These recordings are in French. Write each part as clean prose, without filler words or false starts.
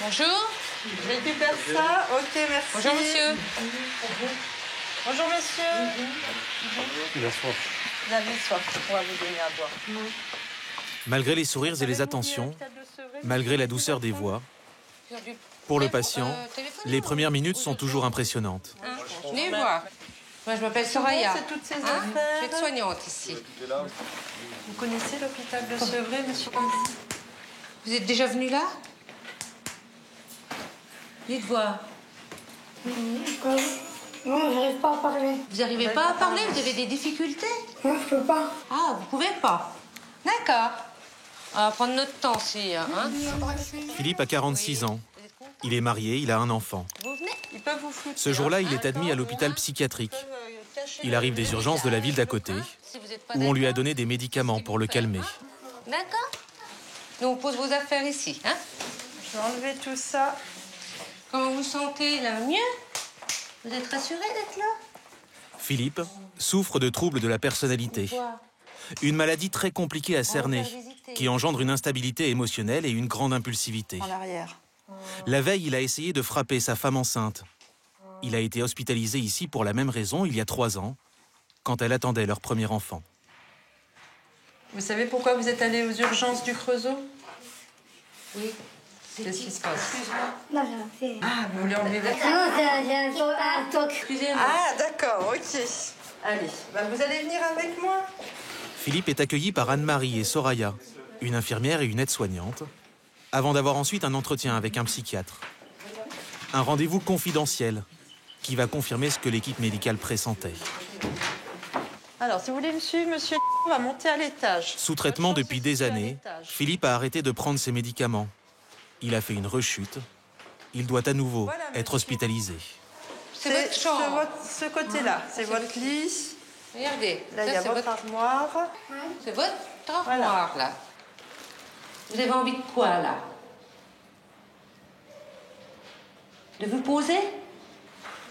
Bonjour. Je récupère ça. Ok, merci. Bonjour, monsieur. Bonjour, monsieur. Il a soif. Vous avez soif, on va vous donner à boire. Malgré les sourires et les attentions, malgré la douceur des voix, pour le patient, les premières minutes sont toujours impressionnantes. Venez voir. Moi, je m'appelle Soraya. C'est toutes ces Je affaires. suis aide-soignante ici. Vous connaissez l'hôpital de Sevray, monsieur Campi? Vous êtes déjà venu là? Dites voir. Non, j'arrive pas à parler. Vous n'arrivez pas à parler? Vous avez des difficultés? Non, je peux pas. Ah, vous pouvez pas? D'accord. On va prendre notre temps, si. Hein? Philippe a 46 ans. Il est marié, il a un enfant. Vous venez? Ils peuvent vous flouter. Ce jour-là, il est admis à l'hôpital psychiatrique. Il arrive des urgences de la ville d'à côté, où on lui a donné des médicaments pour le calmer. D'accord. Nous, on pose vos affaires ici. Hein? Je vais enlever tout ça. Comment vous vous sentez, là? Mieux? Vous êtes rassuré d'être là? Philippe souffre de troubles de la personnalité. Une maladie très compliquée à cerner, qui engendre une instabilité émotionnelle et une grande impulsivité. En arrière. La veille, il a essayé de frapper sa femme enceinte. Il a été hospitalisé ici pour la même raison il y a 3 ans, quand elle attendait leur premier enfant. Vous savez pourquoi vous êtes allé aux urgences du Creusot? Oui. Qu'est-ce qui se passe? Non, j'ai un Ah, vous voulez enlever la... Non, j'ai un toc. Excusez-moi. Ah, d'accord, ok. Allez, vous allez venir avec moi? Philippe est accueilli par Anne-Marie et Soraya, une infirmière et une aide-soignante, avant d'avoir ensuite un entretien avec un psychiatre. Un rendez-vous confidentiel qui va confirmer ce que l'équipe médicale pressentait. Alors, si vous voulez me suivre, monsieur, on va monter à l'étage. Sous traitement depuis des années, Philippe a arrêté de prendre ses médicaments. Il a fait une rechute. Il doit à nouveau être hospitalisé. C'est votre chambre. Ce côté-là, c'est votre lit. Regardez. Là, il y a votre armoire. C'est votre armoire, là. Vous avez envie de quoi, là? De vous poser?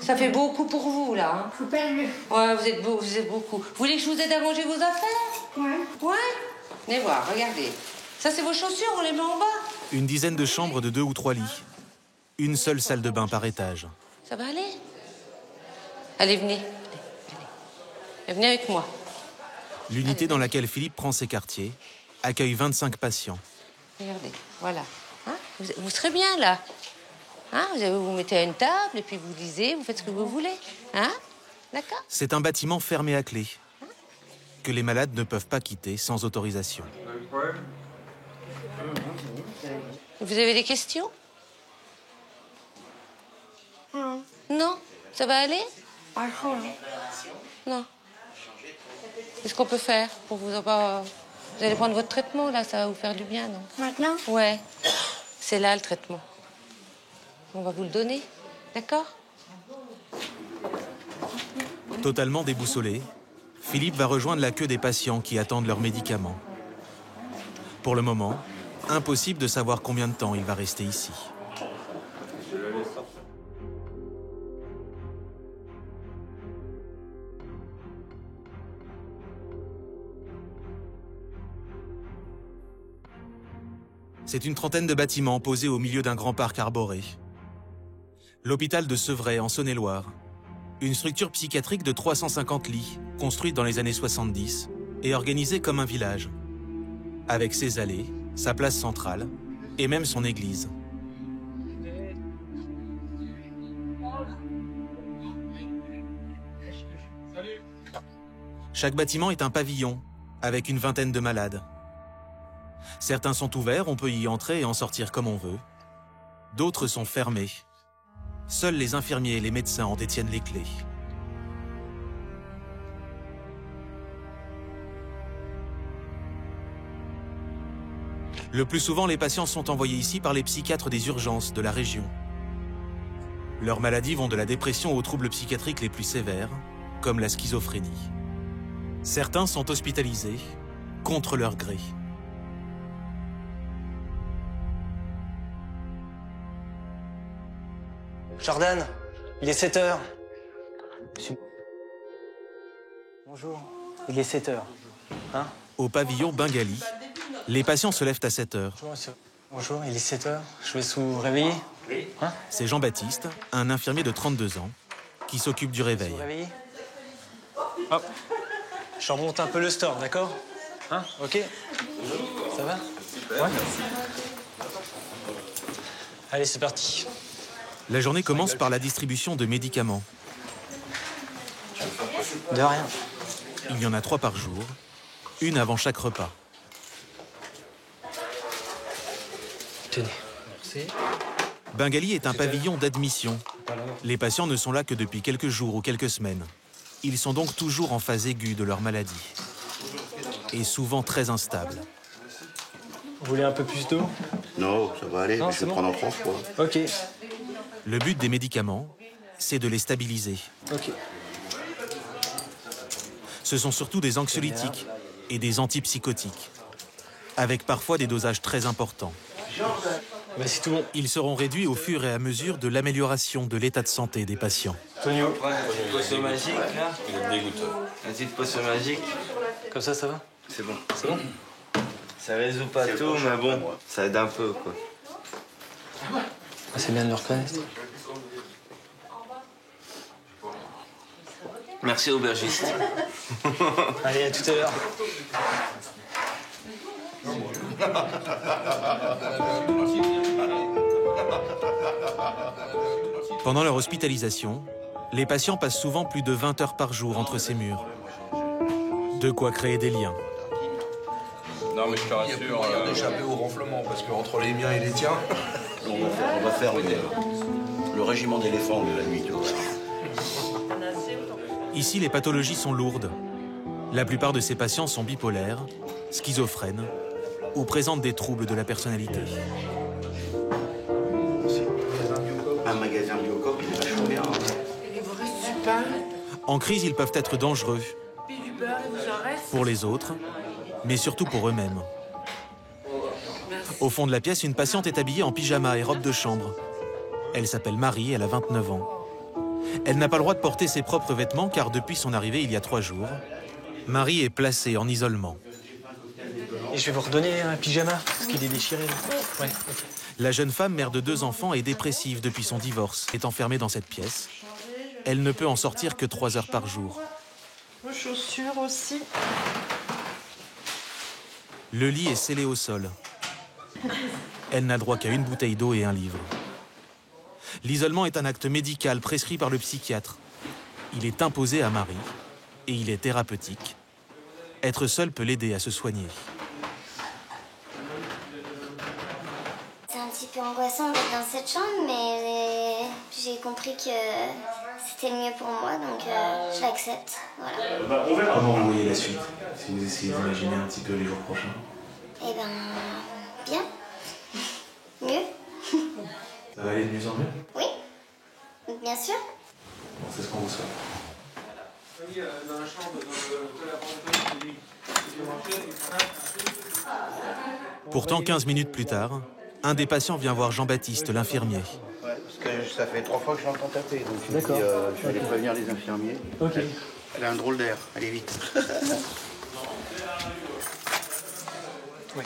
Ça fait beaucoup pour vous, là. Hein? Faut pas le... Ouais, vous êtes beaucoup. Vous voulez que je vous aide à ranger vos affaires? Ouais. Ouais? Venez voir, regardez. Ça, c'est vos chaussures, on les met en bas. Une dizaine de chambres de 2 ou 3 lits. Une seule salle de bain par étage. Ça va aller? Allez, venez. Allez. Venez avec moi. L'unité dans laquelle Philippe prend ses quartiers accueille 25 patients. Regardez, voilà. Hein? Vous serez bien, là. Hein? Vous vous mettez à une table, et puis vous lisez, vous faites ce que vous voulez. Hein? D'accord? C'est un bâtiment fermé à clé, que les malades ne peuvent pas quitter sans autorisation. Vous avez des questions? Non. Non? Ça va aller? Pas trop, non. Non. Qu'est-ce qu'on peut faire pour vous avoir... Vous allez prendre votre traitement, là, ça va vous faire du bien, non? Maintenant? Ouais. C'est là, le traitement. On va vous le donner, d'accord? Totalement déboussolé, Philippe va rejoindre la queue des patients qui attendent leurs médicaments. Pour le moment, impossible de savoir combien de temps il va rester ici. C'est une trentaine de bâtiments posés au milieu d'un grand parc arboré. L'hôpital de Sevray, en Saône-et-Loire. Une structure psychiatrique de 350 lits, construite dans les années 70 et organisée comme un village. Avec ses allées, sa place centrale et même son église. Chaque bâtiment est un pavillon, avec une vingtaine de malades. Certains sont ouverts, on peut y entrer et en sortir comme on veut. D'autres sont fermés. Seuls les infirmiers et les médecins en détiennent les clés. Le plus souvent, les patients sont envoyés ici par les psychiatres des urgences de la région. Leurs maladies vont de la dépression aux troubles psychiatriques les plus sévères, comme la schizophrénie. Certains sont hospitalisés contre leur gré. Jordan, il est 7 heures. Monsieur... Bonjour. Il est 7 heures. Hein? Au pavillon Bengali, les patients se lèvent à 7 heures. Bonjour, monsieur. Bonjour, il est 7 heures. Je vais vous réveiller. Hein? C'est Jean-Baptiste, un infirmier de 32 ans, qui s'occupe du réveil. Vous réveiller? Hop. Je remonte un peu le store, d'accord? Hein? Ok? Ça va? Ouais. Allez, c'est parti. La journée commence par la distribution de médicaments. De rien. Il y en a 3 par jour, une avant chaque repas. Tenez. Merci. Bengali est un pavillon d'admission. Les patients ne sont là que depuis quelques jours ou quelques semaines. Ils sont donc toujours en phase aiguë de leur maladie. Et souvent très instables. Vous voulez un peu plus d'eau? Non, ça va aller, Non, mais je c'est vais bon. prendre en transport. Ok. Le but des médicaments, c'est de les stabiliser. Ok. Ce sont surtout des anxiolytiques et des antipsychotiques, avec parfois des dosages très importants. Bah, c'est tout bon. Ils seront réduits au fur et à mesure de l'amélioration de l'état de santé des patients. Tonio. Ouais, un petit poisson magique, là. Il est dégoûtant. Un petit poisson magique. Comme ça va? C'est bon. C'est bon? Ça résout pas tout, mais bon, ça aide un peu, quoi. Ah, c'est bien de le reconnaître. Merci, aubergiste. Allez, à tout à l'heure. Pendant leur hospitalisation, les patients passent souvent plus de 20 heures par jour entre ces murs. De quoi créer des liens. Non, mais je te rassure. Il y a moyen d'échapper au ronflement, parce qu'entre les miens et les tiens. On va faire le régiment d'éléphants de la nuit, tu vois. Ici, les pathologies sont lourdes. La plupart de ces patients sont bipolaires, schizophrènes ou présentent des troubles de la personnalité. Un magasin Biocop, il est vachement bien. Hein. Il vous reste du pain, En crise, ils peuvent être dangereux puis du beurre, il vous en reste. pour les autres, mais surtout pour eux-mêmes. Merci. Au fond de la pièce, une patiente est habillée en pyjama et robe de chambre. Elle s'appelle Marie, elle a 29 ans. Elle n'a pas le droit de porter ses propres vêtements car depuis son arrivée il y a 3 jours, Marie est placée en isolement. Et je vais vous redonner un pyjama, parce qu'il est déchiré. Là. Ouais, ok. La jeune femme, mère de 2 enfants et dépressive depuis son divorce, est enfermée dans cette pièce. Elle ne peut en sortir que 3 heures par jour. Vos chaussures aussi. Le lit est scellé au sol. Elle n'a droit qu'à une bouteille d'eau et un livre. L'isolement est un acte médical prescrit par le psychiatre. Il est imposé à Marie et il est thérapeutique. Être seule peut l'aider à se soigner. C'est un petit peu angoissant d'être dans cette chambre, mais j'ai compris que c'était le mieux pour moi, donc je l'accepte. Voilà. Comment vous voyez la suite, si vous essayez d'imaginer un petit peu les jours prochains? Eh ben, bien. Mieux. Ça va aller de mieux en mieux? Oui, bien sûr. Bon, c'est ce qu'on vous souhaite. Pourtant, 15 minutes plus tard, un des patients vient voir Jean-Baptiste, l'infirmier. Ouais, parce que ça fait 3 fois que je l'entends taper, donc je me dis, D'accord. je vais aller prévenir les infirmiers. Ok. Elle a un drôle d'air, allez vite. Oui.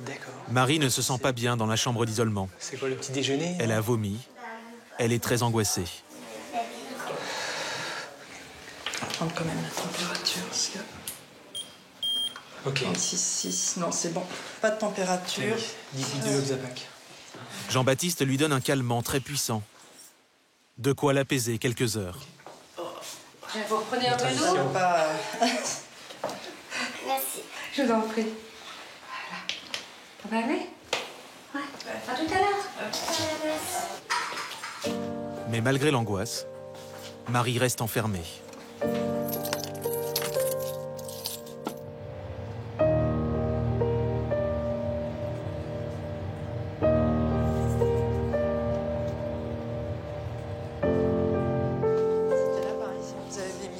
D'accord. Marie ne se sent pas bien dans la chambre d'isolement. C'est quoi le petit déjeuner? Elle a vomi. Elle est très angoissée. On va prendre quand même la température. Parce que... Ok. 36,6. Non, c'est bon. Pas de température. 18 de Oxapac. Jean-Baptiste lui donne un calmant très puissant. De quoi l'apaiser quelques heures. Vous reprenez un peu Si d'eau? on pas... Merci. Je vous en prie. Voilà. On va aller? Ouais. À tout à l'heure. Mais malgré l'angoisse, Marie reste enfermée.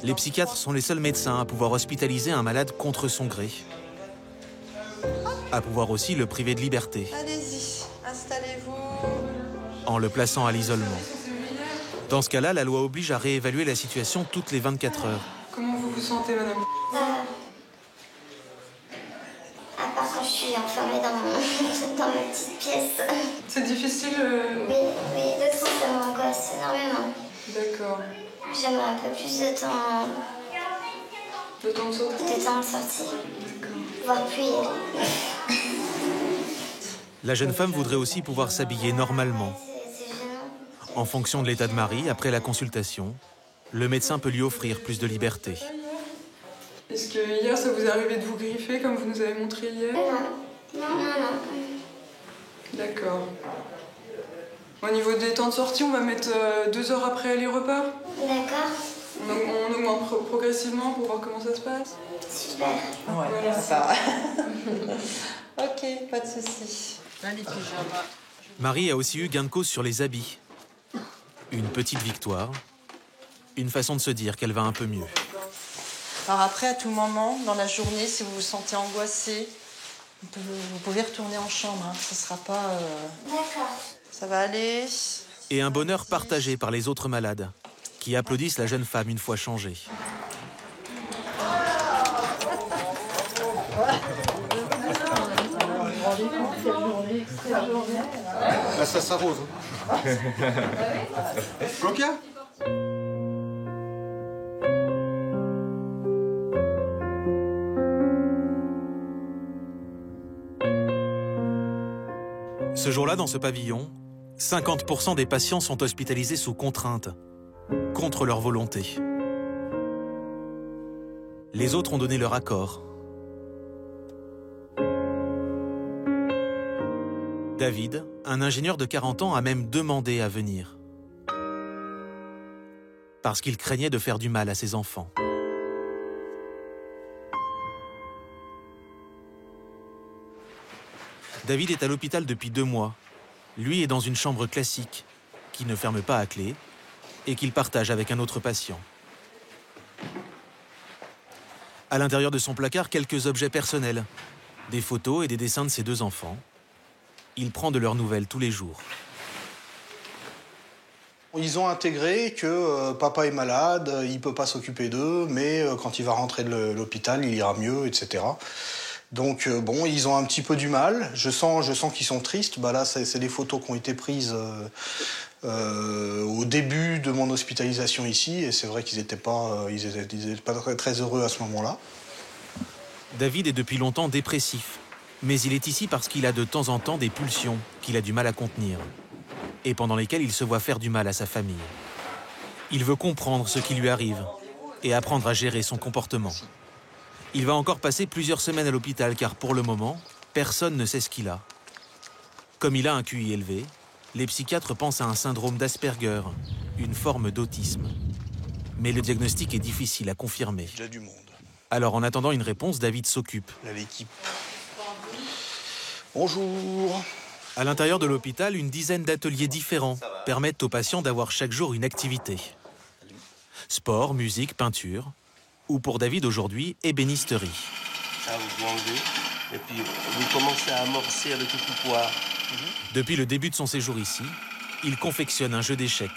Les psychiatres sont les seuls médecins à pouvoir hospitaliser un malade contre son gré. À pouvoir aussi le priver de liberté, Allez-y, installez-vous. en le plaçant à l'isolement. Dans ce cas-là, la loi oblige à réévaluer la situation toutes les 24 heures. Comment vous vous sentez, madame? À part quand je suis en enfermée dans ma petite pièce. C'est difficile Oui, de temps, ça m'angoisse énormément. D'accord. J'aimerais un peu plus de temps. De temps de sortie. De temps de sortie. Voire plus y aller. La jeune femme voudrait aussi pouvoir s'habiller normalement. C'est gênant. En fonction de l'état de Marie, après la consultation, le médecin peut lui offrir plus de liberté. Est-ce que hier, ça vous est arrivé de vous griffer comme vous nous avez montré hier? Non. D'accord. Au niveau des temps de sortie, on va mettre 2 heures après les repas. D'accord. On augmente progressivement pour voir comment ça se passe. Super. Ouais, Voilà. ça. Ok, pas de soucis. Allez, pyjama. Marie a aussi eu gain de cause sur les habits. Une petite victoire, une façon de se dire qu'elle va un peu mieux. Alors après, à tout moment, dans la journée, si vous vous sentez angoissé, vous pouvez retourner en chambre. Hein. Ça sera pas... D'accord. Ça va aller. Et un bonheur partagé par les autres malades, qui applaudissent la jeune femme une fois changée. Là, ça s'arrose. Coca? Ce jour-là, dans ce pavillon, 50% des patients sont hospitalisés sous contrainte, contre leur volonté. Les autres ont donné leur accord. David, un ingénieur de 40 ans, a même demandé à venir. Parce qu'il craignait de faire du mal à ses enfants. David est à l'hôpital depuis 2 mois. Lui est dans une chambre classique, qui ne ferme pas à clé, et qu'il partage avec un autre patient. À l'intérieur de son placard, quelques objets personnels, des photos et des dessins de ses 2 enfants. Il prend de leurs nouvelles tous les jours. Ils ont intégré que papa est malade, il ne peut pas s'occuper d'eux, mais quand il va rentrer de l'hôpital, il ira mieux, etc. Donc bon, ils ont un petit peu du mal. Je sens qu'ils sont tristes. Bah là, c'est des photos qui ont été prises au début de mon hospitalisation ici, et c'est vrai qu'ils n'étaient pas très heureux à ce moment-là. David est depuis longtemps dépressif, mais il est ici parce qu'il a de temps en temps des pulsions qu'il a du mal à contenir, et pendant lesquelles il se voit faire du mal à sa famille. Il veut comprendre ce qui lui arrive et apprendre à gérer son comportement. Il va encore passer plusieurs semaines à l'hôpital car pour le moment, personne ne sait ce qu'il a. Comme il a un QI élevé, les psychiatres pensent à un syndrome d'Asperger, une forme d'autisme. Mais le diagnostic est difficile à confirmer. Il y a du monde. Alors en attendant une réponse, David s'occupe. Là, l'équipe. Bonjour. À l'intérieur de l'hôpital, une dizaine d'ateliers différents permettent aux patients d'avoir chaque jour une activité. Sport, musique, peinture, ou pour David aujourd'hui, ébénisterie. Ça, vous enlevez, et puis vous commencez à amorcer avec le coupoir. Depuis le début de son séjour ici, il confectionne un jeu d'échecs.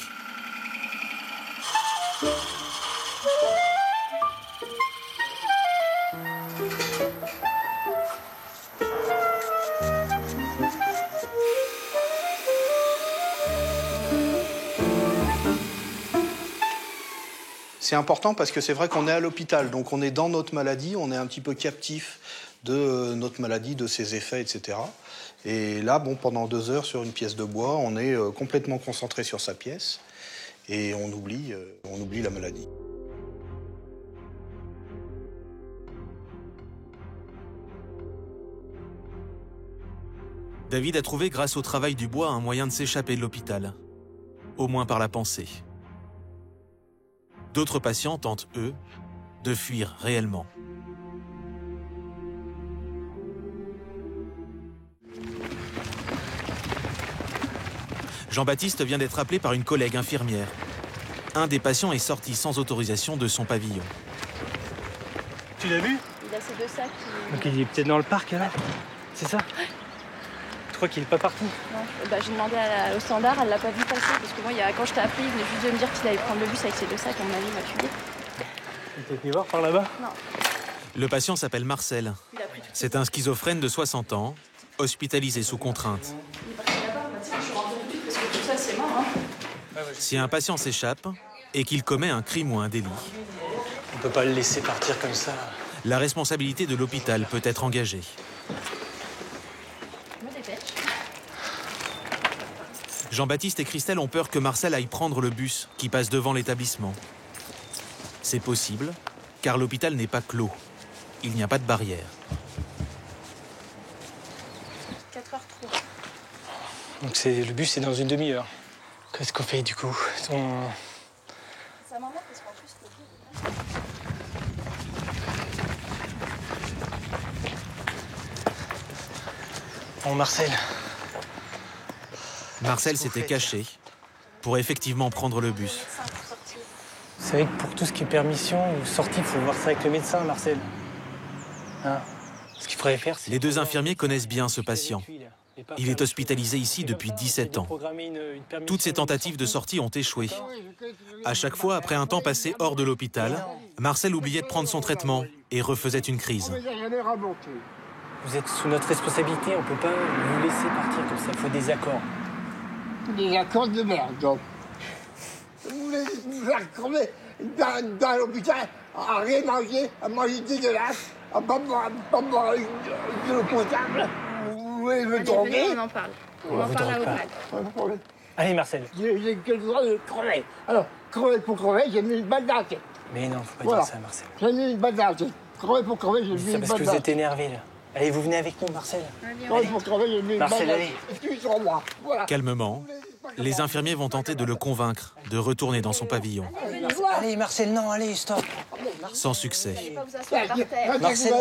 C'est important parce que c'est vrai qu'on est à l'hôpital, donc on est dans notre maladie, on est un petit peu captif de notre maladie, de ses effets, etc. Et là, bon, pendant 2 heures sur une pièce de bois, on est complètement concentré sur sa pièce et on oublie la maladie. David a trouvé grâce au travail du bois un moyen de s'échapper de l'hôpital, au moins par la pensée. D'autres patients tentent, eux, de fuir réellement. Jean-Baptiste vient d'être appelé par une collègue infirmière. Un des patients est sorti sans autorisation de son pavillon. Tu l'as vu? Il a ses 2 sacs. Donc il est peut-être dans le parc alors? C'est ça? Tu crois qu'il est pas partout? Non, j'ai demandé au standard, elle l'a pas vu passer parce que moi, quand je t'ai appelé, il venait juste de me dire qu'il allait prendre le bus avec ses 2 sacs, à mon avis, il m'a tué. Il t'a été voir par là-bas? Non. Le patient s'appelle Marcel. Il a pris C'est un schizophrène de 60 ans, hospitalisé sous contrainte. Si un patient s'échappe et qu'il commet un crime ou un délit, on ne peut pas le laisser partir comme ça. La responsabilité de l'hôpital peut être engagée. Jean-Baptiste et Christelle ont peur que Marcel aille prendre le bus qui passe devant l'établissement. C'est possible, car l'hôpital n'est pas clos. Il n'y a pas de barrière. 4h03. Donc le bus est dans une demi-heure. Qu'est-ce qu'on fait du coup? Ça m'embête parce qu'en plus, le Bon, Marcel. Marcel s'était caché pour effectivement prendre le bus. Vous savez que pour tout ce qui est permission ou sortie, il faut voir ça avec le médecin, Marcel. Hein? Ce qu'il faudrait faire, c'est... Les deux infirmiers connaissent bien ce patient. Il est hospitalisé ici depuis 17 ans. Toutes ses tentatives de sortie ont échoué. À chaque fois, après un temps passé hors de l'hôpital, Marcel oubliait de prendre son traitement et refaisait une crise. Vous êtes sous notre responsabilité, on ne peut pas vous laisser partir comme ça, il faut des accords. Des accords de merde, donc. Vous voulez vous faire crever dans l'hôpital, à rien manger, à manger dégueulasse, à pas boire de l'eau potable. Vous voulez me droguer? On en parle. On en parle à haute mal. Allez, Marcel. J'ai que le droit de crever. Alors, crever pour crever, j'ai mis une balle dans la tête. Mais non, faut pas Voilà. dire ça, Marcel. J'ai mis une balle dans la tête. Crever pour crever, j'ai mis C'est une parce balle que dans vous la êtes tête. énervé, là. Allez, vous venez avec nous, Marcel. Crever pour crever, j'ai mis une balle dans Marcel, la allez. tête. Excuse sur moi. Voilà. Calmement, les infirmiers vont tenter de le convaincre de retourner dans son pavillon. Allez, Marcel, non, allez, stop. Sans succès. Marcel,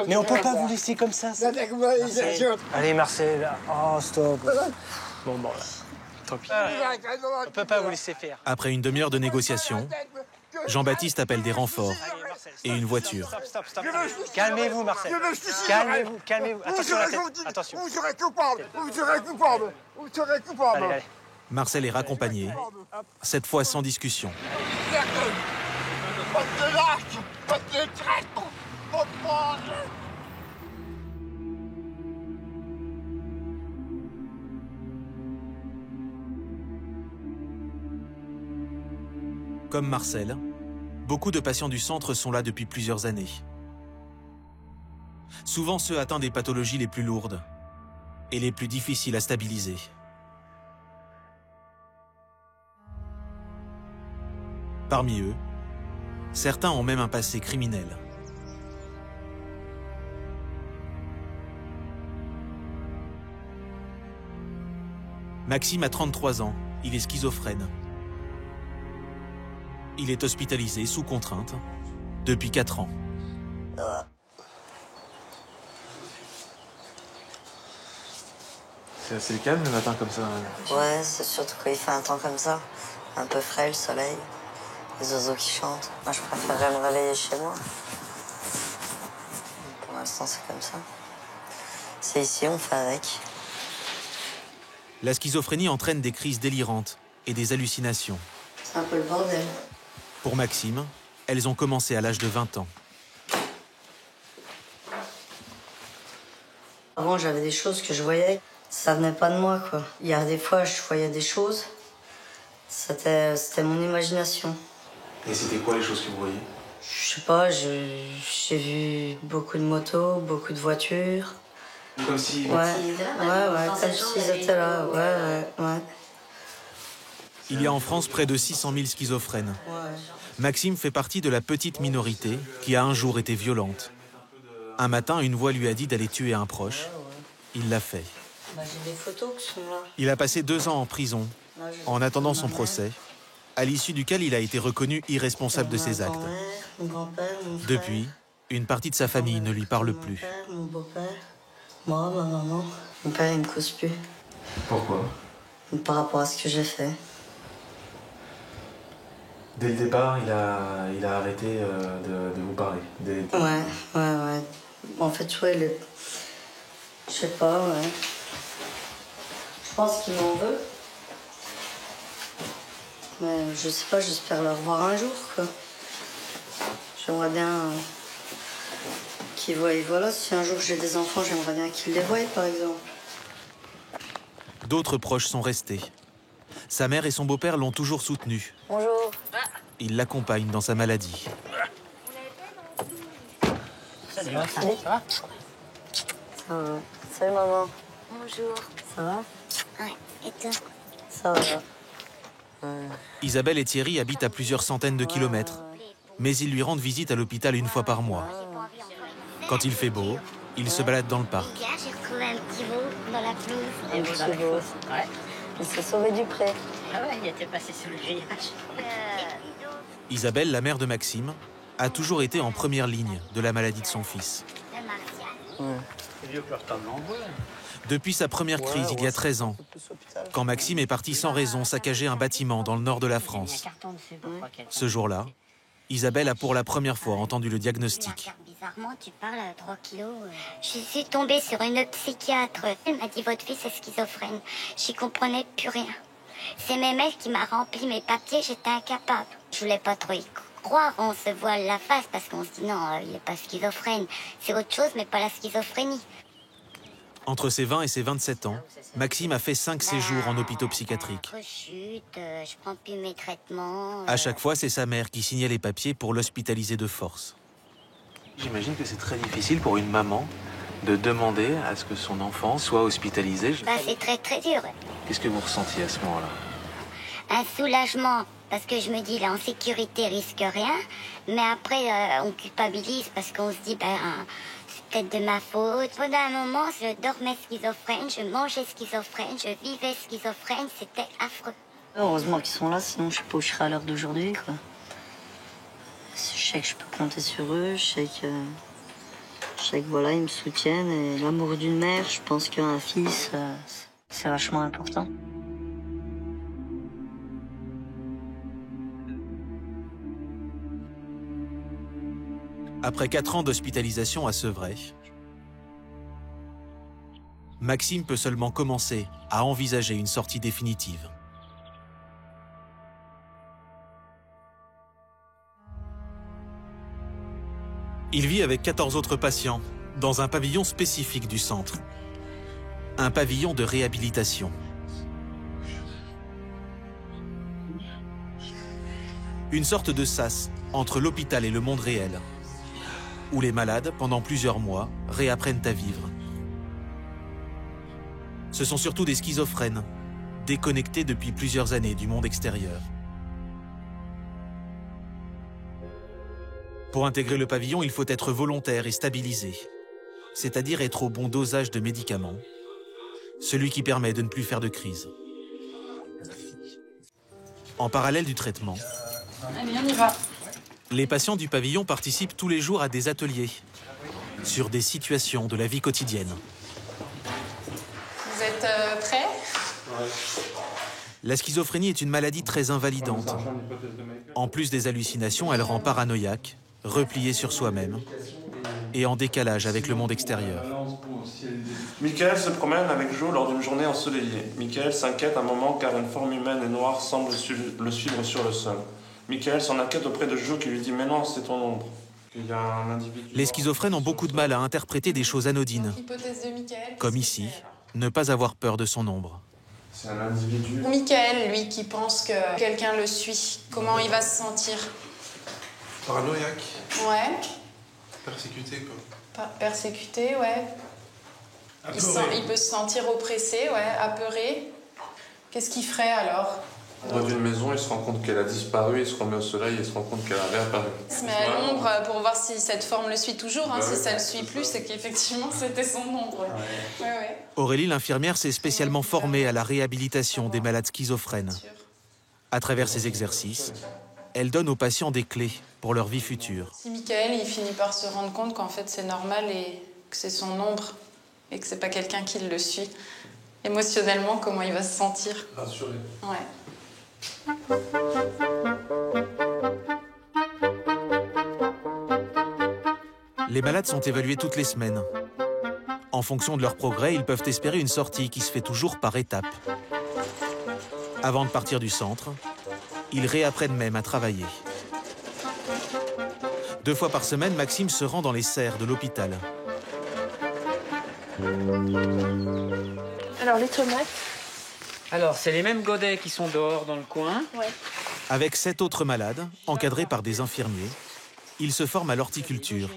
mais on peut pas vous laisser comme ça. Marcel. Allez, Marcel. Oh, stop. Bon, là. Tant pis. On peut pas vous laisser faire. Après une demi-heure de négociation, Jean-Baptiste appelle des renforts et une voiture. Stop. Calmez-vous, Marcel. Calmez-vous. Attention à la tête. Attention. Vous serez coupable. Allez. Marcel est raccompagné, cette fois sans discussion. Pas de lâche, pas de traître, pas de mort. Comme Marcel, beaucoup de patients du centre sont là depuis plusieurs années. Souvent ceux atteints des pathologies les plus lourdes et les plus difficiles à stabiliser. Parmi eux, certains ont même un passé criminel. Maxime a 33 ans, il est schizophrène. Il est hospitalisé sous contrainte depuis 4 ans. C'est assez calme le matin comme ça. Ouais, c'est surtout quand il fait un temps comme ça. Un peu frais, le soleil, les oiseaux qui chantent. Moi, je préférerais me réveiller chez moi. Pour l'instant, c'est comme ça. C'est ici, on fait avec. La schizophrénie entraîne des crises délirantes et des hallucinations. C'est un peu le bordel. Pour Maxime, elles ont commencé à l'âge de 20 ans. Avant, j'avais des choses que je voyais, ça venait pas de moi, quoi. Il y a des fois, je voyais des choses, c'était mon imagination. Et c'était quoi les choses que vous voyez? Je sais pas, j'ai vu beaucoup de motos, beaucoup de voitures. Comme si... Ouais, comme s'ils étaient là, ouais. Il y a en France près de 600 000 schizophrènes. Maxime fait partie de la petite minorité qui a un jour été violente. Un matin, une voix lui a dit d'aller tuer un proche. Il l'a fait. J'ai des photos qui sont là. Il a passé 2 ans en prison, en attendant son procès, à l'issue duquel il a été reconnu irresponsable de ses actes. Mon grand-père, mon frère, Depuis, une partie de sa famille ne lui parle plus. mon beau-père, moi, ma maman. Mon père, il me cause plus. Pourquoi? Par rapport à ce que j'ai fait. Dès le départ, il a arrêté de vous parler. Ouais. En fait, ouais, je sais pas, ouais. Je pense qu'il m'en veut. Mais je sais pas, j'espère le revoir un jour, quoi. J'aimerais bien qu'ils voient. Voilà, si un jour j'ai des enfants, j'aimerais bien qu'ils les voient, par exemple. D'autres proches sont restés. Sa mère et son beau-père l'ont toujours soutenu. Bonjour. Ils l'accompagnent dans sa maladie. Salut. Ça va? Ça va. Salut maman. Bonjour. Ça va? Ouais, et toi? Ça va. Isabelle et Thierry habitent à plusieurs centaines de kilomètres, mais ils lui rendent visite à l'hôpital une fois par mois. Quand il fait beau, ils se baladent dans le parc. Là, j'ai retrouvé un petit veau dans la pelouse. Un petit veau. Ouais. Il s'est sauvé du pré. Ah ouais, il était passé sous le grillage. Isabelle, la mère de Maxime, a toujours été en première ligne de la maladie de son fils. Depuis sa première crise, il y a 13 ans, quand Maxime est parti sans raison saccager un bâtiment dans le nord de la France. Ce jour-là, Isabelle a pour la première fois entendu le diagnostic. Bizarrement, tu parles à 3 kilos. Je suis tombée sur une psychiatre. Elle m'a dit, votre fils est schizophrène. J'y comprenais plus rien. C'est Mémel qui m'a rempli mes papiers, j'étais incapable. Je voulais pas trop y croire, on se voile la face parce qu'on se dit non, il est pas schizophrène. C'est autre chose, mais pas la schizophrénie. Entre ses 20 et ses 27 ans, Maxime a fait 5 séjours en hôpitaux psychiatriques. Rechute, je prends plus mes traitements. À chaque fois, c'est sa mère qui signait les papiers pour l'hospitaliser de force. J'imagine que c'est très difficile pour une maman de demander à ce que son enfant soit hospitalisé. Bah, c'est très très dur. Qu'est-ce que vous ressentiez à ce moment-là? Un soulagement, parce que je me dis, là, en sécurité, risque rien. Mais après, on culpabilise parce qu'on se dit, c'est peut-être de ma faute. Pendant un moment, je dormais schizophrène, je mangeais schizophrène, je vivais schizophrène, c'était affreux. Heureusement qu'ils sont là, sinon je sais pas où je serais à l'heure d'aujourd'hui, quoi. Je sais que je peux compter sur eux, je sais que voilà, ils me soutiennent. Et l'amour d'une mère, je pense qu'un fils, c'est vachement important. Après 4 ans d'hospitalisation à Sevray, Maxime peut seulement commencer à envisager une sortie définitive. Il vit avec 14 autres patients dans un pavillon spécifique du centre. Un pavillon de réhabilitation. Une sorte de sas entre l'hôpital et le monde réel, où les malades, pendant plusieurs mois, réapprennent à vivre. Ce sont surtout des schizophrènes, déconnectés depuis plusieurs années du monde extérieur. Pour intégrer le pavillon, il faut être volontaire et stabilisé, c'est-à-dire être au bon dosage de médicaments, celui qui permet de ne plus faire de crise. En parallèle du traitement, allez, on y va. Les patients du pavillon participent tous les jours à des ateliers sur des situations de la vie quotidienne. Vous êtes prêts? La schizophrénie est une maladie très invalidante. En plus des hallucinations, elle rend paranoïaque, replié sur soi-même et en décalage avec le monde extérieur. Michael se promène avec Jo lors d'une journée ensoleillée. Michael s'inquiète un moment car une forme humaine et noire semble le suivre sur le sol. Michael s'en inquiète auprès de Jo qui lui dit « Mais non, c'est ton ombre ». Il y a un individu... Les schizophrènes ont beaucoup de mal à interpréter des choses anodines, comme ici, ne pas avoir peur de son ombre. C'est un individu... Michael, lui, qui pense que quelqu'un le suit, comment il va se sentir? Paranoïaque. Ouais. Persécuté, quoi. Persécuté, ouais. Il peut se sentir oppressé, ouais, apeuré. Qu'est-ce qu'il ferait alors? Dans une maison, il se rend compte qu'elle a disparu, il se remet au soleil, il se rend compte qu'elle a réapparu. Il se met à l'ombre pour voir si cette forme le suit toujours. Hein. Si ça ne le suit plus, c'est qu'effectivement c'était son ombre. Ouais. Aurélie, l'infirmière, s'est spécialement formée à la réhabilitation des malades schizophrènes. À travers ces exercices, elle donne aux patients des clés pour leur vie future. Si Michael, il finit par se rendre compte qu'en fait c'est normal et que c'est son ombre et que c'est pas quelqu'un qui le suit, émotionnellement, comment il va se sentir? Rassuré. Ouais. Les malades sont évalués toutes les semaines. En fonction de leur progrès, ils peuvent espérer une sortie qui se fait toujours par étapes. Avant de partir du centre, ils réapprennent même à travailler. 2 fois par semaine, Maxime se rend dans les serres de l'hôpital. Alors, les tomates. Alors, c'est les mêmes godets qui sont dehors dans le coin. Ouais. Avec 7 autres malades, encadrés par des infirmiers, il se forme à l'horticulture.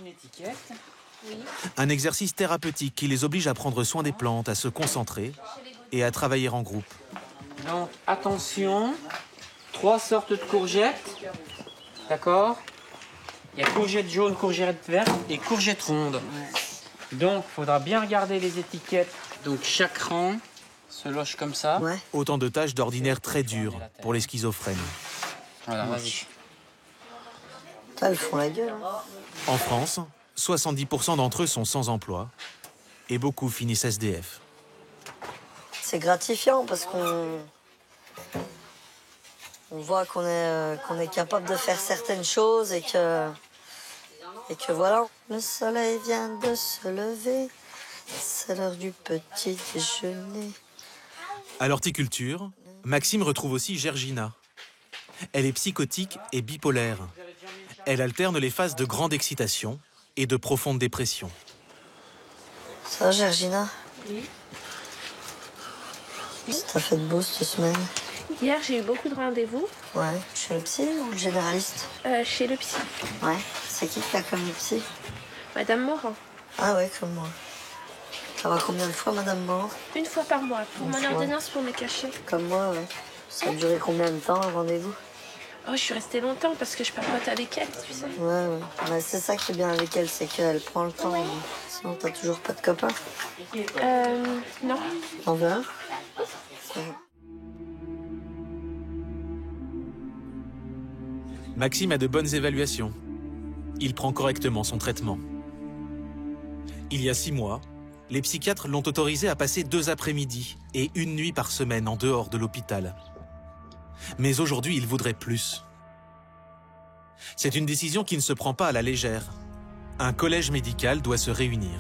Un exercice thérapeutique qui les oblige à prendre soin des plantes, à se concentrer et à travailler en groupe. Donc, attention, 3 sortes de courgettes, d'accord? Il y a courgette jaune, courgette verte et courgette ronde. Donc, il faudra bien regarder les étiquettes. Donc, chaque rang se loge comme ça. Ouais. Autant de tâches d'ordinaire très dures pour les schizophrènes. Voilà, vas-y. Ils font la gueule. Hein. En France, 70% d'entre eux sont sans emploi et beaucoup finissent SDF. C'est gratifiant parce qu'on voit qu'on est capable de faire certaines choses et que voilà. Le soleil vient de se lever, c'est l'heure du petit déjeuner. À l'horticulture, Maxime retrouve aussi Gergina. Elle est psychotique et bipolaire. Elle alterne les phases de grande excitation et de profonde dépression. Ça va, Gergina? Oui. T'as fait de beau cette semaine? Hier, j'ai eu beaucoup de rendez-vous. Ouais. Chez le psy ou le généraliste? Chez le psy. Ouais. C'est qui a comme le psy? Madame Morin. Ah ouais, comme moi. Ça va combien de fois, Madame Morin? 1 fois par mois, pour mon ordonnance pour mes cachets. Comme moi, ouais. Ça a duré combien de temps, le rendez-vous? Oh, je suis restée longtemps parce que je papote avec elle, tu sais. Ouais. Mais c'est ça qui est bien avec elle, c'est qu'elle prend le temps. Sinon, t'as toujours pas de copain? Non. T'en veux un? Maxime a de bonnes évaluations. Il prend correctement son traitement. Il y a 6 mois, les psychiatres l'ont autorisé à passer 2 après-midi et 1 nuit par semaine en dehors de l'hôpital. Mais aujourd'hui, il voudrait plus. C'est une décision qui ne se prend pas à la légère. Un collège médical doit se réunir.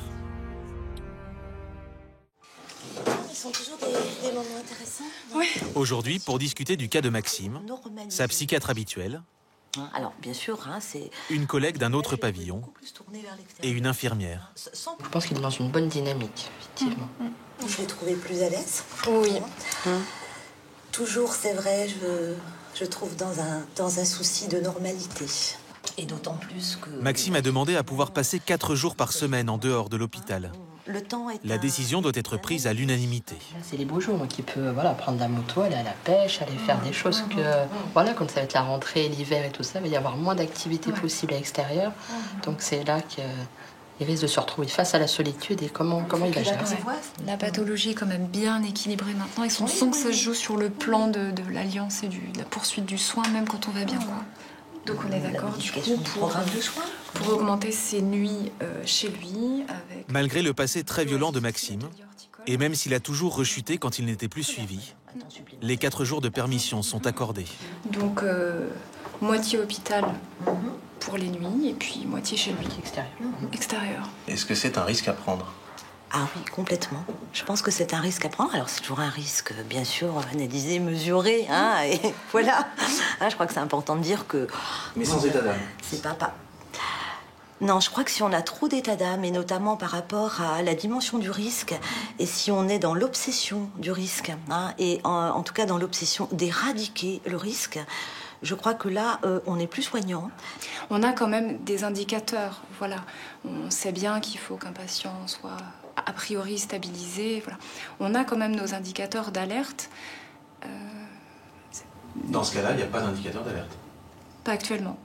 Ils sont toujours des moments intéressants. Oui. Aujourd'hui, pour discuter du cas de Maxime, sa psychiatre habituelle, alors, bien sûr, c'est... une collègue d'un autre pavillon et une infirmière. Je pense qu'il est dans une bonne dynamique, effectivement. Je l'ai trouvé plus à l'aise. Oui. Toujours, c'est vrai, je trouve dans un souci de normalité. Et d'autant plus que... Maxime a demandé à pouvoir passer 4 jours par semaine en dehors de l'hôpital. Le temps est La décision doit être prise à l'unanimité. C'est les beaux jours, donc il peut prendre la moto, aller à la pêche, aller faire des choses que... quand ça va être la rentrée, l'hiver et tout ça, il va y avoir moins d'activités possibles à l'extérieur. Donc c'est là qu'il risque de se retrouver face à la solitude et comment il va gérer ça. La pathologie est quand même bien équilibrée maintenant. Et on sent que ça se joue sur le plan de l'alliance et de la poursuite du soin, même quand on va bien, quoi. Donc on est d'accord du coup pour augmenter ses nuits chez lui. Malgré le passé très violent de Maxime, et même s'il a toujours rechuté quand il n'était plus suivi, les 4 jours de permission sont accordés. Donc moitié hôpital pour les nuits et puis moitié chez lui. Extérieur. Est-ce que c'est un risque à prendre ? Ah oui, complètement. Je pense que c'est un risque à prendre. Alors, c'est toujours un risque, bien sûr, analysé, mesuré. Et voilà. Je crois que c'est important de dire que... Mais sans état d'âme. C'est pas... Non, je crois que si on a trop d'état d'âme, et notamment par rapport à la dimension du risque, et si on est dans l'obsession du risque, et en tout cas dans l'obsession d'éradiquer le risque, je crois que là, on est plus soignant. On a quand même des indicateurs. Voilà. On sait bien qu'il faut qu'un patient soit a priori stabilisé. Voilà. On a quand même nos indicateurs d'alerte. Dans ce cas-là, il n'y a pas d'indicateur d'alerte. Pas actuellement.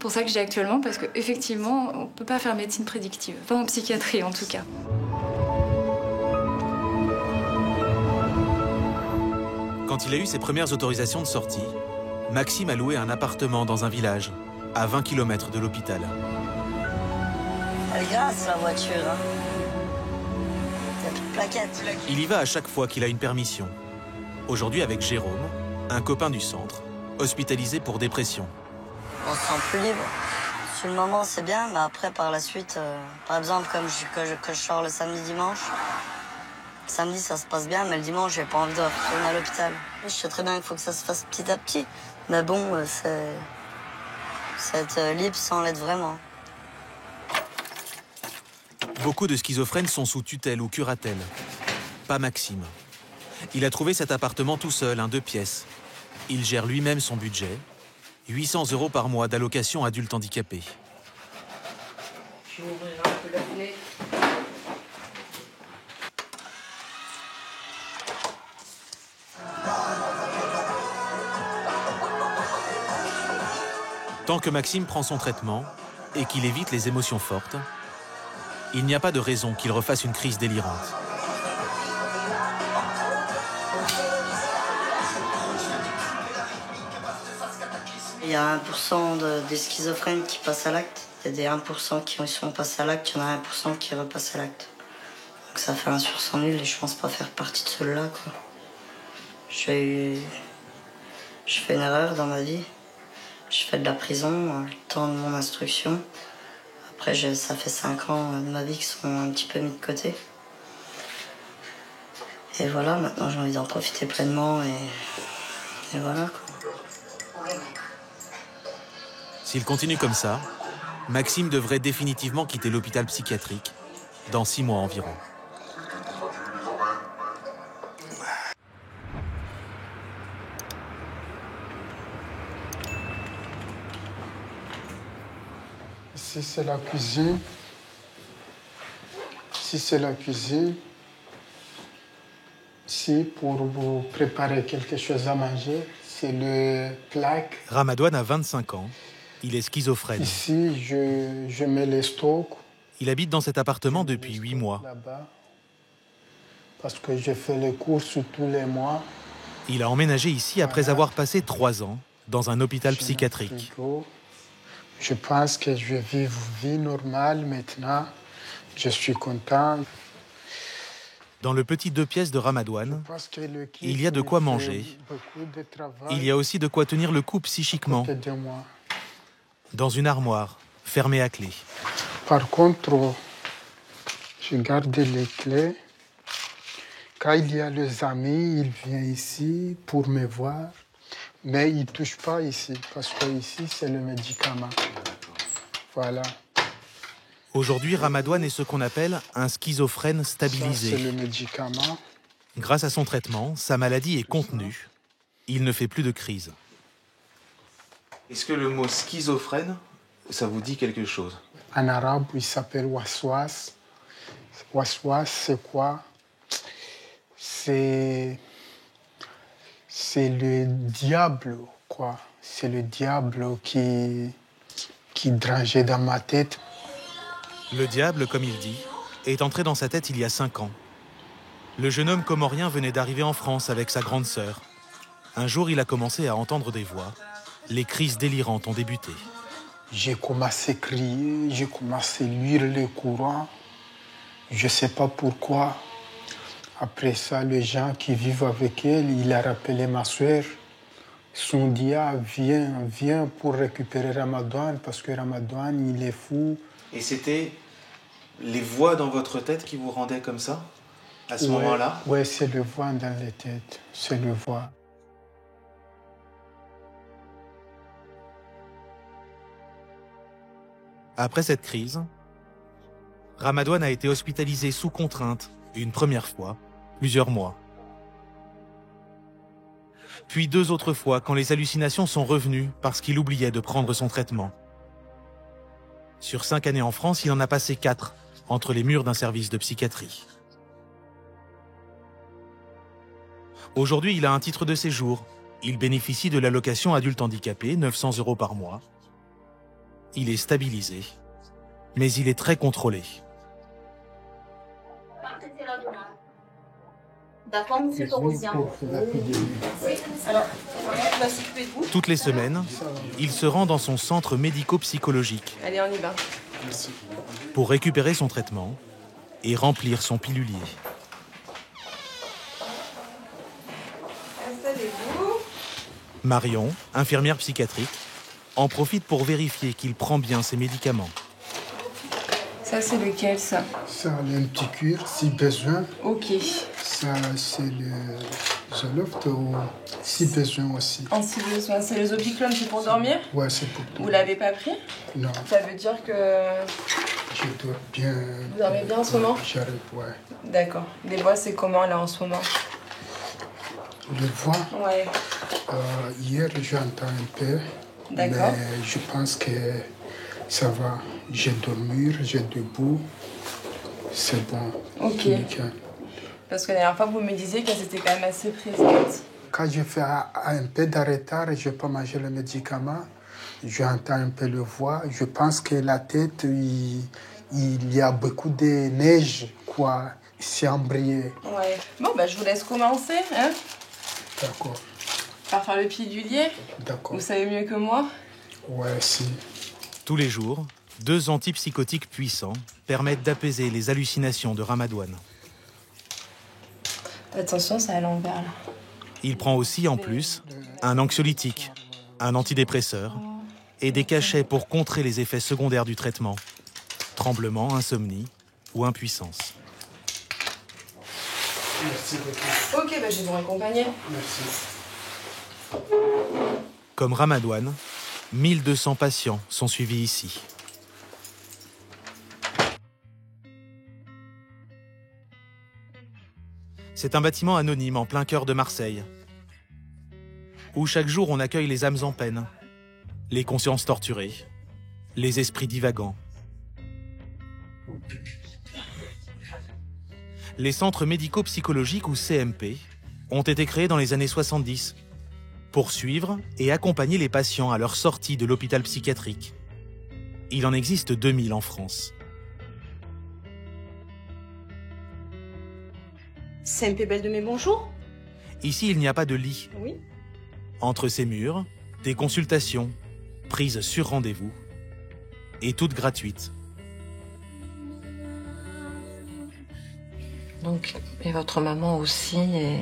Pour ça que je dis actuellement, parce qu'effectivement, on ne peut pas faire médecine prédictive. Pas en psychiatrie, en tout cas. Quand il a eu ses premières autorisations de sortie, Maxime a loué un appartement dans un village, à 20 km de l'hôpital. Elle est grasse, la voiture. Il y a plus de plaquettes. Il y va à chaque fois qu'il a une permission. Aujourd'hui avec Jérôme, un copain du centre, hospitalisé pour dépression. On se sent plus libre. Sur le moment, c'est bien, mais après, par la suite, par exemple, comme que je sors le samedi-dimanche, le samedi, ça se passe bien, mais le dimanche, j'ai pas envie de retourner à l'hôpital. Je sais très bien qu'il faut que ça se fasse petit à petit. Mais bon, c'est être libre sans l'être vraiment. Beaucoup de schizophrènes sont sous tutelle ou curatelle. Pas Maxime. Il a trouvé cet appartement tout seul, un 2 pièces. Il gère lui-même son budget. 800 € par mois d'allocation adulte handicapé. Je vais ouvrir un peu la fenêtre. Tant que Maxime prend son traitement et qu'il évite les émotions fortes, il n'y a pas de raison qu'il refasse une crise délirante. Il y a 1% des schizophrènes qui passent à l'acte. Il y a des 1% qui sont passés à l'acte, il y en a 1% qui repassent à l'acte. Donc ça fait 1 sur 100 000 et je pense pas faire partie de ceux-là, quoi. Je fais une erreur dans ma vie. Je fais de la prison, le temps de mon instruction. Après, ça fait 5 ans de ma vie qui sont un petit peu mis de côté. Et voilà, maintenant j'ai envie d'en profiter pleinement et voilà, quoi. S'il continue comme ça, Maxime devrait définitivement quitter l'hôpital psychiatrique dans 6 mois environ. Ici, c'est la cuisine. Ici, c'est la cuisine. Ici, pour vous préparer quelque chose à manger, c'est le plaque. Ramadouane a 25 ans. Il est schizophrène. Ici, je mets les stocks. Il habite dans cet appartement depuis 8 mois. Là-bas, parce que je fais les courses tous les mois. Il a emménagé ici après avoir passé 3 ans dans un hôpital psychiatrique. Je pense que je vais vivre une vie normale maintenant. Je suis content. Dans le petit 2 pièces de Ramadouane, il y a de quoi manger. Il y a aussi de quoi tenir le coup psychiquement. Dans une armoire, fermée à clé. Par contre, je garde les clés. Quand il y a les amis, ils viennent ici pour me voir. Mais ils ne touchent pas ici, parce que ici, c'est le médicament. Voilà. Aujourd'hui, Ramadouane est ce qu'on appelle un schizophrène stabilisé. Ça, c'est le médicament. Grâce à son traitement, sa maladie est contenue. Il ne fait plus de crise. Est-ce que le mot schizophrène, ça vous dit quelque chose? En arabe, il s'appelle waswas. Waswas, c'est quoi? C'est le diable, quoi. C'est le diable qui drangeait dans ma tête. Le diable, comme il dit, est entré dans sa tête il y a 5 ans. Le jeune homme comorien venait d'arriver en France avec sa grande sœur. Un jour, il a commencé à entendre des voix. Les crises délirantes ont débuté. J'ai commencé à crier, j'ai commencé à lire les courants. Je ne sais pas pourquoi. Après ça, les gens qui vivent avec elle, il a rappelé ma soeur. Ils se sont dit, ah, viens pour récupérer Ramadouane, parce que Ramadouane, il est fou. Et c'était les voix dans votre tête qui vous rendaient comme ça, à ce moment-là? Oui, c'est le voix dans les têtes, c'est le voix. Après cette crise, Ramadouane a été hospitalisé sous contrainte une première fois, plusieurs mois. Puis 2 autres fois quand les hallucinations sont revenues parce qu'il oubliait de prendre son traitement. Sur 5 années en France, il en a passé 4 entre les murs d'un service de psychiatrie. Aujourd'hui, il a un titre de séjour. Il bénéficie de l'allocation adulte handicapé, 900 € par mois. Il est stabilisé, mais il est très contrôlé. Toutes les semaines, il se rend dans son centre médico-psychologique. Allez, on y va. Pour récupérer son traitement et remplir son pilulier. Installez-vous. Marion, infirmière psychiatrique, en profite pour vérifier qu'il prend bien ses médicaments. Ça, c'est lequel, ça? Ça, un petit cuir, si besoin. Ok. Ça, c'est le Zoloft, si besoin aussi. En si besoin, c'est le Zopiclone, c'est pour dormir? Ouais, c'est pour dormir. Vous l'avez pas pris? Non. Ça veut dire que Je dors bien. Vous dormez bien en ce moment? J'arrive, ouais. D'accord. Les voix, c'est comment là en ce moment? Les voix? Ouais. Hier, j'entends un peu. D'accord. Mais je pense que ça va. J'ai dormi, j'ai debout. C'est bon. Ok. Nickel. Parce que la dernière fois, vous me disiez qu'elles étaient quand même assez présentes. Quand je fais un peu de retard, je peux manger le médicament. J'entends un peu le voix. Je pense que la tête, il y a beaucoup de neige, quoi. C'est embrayé. Ouais. Bon, bah, je vous laisse commencer, hein. D'accord. Par faire le pilulier. D'accord. Vous savez mieux que moi. Ouais, si. Tous les jours, 2 antipsychotiques puissants permettent d'apaiser les hallucinations de Ramadouane. Attention, c'est à l'envers, là. Il prend aussi, en plus, un anxiolytique, un antidépresseur et des cachets pour contrer les effets secondaires du traitement. Tremblement, insomnie ou impuissance. Merci beaucoup. Ok, bah, je vais vous accompagner. Merci. Comme Ramadouane, 1200 patients sont suivis ici. C'est un bâtiment anonyme en plein cœur de Marseille, où chaque jour on accueille les âmes en peine, les consciences torturées, les esprits divagants. Les centres médico-psychologiques ou CMP ont été créés dans les années 70 pour suivre et accompagner les patients à leur sortie de l'hôpital psychiatrique. Il en existe 2000 en France. CMP Belle de Mai, bonjour. Ici, il n'y a pas de lit. Oui. Entre ces murs, des consultations, prises sur rendez-vous, et toutes gratuites. Donc, et votre maman aussi est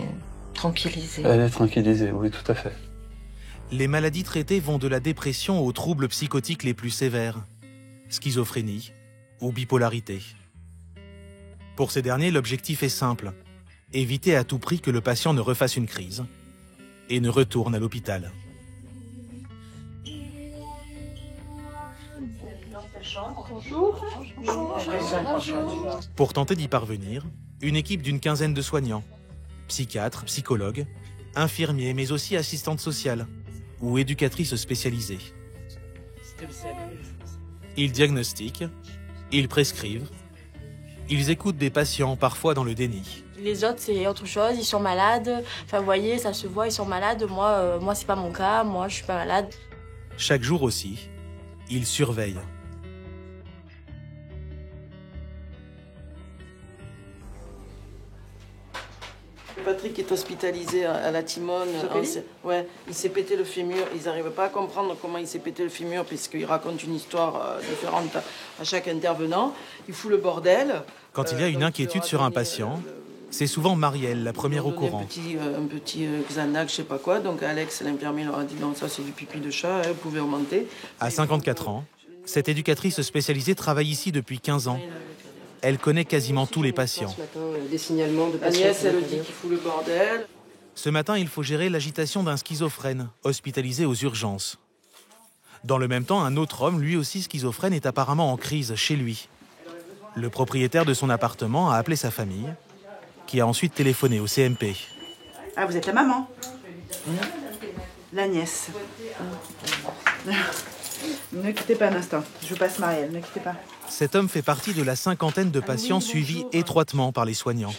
tranquillisée? Elle est tranquillisée, oui, tout à fait. Les maladies traitées vont de la dépression aux troubles psychotiques les plus sévères, schizophrénie ou bipolarité. Pour ces derniers, l'objectif est simple: éviter à tout prix que le patient ne refasse une crise et ne retourne à l'hôpital. Pour tenter d'y parvenir, une équipe d'une quinzaine de soignants, psychiatres, psychologues, infirmiers, mais aussi assistantes sociales ou éducatrices spécialisées. Ils diagnostiquent, ils prescrivent, ils écoutent des patients parfois dans le déni. Les autres, c'est autre chose, ils sont malades. Enfin, vous voyez, ça se voit, ils sont malades. Moi, c'est pas mon cas, moi, je suis pas malade. Chaque jour aussi, ils surveillent. Patrick est hospitalisé à la Timone. Ouais, il s'est pété le fémur. Ils n'arrivent pas à comprendre comment il s'est pété le fémur puisqu'il raconte une histoire différente à chaque intervenant. Il fout le bordel. Quand il y a une inquiétude sur un patient, c'est souvent Marielle, la première au courant. Un petit Xanax, je sais pas quoi. Donc Alex, l'infirmier, leur a dit non, ça c'est du pipi de chat, vous pouvez augmenter. À 54 ans, cette éducatrice spécialisée travaille ici depuis 15 ans. Elle connaît quasiment tous les patients. Des signalements de patients. Agnès, elle dit qu'il fout le bordel. Ce matin, il faut gérer l'agitation d'un schizophrène, hospitalisé aux urgences. Dans le même temps, un autre homme, lui aussi schizophrène, est apparemment en crise chez lui. Le propriétaire de son appartement a appelé sa famille, qui a ensuite téléphoné au CMP. Ah, vous êtes la maman? La nièce. Ne quittez pas un instant, je vous passe Marielle, ne quittez pas. Cet homme fait partie de la cinquantaine de patients suivis étroitement par les soignants.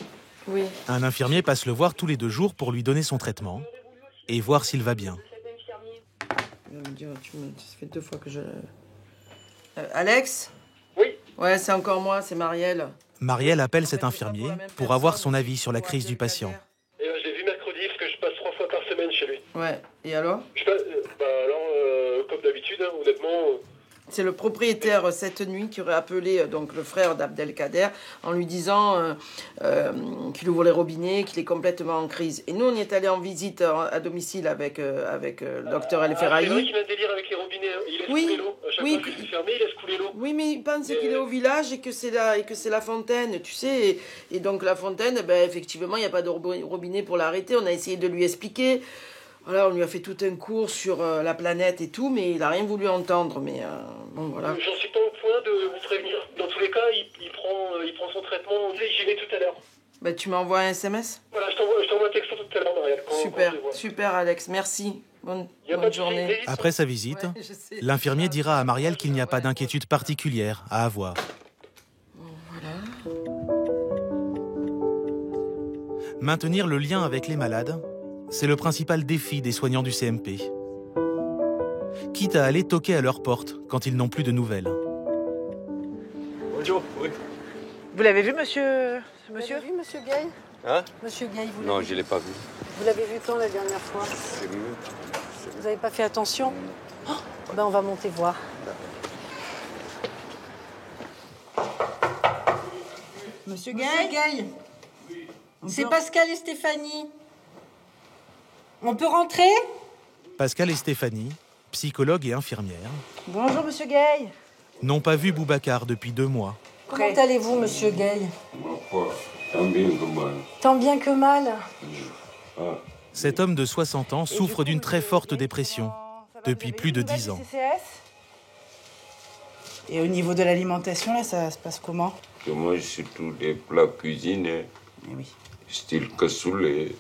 Oui. Un infirmier passe le voir tous les 2 jours pour lui donner son traitement et voir s'il va bien. Ça fait 2 fois que je... Alex? Oui. Ouais, c'est encore moi, c'est Marielle. Marielle appelle cet infirmier pour avoir son avis sur la crise du patient. Je l'ai vu mercredi parce que je passe 3 fois par semaine chez lui. Ouais, et alors? Comme d'habitude, hein, honnêtement... C'est le propriétaire cette nuit qui aurait appelé donc le frère d'Abdelkader en lui disant qu'il ouvre les robinets, qu'il est complètement en crise. Et nous, on y est allé en visite à domicile avec le docteur El Ferrahi. C'est vrai qu'il a un délire avec les robinets. Hein. Il laisse couler l'eau. À chaque fois que c'est fermé, il laisse couler l'eau. Oui, mais il pense qu'il est au village et que c'est la fontaine, tu sais. Et donc la fontaine, effectivement, il n'y a pas de robinet pour l'arrêter. On a essayé de lui expliquer. Voilà, on lui a fait tout un cours sur la planète et tout, mais il n'a rien voulu entendre. Mais bon, voilà. J'en suis pas au point moyen de vous prévenir. Dans tous les cas, il prend son traitement. J'y vais tout à l'heure. Bah, tu m'envoies un SMS? Voilà, je t'envoie un texto tout à l'heure, Marielle. Super Alex, merci. Bonne journée. Après sa visite, l'infirmier dira à Marielle qu'il n'y a pas d'inquiétude particulière à avoir. Maintenir le lien avec les malades, c'est le principal défi des soignants du CMP. Quitte à aller toquer à leur porte quand ils n'ont plus de nouvelles. Bonjour, oui. Vous l'avez vu, monsieur? Vous l'avez vu, monsieur Gay? Hein? Monsieur Gay, vous Non, l'avez je vu? l'ai pas vu. Vous l'avez vu quand la dernière fois? C'est mieux. Vous n'avez pas fait attention? Oh, ben on va monter voir. Monsieur Gay? C'est Pascal et Stéphanie. On peut rentrer? Pascal et Stéphanie, psychologues et infirmières, Bonjour, monsieur Gay. n'ont pas vu Boubacar depuis 2 mois. Comment allez-vous, monsieur Gay? Tant bien que mal. Tant bien que mal. Cet homme de 60 ans souffre d'une très forte dépression depuis plus de 10 ans. Et au niveau de l'alimentation, là, ça se passe comment? Je mange surtout des plats cuisinés. Oui. Style cassoulet.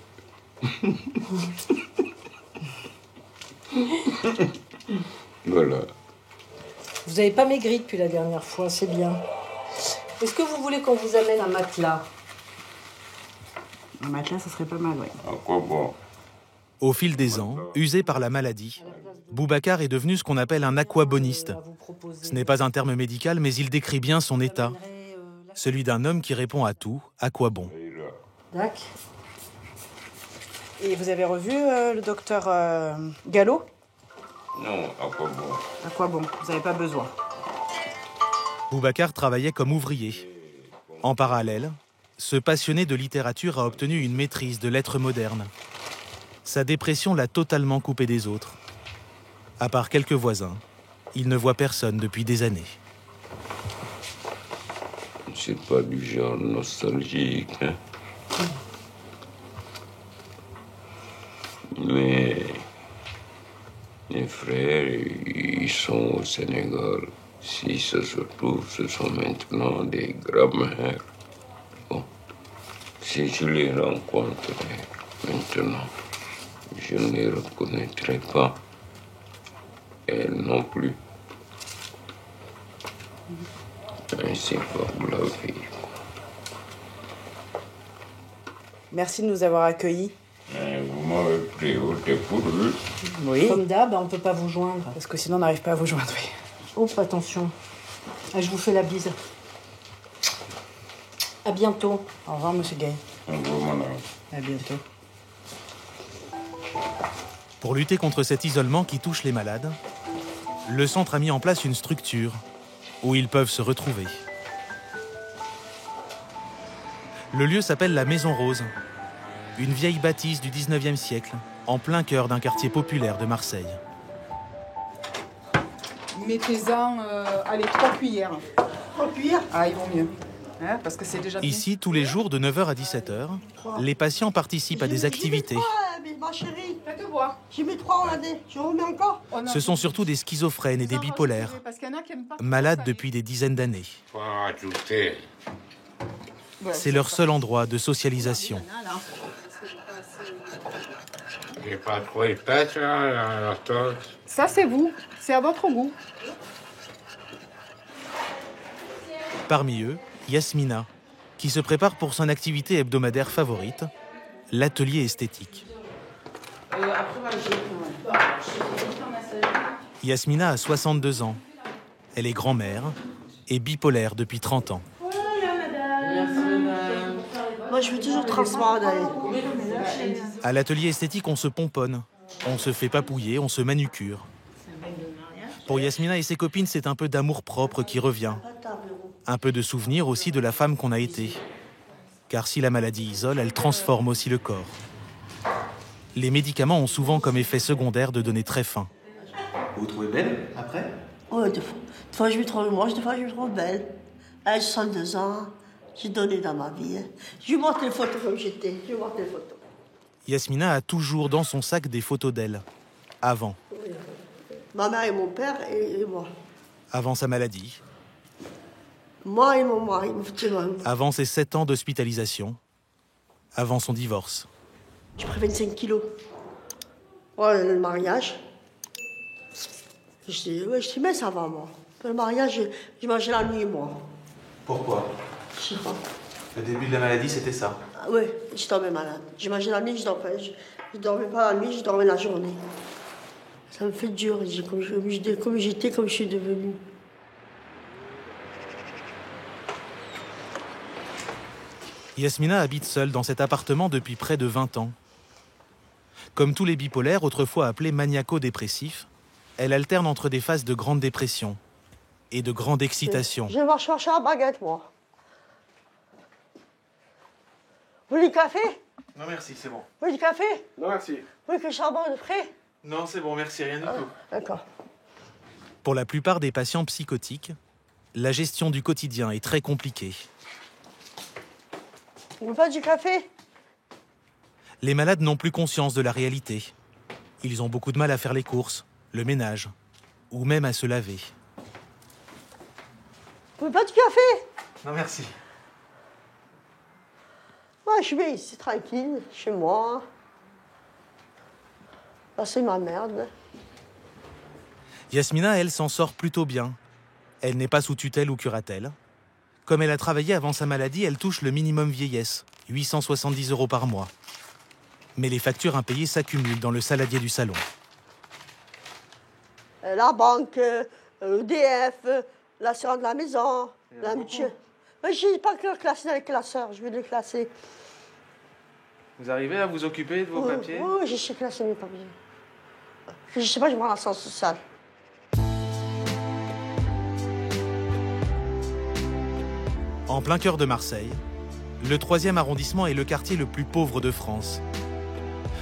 Voilà. Vous n'avez pas maigri depuis la dernière fois, c'est bien. Est-ce que vous voulez qu'on vous amène un matelas? Un matelas, ça serait pas mal, oui. À quoi bon? Au fil des ans, usé par la maladie, Boubacar est devenu ce qu'on appelle un aquaboniste. Ce n'est pas un terme médical, mais il décrit bien son état. Celui d'un homme qui répond à tout, à quoi bon. D'accord. Et vous avez revu le docteur Gallo? Non, à quoi bon? À quoi bon? Vous n'avez pas besoin. Boubacar travaillait comme ouvrier. En parallèle, ce passionné de littérature a obtenu une maîtrise de lettres modernes. Sa dépression l'a totalement coupé des autres. À part quelques voisins, il ne voit personne depuis des années. C'est pas du genre nostalgique, hein? Mais mes frères, ils sont au Sénégal. S'ils se retrouvent, ce sont maintenant des grands-mères. Bon, si je les rencontrais maintenant, je ne les reconnaîtrais pas. Elles non plus. Ainsi va la vie. Merci de nous avoir accueillis. Vous m'avez pris au dépourvu. Oui. Comme d'hab, on ne peut pas vous joindre. Parce que sinon, on n'arrive pas à vous joindre, oui. Oups, attention. Ah, je vous fais la bise. À bientôt. Au revoir, monsieur Gay. Au revoir, madame. À bientôt. Pour lutter contre cet isolement qui touche les malades, le centre a mis en place une structure où ils peuvent se retrouver. Le lieu s'appelle la Maison Rose, une vieille bâtisse du 19e siècle, en plein cœur d'un quartier populaire de Marseille. Mettez-en, allez, 3 cuillères. 3 cuillères? Ah, ils vont mieux. Hein, parce que c'est déjà bien. Ici, tous les jours de 9h à 17h, les patients participent à des activités. Ma chérie, faites voir. J'ai mis 3, on l'a dit. Je remets encore. Ce sont surtout des schizophrènes et des bipolaires, malades depuis des dizaines d'années. Faut ajouter. C'est leur seul endroit de socialisation. J'ai pas trop épais, la sauce. Ça, c'est vous. C'est à votre goût. Parmi eux, Yasmina, qui se prépare pour son activité hebdomadaire favorite, l'atelier esthétique. Yasmina a 62 ans. Elle est grand-mère et bipolaire depuis 30 ans. Moi, je veux toujours transformer. À l'atelier esthétique, on se pomponne, on se fait papouiller, on se manucure. Pour Yasmina et ses copines, c'est un peu d'amour-propre qui revient. Un peu de souvenir aussi de la femme qu'on a été. Car si la maladie isole, elle transforme aussi le corps. Les médicaments ont souvent comme effet secondaire de donner très faim. Vous vous trouvez belle après? Ouais, des fois je me trouve moche, des fois je me trouve belle. À 62 ans, j'ai donné dans ma vie. Je lui montre les photos comme j'étais. Je lui montre les photos. Yasmina a toujours dans son sac des photos d'elle. Avant. Ma mère et mon père et moi. Avant sa maladie. Moi et mon mari, effectivement. Avant ses 7 ans d'hospitalisation, avant son divorce. J'ai pris 25 kilos. Ouais, le mariage. Je dis, mais ça va, moi. Le mariage, j'ai mangé la nuit, moi. Pourquoi? Je sais pas. Le début de la maladie, c'était ça. Ah, oui, je tombais malade. J'ai mangé la nuit, je dormais pas la nuit, je dormais la journée. Ça me fait dur, comme j'étais, comme je suis devenue. Yasmina habite seule dans cet appartement depuis près de 20 ans. Comme tous les bipolaires, autrefois appelés maniaco-dépressifs, elle alterne entre des phases de grande dépression et de grande excitation. Je vais chercher la baguette, moi. Vous voulez du café? Non, merci, c'est bon. Vous voulez du café? Non, merci. Vous voulez que le charbon de près? Non, c'est bon, merci, rien du tout. D'accord. Pour la plupart des patients psychotiques, la gestion du quotidien est très compliquée. Vous voulez pas du café? Les malades n'ont plus conscience de la réalité. Ils ont beaucoup de mal à faire les courses, le ménage, ou même à se laver. Vous voulez pas du café? Non, merci. Moi, je suis bien ici, tranquille, chez moi. Là, c'est ma merde. Yasmina, elle, s'en sort plutôt bien. Elle n'est pas sous tutelle ou curatelle. Comme elle a travaillé avant sa maladie, elle touche le minimum vieillesse, 870 € par mois. Mais les factures impayées s'accumulent dans le saladier du salon. La banque, EDF, l'assurance de la maison, la mutuelle. Mais je n'ai pas que classer dans les classeurs, je vais les classer. Vous arrivez à vous occuper de vos papiers? Oui, je sais classer mes papiers. Je ne sais pas, je prends l'assurance sociale. En plein cœur de Marseille, le 3e arrondissement est le quartier le plus pauvre de France.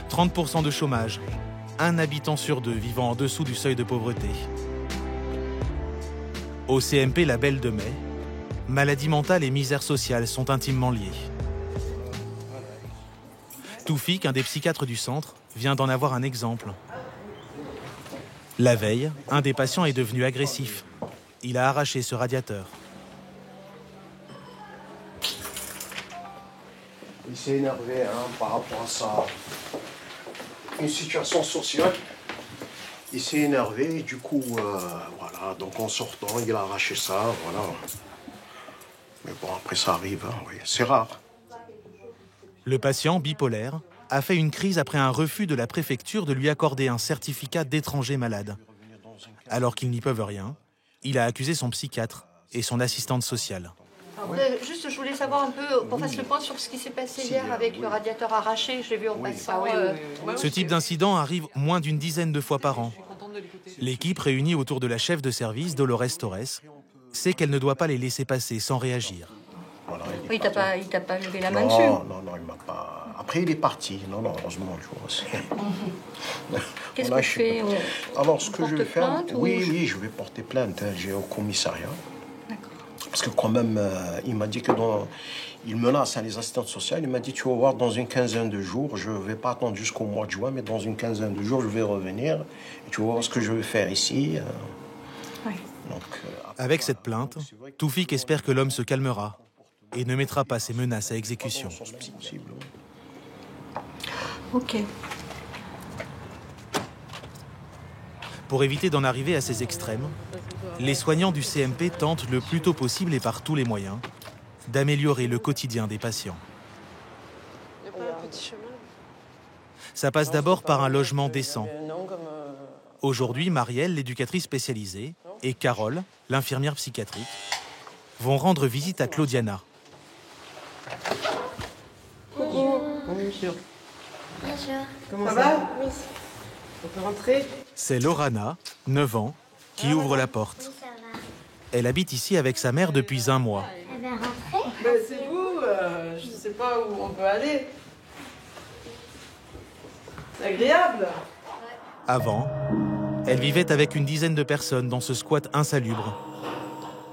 30% de chômage, 1 habitant sur 2 vivant en dessous du seuil de pauvreté. Au CMP La Belle de Mai, maladie mentale et misère sociale sont intimement liées. Toufik, un des psychiatres du centre, vient d'en avoir un exemple. La veille, un des patients est devenu agressif. Il a arraché ce radiateur. Il s'est énervé par rapport à ça. Une situation sociale. Il s'est énervé et du coup, voilà, donc en sortant, il a arraché ça, voilà. Mais bon, après ça arrive, oui, c'est rare. Le patient, bipolaire, a fait une crise après un refus de la préfecture de lui accorder un certificat d'étranger malade. Alors qu'ils n'y peuvent rien, il a accusé son psychiatre et son assistante sociale. Juste, je voulais savoir un peu, qu'on fasse le point sur ce qui s'est passé hier avec le radiateur arraché. Je l'ai vu en passant. Ce type d'incident arrive moins d'une dizaine de fois par an. L'équipe réunie autour de la chef de service, Dolores Torres, sait qu'elle ne doit pas les laisser passer sans réagir. Voilà, il t'a pas levé la main non, dessus? Non, il m'a pas... Après, il est parti. Non, heureusement, je vois. Qu'est-ce que tu fais? Alors, ce que je vais faire... Plainte, oui, je vais porter plainte. J'ai au commissariat. Parce que quand même, il m'a dit que il menace les assistantes sociales. Il m'a dit, tu vas voir, dans une quinzaine de jours, je ne vais pas attendre jusqu'au mois de juin, mais dans une quinzaine de jours, je vais revenir. Et tu vas voir ce que je vais faire ici. Donc, avec cette plainte, Toufik espère que l'homme se calmera et ne mettra pas ses menaces à exécution. Ok. Pour éviter d'en arriver à ces extrêmes, les soignants du CMP tentent le plus tôt possible et par tous les moyens d'améliorer le quotidien des patients. Ça passe d'abord par un logement décent. Aujourd'hui, Marielle, l'éducatrice spécialisée, et Carole, l'infirmière psychiatrique, vont rendre visite à Claudiana. Bonjour. Bonjour. Comment ça va? Oui. On peut rentrer? C'est Lorana, 9 ans, qui ouvre la porte. Elle habite ici avec sa mère depuis 1 mois. Elle va rentrer? C'est vous, je ne sais pas où on peut aller. C'est agréable. Avant, elle vivait avec une dizaine de personnes dans ce squat insalubre,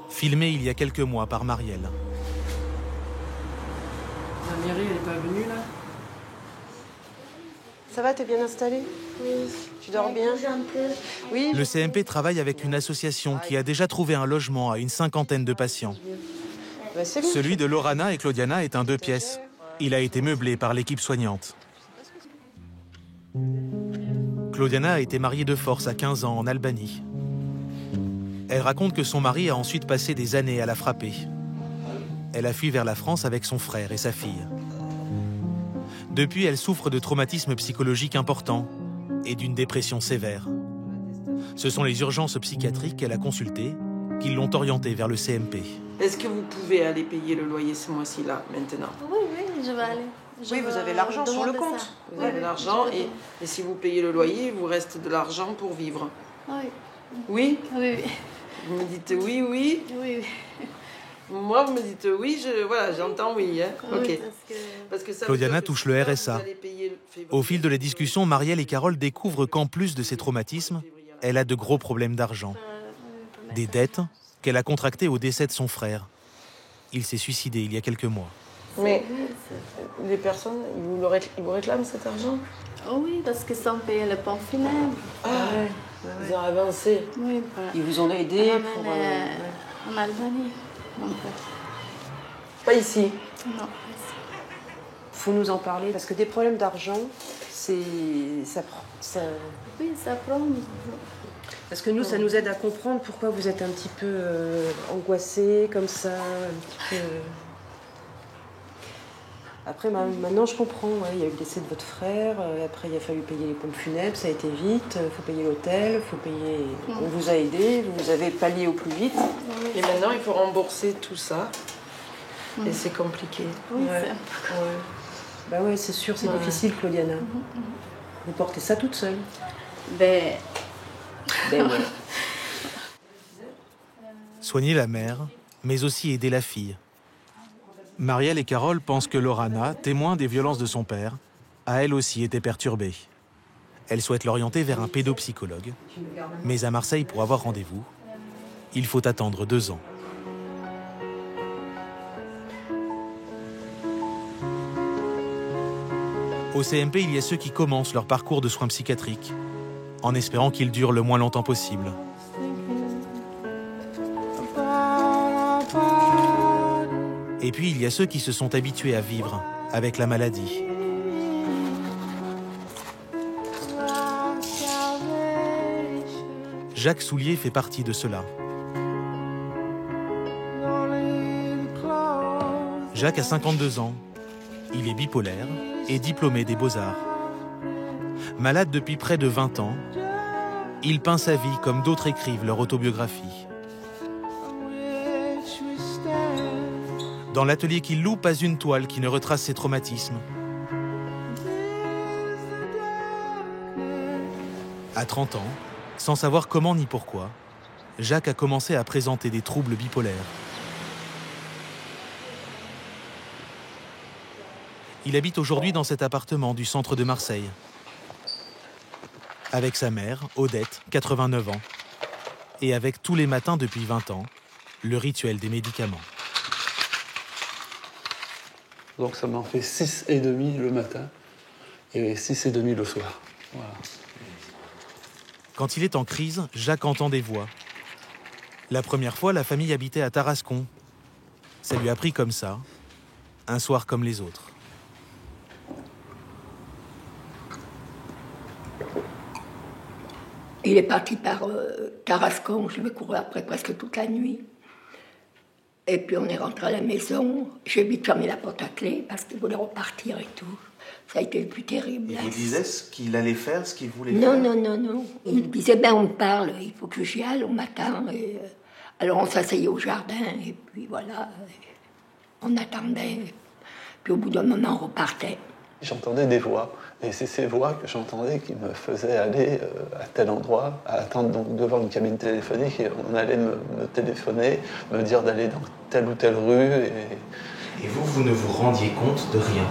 filmé il y a quelques mois par Marielle. La mairie, elle n'est pas venue là? Ça va, t'es bien installée? Oui. Tu dors bien? Un peu. Oui. Le CMP travaille avec une association qui a déjà trouvé un logement à une 50aine de patients. Celui de Lorana et Claudiana est un 2 pièces. Il a été meublé par l'équipe soignante. Claudiana a été mariée de force à 15 ans en Albanie. Elle raconte que son mari a ensuite passé des années à la frapper. Elle a fui vers la France avec son frère et sa fille. Depuis, elle souffre de traumatismes psychologiques importants et d'une dépression sévère. Ce sont les urgences psychiatriques qu'elle a consultées qui l'ont orientée vers le CMP. Est-ce que vous pouvez aller payer le loyer ce mois-ci-là, maintenant? Oui, je vais aller. Oui, vous avez l'argent sur le compte. Vous avez l'argent et si vous payez le loyer, il vous reste de l'argent pour vivre. Oui. Oui? Oui, oui. Vous me dites oui, oui? Oui, oui. Moi, vous me dites oui, voilà, j'entends oui. Hein. Oui, ok. Parce que ça Claudiana touche le RSA. Au fil de la discussion, Marielle et Carole découvrent qu'en plus de ses traumatismes, elle a de gros problèmes d'argent. Des dettes qu'elle a contractées au décès de son frère. Il s'est suicidé il y a quelques mois. Mais les personnes, ils vous réclament cet argent? Oui, parce que sans payer le pont funèbre. Ah, ils ont avancé. Oui, voilà. Ils vous ont aidé pour... En Albanie. Donc, pas ici? Non, pas ici. Faut nous en parler, parce que des problèmes d'argent, ça prend... Oui, ça prend. Parce que nous, ça nous aide à comprendre pourquoi vous êtes un petit peu angoissée, comme ça, un petit peu... Après, maintenant, je comprends. Ouais, il y a eu le décès de votre frère. Après, il a fallu payer les pompes funèbres. Ça a été vite. Il faut payer l'hôtel. Faut payer... On vous a aidé. Vous avez pallié au plus vite. Et maintenant, il faut rembourser tout ça. Et c'est compliqué. Oui, ouais. c'est un peu... Ouais. Bah ouais, c'est sûr, c'est difficile, Claudiana. Vous portez ça toute seule. Ben ouais. Soigner la mère, mais aussi aider la fille. Marielle et Carole pensent que Lorana, témoin des violences de son père, a elle aussi été perturbée. Elle souhaite l'orienter vers un pédopsychologue. Mais à Marseille, pour avoir rendez-vous, il faut attendre 2 ans. Au CMP, il y a ceux qui commencent leur parcours de soins psychiatriques, en espérant qu'il dure le moins longtemps possible. Et puis, il y a ceux qui se sont habitués à vivre avec la maladie. Jacques Soulier fait partie de cela. Jacques a 52 ans. Il est bipolaire et diplômé des Beaux-Arts. Malade depuis près de 20 ans, il peint sa vie comme d'autres écrivent leur autobiographie. Dans l'atelier qu'il loue, pas une toile qui ne retrace ses traumatismes. À 30 ans, sans savoir comment ni pourquoi, Jacques a commencé à présenter des troubles bipolaires. Il habite aujourd'hui dans cet appartement du centre de Marseille, avec sa mère, Odette, 89 ans, et avec tous les matins depuis 20 ans, le rituel des médicaments. Donc ça m'en fait 6,5 le matin et 6,5 le soir. Voilà. Quand il est en crise, Jacques entend des voix. La première fois, la famille habitait à Tarascon. Ça lui a pris comme ça, un soir comme les autres. Il est parti par Tarascon, je me courais après presque toute la nuit. Et puis on est rentré à la maison, j'ai vite fermé la porte à clé parce qu'il voulait repartir et tout. Ça a été le plus terrible. Il vous disait ce qu'il allait faire, ce qu'il voulait faire? Non. Non. Il disait, ben on parle, il faut que j'y aille, on m'attend. Alors on s'asseyait au jardin et puis voilà, on attendait. Puis au bout d'un moment, on repartait. J'entendais des voix, et c'est ces voix que j'entendais qui me faisaient aller à tel endroit, à attendre donc devant une cabine téléphonique, et on allait me téléphoner, me dire d'aller dans telle ou telle rue. Et vous ne vous rendiez compte de rien?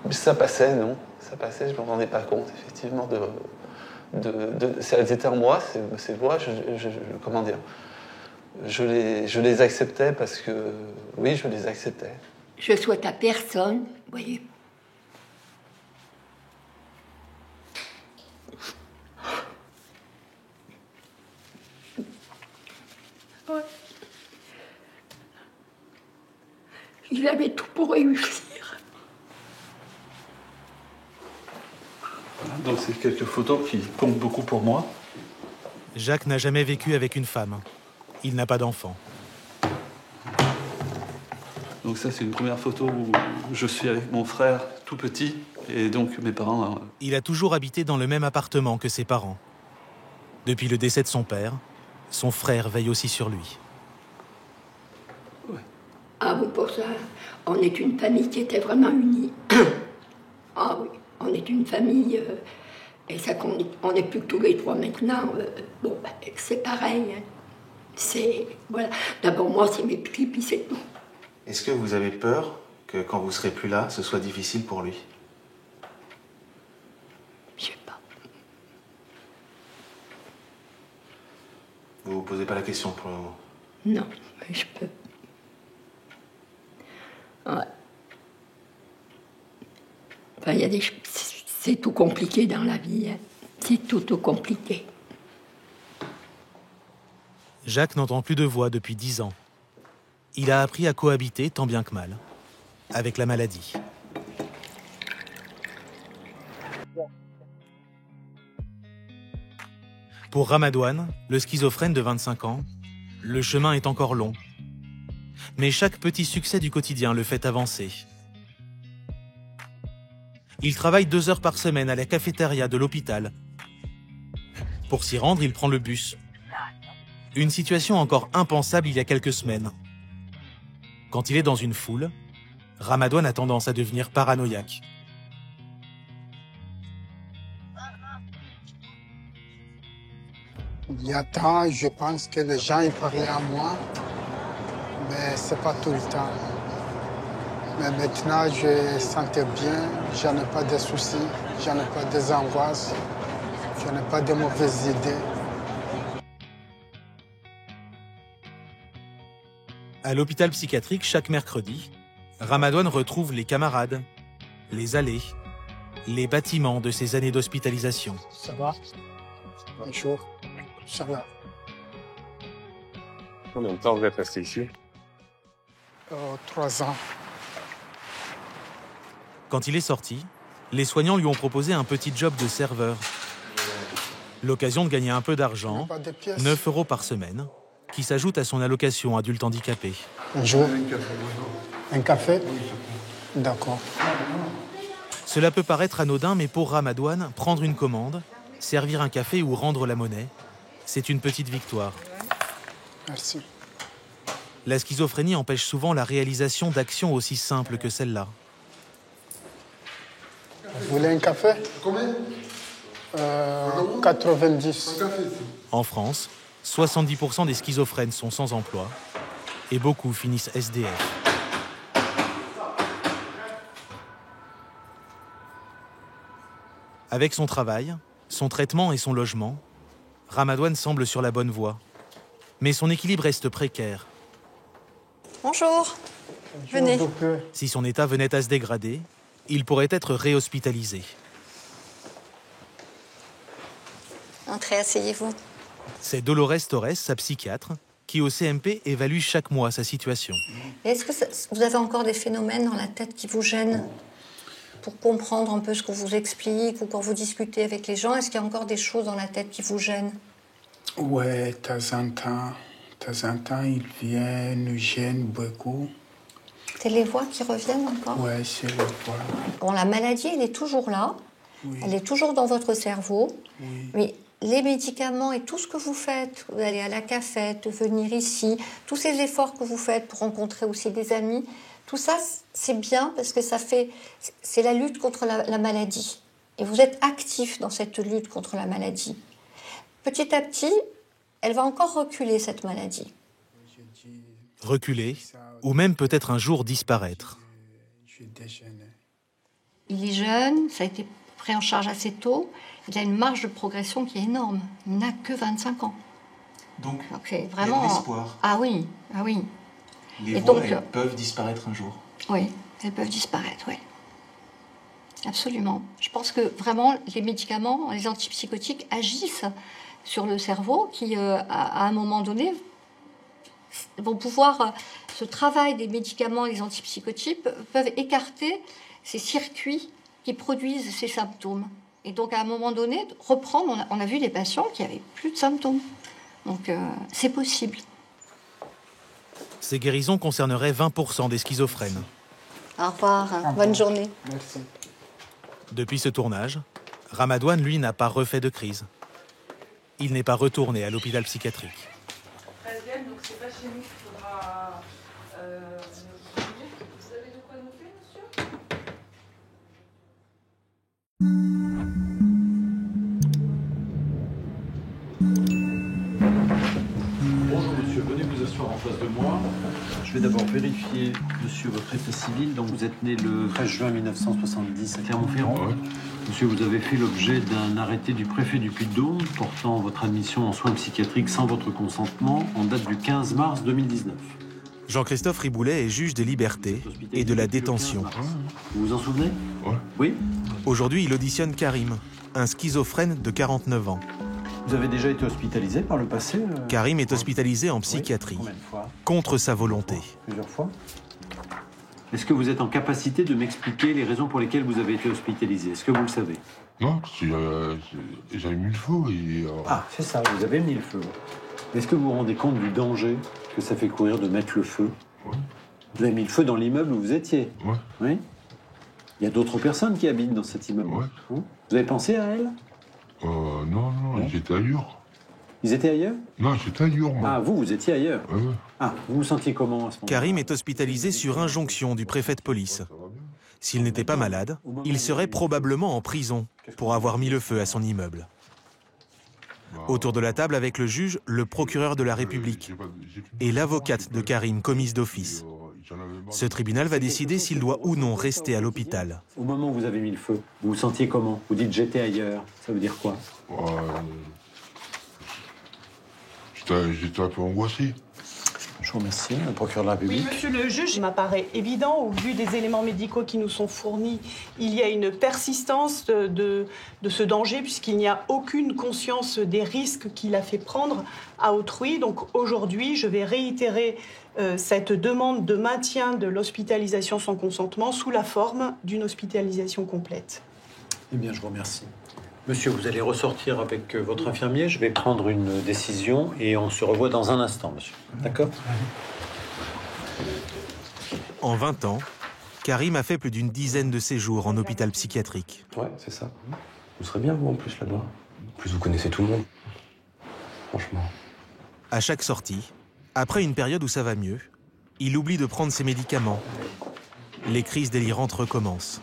Ça passait, non. Ça passait, je ne me rendais pas compte, effectivement, elles étaient en moi, ces voix, comment dire, je les acceptais parce que, oui, je les acceptais. Je souhaite à personne, vous voyez. Il avait tout pour réussir. Voilà, donc c'est quelques photos qui comptent beaucoup pour moi. Jacques n'a jamais vécu avec une femme. Il n'a pas d'enfant. Donc ça, c'est une première photo où je suis avec mon frère tout petit et donc mes parents... Il a toujours habité dans le même appartement que ses parents. Depuis le décès de son père, son frère veille aussi sur lui. Ah oui, pour ça, on est une famille qui était vraiment unie. Ah oui, on est une famille, et ça qu'on on n'est plus que tous les trois maintenant. Bon, ben, c'est pareil. Hein. C'est, voilà. D'abord, moi, c'est mes petits, puis c'est tout. Est-ce que vous avez peur que quand vous serez plus là, ce soit difficile pour lui? Je sais pas. Vous vous posez pas la question pour le moment? Non, mais je peux. Ouais. Enfin, il y a des... C'est tout compliqué dans la vie. Hein. C'est tout compliqué. Jacques n'entend plus de voix depuis 10 ans. Il a appris à cohabiter tant bien que mal avec la maladie. Pour Ramadouane, le schizophrène de 25 ans, le chemin est encore long. Mais chaque petit succès du quotidien le fait avancer. Il travaille 2 heures par semaine à la cafétéria de l'hôpital. Pour s'y rendre, il prend le bus. Une situation encore impensable il y a quelques semaines. Quand il est dans une foule, Ramadouane a tendance à devenir paranoïaque. Il y a temps, je pense que les gens ils parlaient à moi, mais c'est pas tout le temps. Mais maintenant, je sentais bien, j'en ai pas de soucis, j'en ai pas des angoisses, j'en ai pas de mauvaises idées. À l'hôpital psychiatrique, chaque mercredi, Ramadouane retrouve les camarades, les allées, les bâtiments de ses années d'hospitalisation. Ça va? Bonjour. Ça va. Combien de temps vous êtes resté ici? 3 ans. Quand il est sorti, les soignants lui ont proposé un petit job de serveur. L'occasion de gagner un peu d'argent, 9 € par semaine, qui s'ajoute à son allocation adulte handicapé. Bonjour. Un café? D'accord. Cela peut paraître anodin, mais pour Ramadouane, prendre une commande, servir un café ou rendre la monnaie, c'est une petite victoire. Merci. La schizophrénie empêche souvent la réalisation d'actions aussi simples que celle-là. Vous voulez un café? Combien? 90. En France, 70% des schizophrènes sont sans emploi et beaucoup finissent SDF. Avec son travail, son traitement et son logement, Ramadouane semble sur la bonne voie. Mais son équilibre reste précaire. Bonjour. Venez. Si son état venait à se dégrader, il pourrait être réhospitalisé. Entrez, asseyez-vous. C'est Dolores Torres, sa psychiatre, qui au CMP évalue chaque mois sa situation. Est-ce que vous avez encore des phénomènes dans la tête qui vous gênent? Pour comprendre un peu ce qu'on vous explique ou quand vous discutez avec les gens, est-ce qu'il y a encore des choses dans la tête qui vous gênent? Ouais, de temps en temps, ils viennent, nous gênent beaucoup. C'est les voix qui reviennent encore? Ouais, c'est les voix. Bon, la maladie, elle est toujours là. Oui. Elle est toujours dans votre cerveau. Oui. Mais les médicaments et tout ce que vous faites, vous allez à la cafette, venir ici, tous ces efforts que vous faites pour rencontrer aussi des amis, tout ça, c'est bien parce que c'est la lutte contre la maladie. Et vous êtes actif dans cette lutte contre la maladie. Petit à petit, elle va encore reculer, cette maladie. Reculer, ou même peut-être un jour disparaître. Il est jeune, ça a été pris en charge assez tôt. Il a une marge de progression qui est énorme. Il n'a que 25 ans. Donc c'est vraiment... il y a de l'espoir. Ah oui, ah oui. Les voix, elles peuvent disparaître un jour. Oui, elles peuvent disparaître, oui. Absolument. Je pense que vraiment, les médicaments, les antipsychotiques agissent sur le cerveau qui, à un moment donné, vont pouvoir ce travail des médicaments et des antipsychotiques peuvent écarter ces circuits qui produisent ces symptômes. Et donc, à un moment donné, reprendre, on a vu des patients qui n'avaient plus de symptômes. Donc, c'est possible. Ces guérisons concerneraient 20% des schizophrènes. Au revoir, bonne journée. Merci. Depuis ce tournage, Ramadouane, lui, n'a pas refait de crise. Il n'est pas retourné à l'hôpital psychiatrique. 13e, donc c'est pas chez nous qu'il faudra... Vous avez de quoi noter, monsieur ? Bonjour monsieur, venez vous asseoir en face de moi. Je vais d'abord vérifier, monsieur, votre état civil. Donc vous êtes né le 13 juin 1970 à Clermont-Ferrand. Ouais. Monsieur, vous avez fait l'objet d'un arrêté du préfet du Puy-de-Dôme portant votre admission en soins psychiatriques sans votre consentement en date du 15 mars 2019. Jean-Christophe Riboulet est juge des libertés et de la détention. Vous vous en souvenez? Ouais. Oui. Aujourd'hui, il auditionne Karim, un schizophrène de 49 ans. Vous avez déjà été hospitalisé par le passé? Karim est hospitalisé en psychiatrie, contre sa volonté. Plusieurs fois. Est-ce que vous êtes en capacité de m'expliquer les raisons pour lesquelles vous avez été hospitalisé? Est-ce que vous le savez? Non, parce que j'avais mis le feu et... Ah, c'est ça, vous avez mis le feu. Est-ce que vous vous rendez compte du danger que ça fait courir de mettre le feu? Ouais. Vous avez mis le feu dans l'immeuble où vous étiez? Ouais. Oui. Il y a d'autres personnes qui habitent dans cet immeuble? Ouais. Vous avez pensé à elles? Non, ils étaient ailleurs. Ils étaient ailleurs? Non, j'étais ailleurs, moi. Ah, vous étiez ailleurs? Ouais. Ah, vous vous sentiez comment à ce moment-là? Karim est hospitalisé sur injonction du préfet de police. S'il n'était pas malade, il serait probablement en prison pour avoir mis le feu à son immeuble. Autour de la table avec le juge, le procureur de la République et l'avocate de Karim, commise d'office. Ce tribunal va décider s'il doit ou non rester à l'hôpital. Au moment où vous avez mis le feu, vous vous sentiez comment? Vous dites j'étais ailleurs, ça veut dire quoi? J'étais un peu angoissé. Je vous remercie, le procureur de la République. Oui, monsieur le juge, il m'apparaît évident, au vu des éléments médicaux qui nous sont fournis, il y a une persistance de ce danger, puisqu'il n'y a aucune conscience des risques qu'il a fait prendre à autrui. Donc aujourd'hui, je vais réitérer cette demande de maintien de l'hospitalisation sans consentement sous la forme d'une hospitalisation complète. Eh bien, je vous remercie. Monsieur, vous allez ressortir avec votre infirmier. Je vais prendre une décision et on se revoit dans un instant, monsieur. D'accord? En 20 ans, Karim a fait plus d'une dizaine de séjours en hôpital psychiatrique. Ouais, c'est ça. Vous serez bien, vous, en plus, là-bas. En plus, vous connaissez tout le monde. Franchement. À chaque sortie, après une période où ça va mieux, il oublie de prendre ses médicaments. Les crises délirantes recommencent.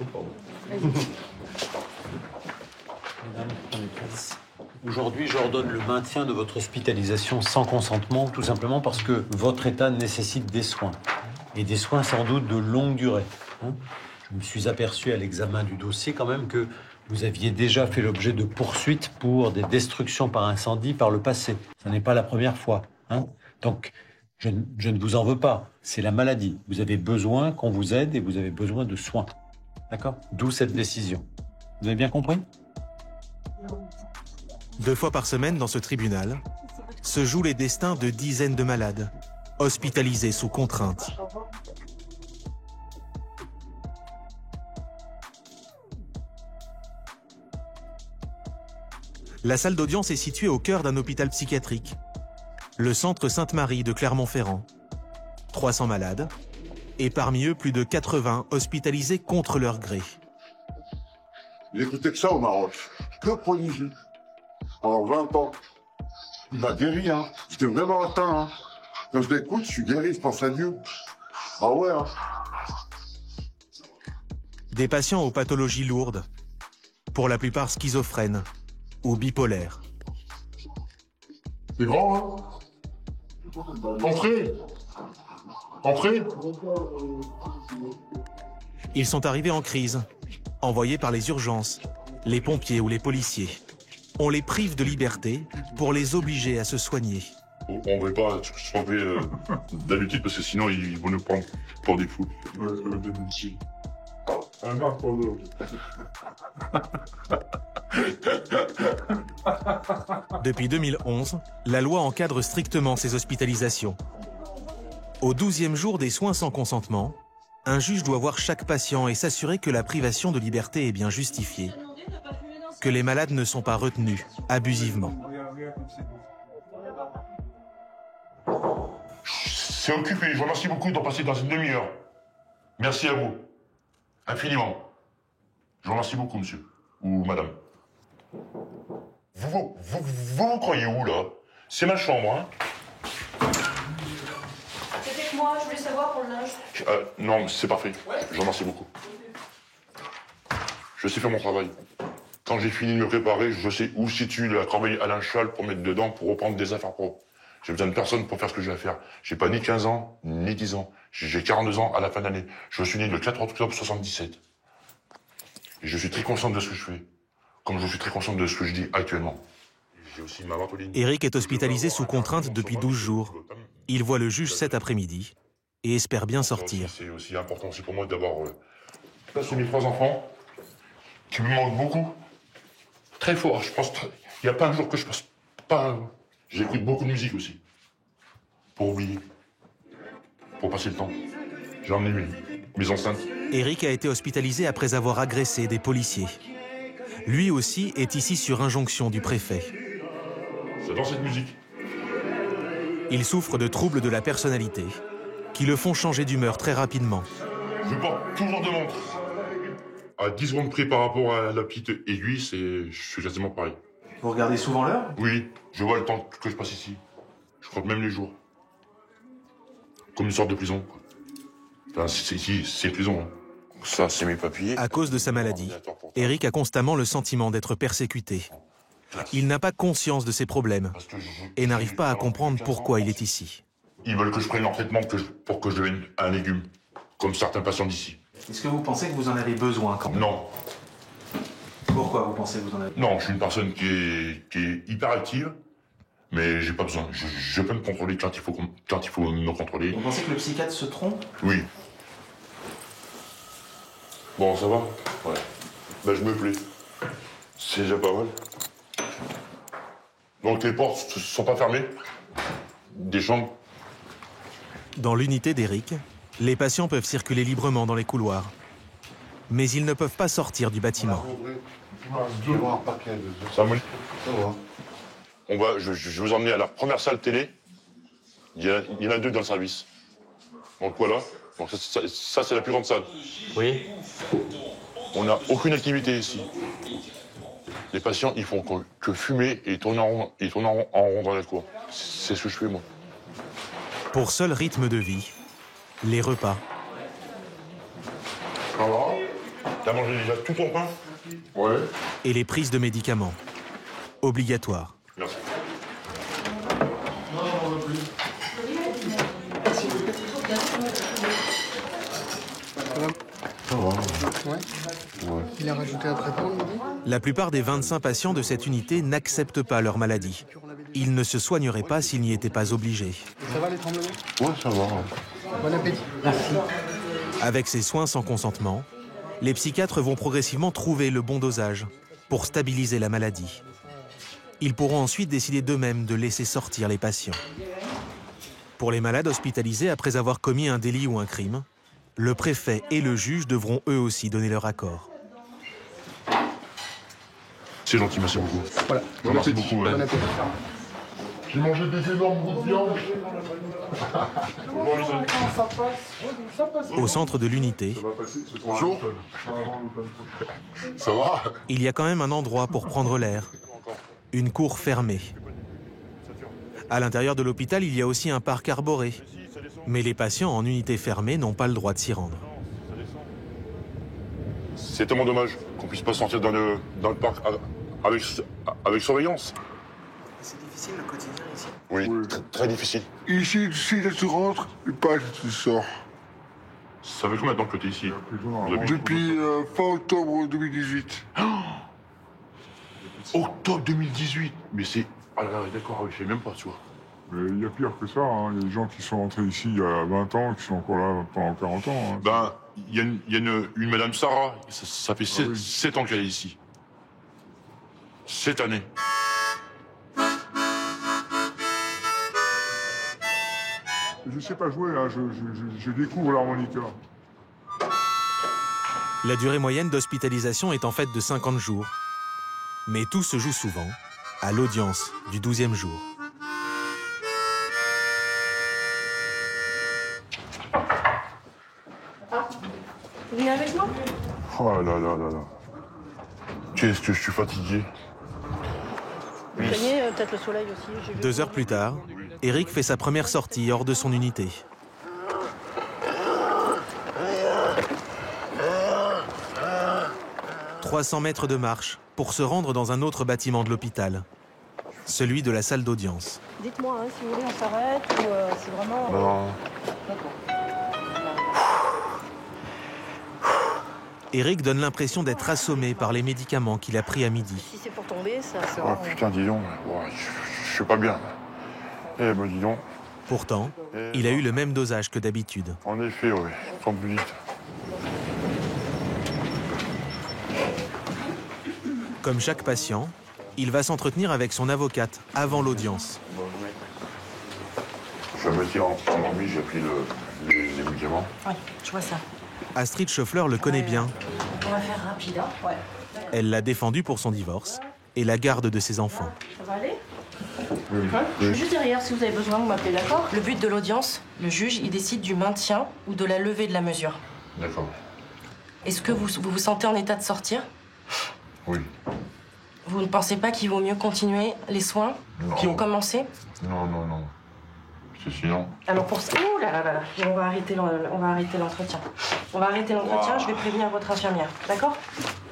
Aujourd'hui, j'ordonne le maintien de votre hospitalisation sans consentement, tout simplement parce que votre état nécessite des soins. Et des soins sans doute de longue durée. Je me suis aperçu à l'examen du dossier quand même que vous aviez déjà fait l'objet de poursuites pour des destructions par incendie par le passé. Ce n'est pas la première fois. Donc, je ne vous en veux pas. C'est la maladie. Vous avez besoin qu'on vous aide et vous avez besoin de soins. D'accord? D'où cette décision. Vous avez bien compris? 2 fois par semaine dans ce tribunal se jouent les destins de dizaines de malades, hospitalisés sous contrainte. La salle d'audience est située au cœur d'un hôpital psychiatrique, le centre Sainte-Marie de Clermont-Ferrand. 300 malades, et parmi eux plus de 80 hospitalisés contre leur gré. J'écoutais que ça au Maroc. Que prodigie. Pendant 20 ans. Il m'a guéri, hein. J'étais vraiment atteint, hein. Quand je l'écoute, je suis guéri, je pense à Dieu. Ah ouais, hein. Des patients aux pathologies lourdes, pour la plupart schizophrènes ou bipolaires. C'est grand, hein. Entrez. Entrez. Ils sont arrivés en crise, envoyés par les urgences, les pompiers ou les policiers. On les prive de liberté pour les obliger à se soigner. On ne veut pas se soigner d'habitude parce que sinon ils vont nous prendre pour des fous. Depuis 2011, la loi encadre strictement ces hospitalisations. Au 12e jour des soins sans consentement, un juge doit voir chaque patient et s'assurer que la privation de liberté est bien justifiée, que les malades ne sont pas retenus abusivement. C'est occupé, je vous remercie beaucoup d'en passer dans une demi-heure. Merci à vous. Infiniment. Je vous remercie beaucoup, monsieur. Ou madame. Vous croyez où, là? C'est ma chambre, hein? C'était que moi, je voulais savoir pour le linge. Non, c'est parfait. Je vous remercie beaucoup. Je sais faire mon travail. Quand j'ai fini de me préparer, je sais où situe la corbeille à linge pour mettre dedans pour reprendre des affaires propres. J'ai besoin de personne pour faire ce que j'ai à faire. J'ai pas ni 15 ans, ni 10 ans. J'ai 42 ans à la fin de l'année. Je suis né le 4 octobre 77. Et je suis très conscient de ce que je fais. Comme je suis très conscient de ce que je dis actuellement. J'ai aussi ma ventoline. Eric est hospitalisé sous contrainte depuis 12 jours. Il voit le juge cet après-midi et espère bien sortir. C'est aussi important aussi pour moi d'avoir placé mes 3 enfants, qui me manquent beaucoup. Très fort, je pense. Il n'y a pas un jour que je passe pas. J'écoute beaucoup de musique aussi. Pour oublier. Pour passer le temps. J'ai emmené mes enceintes. Eric a été hospitalisé après avoir agressé des policiers. Lui aussi est ici sur injonction du préfet. J'adore cette musique. Il souffre de troubles de la personnalité qui le font changer d'humeur très rapidement. Je porte toujours de montre. À 10 secondes près par rapport à la petite aiguille, je suis quasiment pareil. Vous regardez souvent l'heure? Oui, je vois le temps que je passe ici. Je compte même les jours. Comme une sorte de prison. Enfin, c'est prison. Hein. Ça, c'est mes papiers. À cause de sa maladie, Eric a constamment le sentiment d'être persécuté. Il n'a pas conscience de ses problèmes et n'arrive pas à comprendre pourquoi il est ici. Ils veulent que je prenne leur traitement pour que je devienne un légume, comme certains patients d'ici. Est-ce que vous pensez que vous en avez besoin quand même? Non. Pourquoi vous pensez que vous en avez besoin? Non, je suis une personne qui est hyper active, mais j'ai pas besoin. Je peux me contrôler quand il faut me contrôler. Vous pensez que le psychiatre se trompe? Oui. Bon, ça va? Ouais. Ben, je me plais. C'est déjà pas mal. Donc les portes ne sont pas fermées? Des chambres? Dans l'unité d'Eric, les patients peuvent circuler librement dans les couloirs. Mais ils ne peuvent pas sortir du bâtiment. Ça va? Je vais vous emmener à la première salle télé. Il y en a 2 dans le service. Donc voilà. Donc ça c'est la plus grande salle. Oui. On n'a aucune activité ici. Les patients, ils font que fumer et tourner en rond dans la cour. C'est ce que je fais, moi. Pour seul rythme de vie, les repas. Ça va? T'as mangé déjà tout ton pain? Ouais. Et les prises de médicaments. Obligatoires. Merci. Ouais. Il a rajouté un traitement, La plupart des 25 patients de cette unité n'acceptent pas leur maladie. Ils ne se soigneraient pas s'ils n'y étaient pas obligés. Ça va les tremblements? Ouais, ça va. Bon appétit. Merci. Avec ces soins sans consentement, les psychiatres vont progressivement trouver le bon dosage pour stabiliser la maladie. Ils pourront ensuite décider d'eux-mêmes de laisser sortir les patients. Pour les malades hospitalisés après avoir commis un délit ou un crime, le préfet et le juge devront eux aussi donner leur accord. C'est gentil, merci beaucoup. Voilà. Merci beaucoup. Bon appétit. J'ai mangé des énormes bouts de viande. Au centre de l'unité, Bonjour. Ça va? il y a quand même un endroit pour prendre l'air. Une cour fermée. À l'intérieur de l'hôpital, il y a aussi un parc arboré. Mais les patients en unité fermée n'ont pas le droit de s'y rendre. C'est tellement dommage qu'on puisse pas sortir dans le parc avec surveillance. C'est difficile le quotidien ici? Oui, très difficile. Ici, si tu rentres, tu sors. Ça fait combien de temps que tu es ici? Depuis fin octobre 2018. Octobre 2018? Mais c'est... Ah là là, d'accord, je sais même pas, tu vois. Mais il y a pire que ça, hein. Il y a des gens qui sont rentrés ici il y a 20 ans, qui sont encore là pendant 40 ans. Hein. Ben, il y a une madame Sarah, ça fait 7 ans qu'elle est ici. Cette année. Je sais pas jouer, hein, je découvre l'harmonica. La durée moyenne d'hospitalisation est en fait de 50 jours. Mais tout se joue souvent à l'audience du 12e jour. Vous venez avec moi? Oh là là là là. Qu'est-ce que je suis fatigué. Vous craignez peut-être le soleil aussi. 2 heures plus tard, Eric fait sa première sortie hors de son unité. « 300 mètres de marche pour se rendre dans un autre bâtiment de l'hôpital, celui de la salle d'audience. » Dites-moi, hein, si vous voulez, on s'arrête ou c'est vraiment... Non. D'accord. Eric donne l'impression d'être assommé par les médicaments qu'il a pris à midi. Si c'est pour tomber, ça sera... Oh putain, dis donc, ouais, je suis pas bien. Eh ben dis donc. Pourtant, il a eu le même dosage que d'habitude. En effet, oui, tant plus vite. Comme chaque patient, il va s'entretenir avec son avocate avant l'audience. Je me tire en nuit, j'ai pris les médicaments. Oui, je vois ça. Astrid Scheffler le connaît bien. On va faire rapide, hein? Ouais. Elle l'a défendu pour son divorce et la garde de ses enfants. Ça va aller? Oui. Je suis juste derrière, si vous avez besoin, vous m'appelez, d'accord? Le but de l'audience, le juge, il décide du maintien ou de la levée de la mesure. D'accord. Est-ce que vous vous sentez en état de sortir? Oui. Vous ne pensez pas qu'il vaut mieux continuer les soins qui ont commencé? Non. Parce que sinon... Alors pour ça... Ouh là là là là. On va arrêter l'entretien. On va arrêter l'entretien, Wow. Je vais prévenir votre infirmière. D'accord?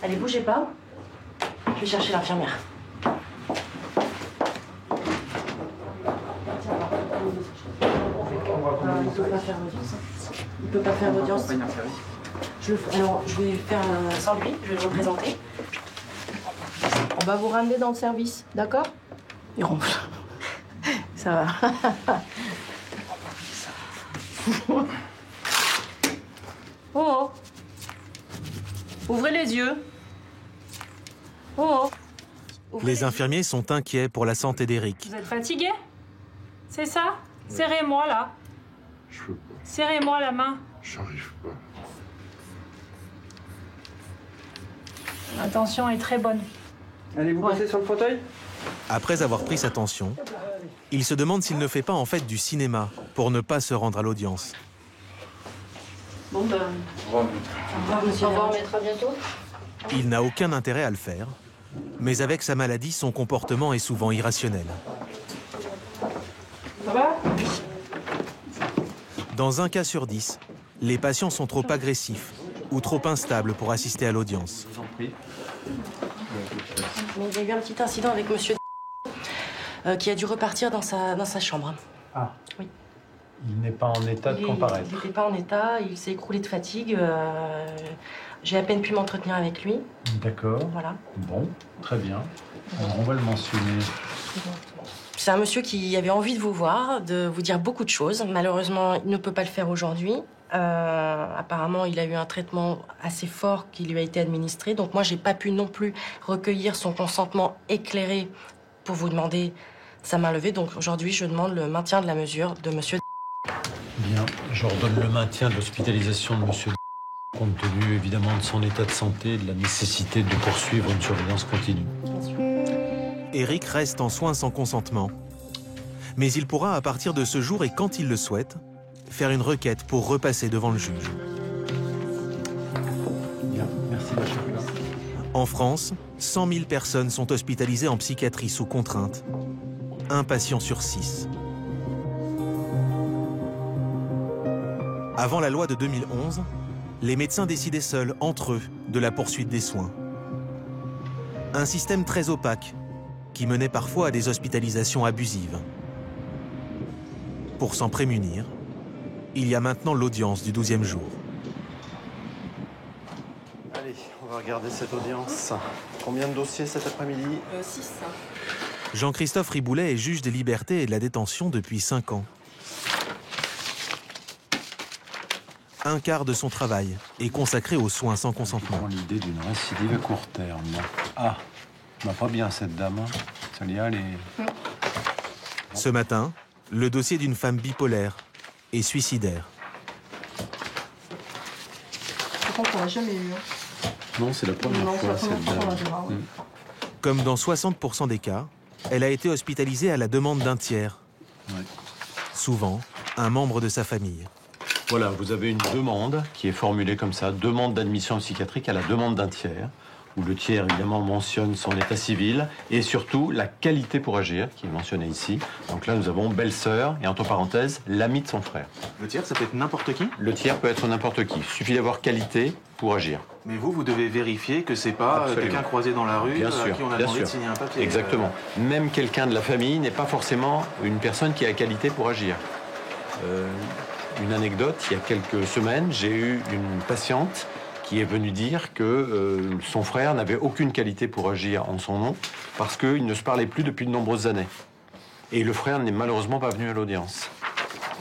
Allez, bougez pas. Je vais chercher l'infirmière. Il peut pas faire d'audience. Il peut pas faire d'audience. Alors, je vais faire sans lui, je vais le représenter. On va vous ramener dans le service, d'accord? Il ronfle. Ça va. Oh. Ouvrez les yeux. Oh. Les infirmiers sont inquiets pour la santé d'Eric. Vous êtes fatigué? C'est ça? Serrez-moi là. Je peux pas. Serrez-moi la main. J'arrive pas. La tension est très bonne. Allez, vous passez sur le fauteuil? Après avoir pris sa tension, il se demande s'il ne fait pas en fait du cinéma pour ne pas se rendre à l'audience. Bon ben... Au revoir, monsieur. Au revoir, maître, à bientôt. Il n'a aucun intérêt à le faire, mais avec sa maladie, son comportement est souvent irrationnel. Ça va? Dans un cas sur 10, les patients sont trop agressifs ou trop instables pour assister à l'audience. Je vous en prie. Mais il y a eu un petit incident avec monsieur qui a dû repartir dans sa chambre. Ah. Oui. Il n'est pas en état de comparaître. Il n'était pas en état, il s'est écroulé de fatigue. J'ai à peine pu m'entretenir avec lui. D'accord. Voilà. Bon, très bien. Alors, on va le mentionner. C'est un monsieur qui avait envie de vous voir, de vous dire beaucoup de choses. Malheureusement, il ne peut pas le faire aujourd'hui. Apparemment, il a eu un traitement assez fort qui lui a été administré. Donc moi, j'ai pas pu non plus recueillir son consentement éclairé pour vous demander sa main levée. Donc aujourd'hui, je demande le maintien de la mesure de monsieur. Bien, j'ordonne le maintien de l'hospitalisation de monsieur compte tenu évidemment de son état de santé et de la nécessité de poursuivre une surveillance continue. Eric reste en soins sans consentement. Mais il pourra, à partir de ce jour et quand il le souhaite, faire une requête pour repasser devant le juge. Bien, merci M. Scheffler. En France, 100 000 personnes sont hospitalisées en psychiatrie sous contrainte. Un patient sur 6. Avant la loi de 2011, les médecins décidaient seuls, entre eux, de la poursuite des soins. Un système très opaque, qui menait parfois à des hospitalisations abusives. Pour s'en prémunir, il y a maintenant l'audience du 12e jour. Allez, on va regarder cette audience. Combien de dossiers cet après-midi? 6. Jean-Christophe Riboulet est juge des libertés et de la détention depuis 5 ans. Un quart de son travail est consacré aux soins sans consentement. L'idée d'une récidive à court terme. Ah, pas bien cette dame. Ça y est, elle est... Ce matin, le dossier d'une femme bipolaire et suicidaire. Par contre, on l'a jamais eu. Non, c'est la première fois. Comme dans 60% des cas, elle a été hospitalisée à la demande d'un tiers. Ouais. Souvent, un membre de sa famille. Voilà, vous avez une demande qui est formulée comme ça, demande d'admission psychiatrique à la demande d'un tiers, où le tiers évidemment mentionne son état civil et surtout la qualité pour agir, qui est mentionnée ici. Donc là, nous avons belle-sœur et entre parenthèses, l'ami de son frère. Le tiers, ça peut être n'importe qui? Le tiers peut être n'importe qui. Il suffit d'avoir qualité pour agir. Mais vous devez vérifier que c'est pas quelqu'un croisé dans la rue bien à sûr, qui on a demandé de signer un papier. Exactement. Même quelqu'un de la famille n'est pas forcément une personne qui a qualité pour agir. Une anecdote, il y a quelques semaines, j'ai eu une patiente qui est venue dire que son frère n'avait aucune qualité pour agir en son nom parce qu'il ne se parlait plus depuis de nombreuses années. Et le frère n'est malheureusement pas venu à l'audience.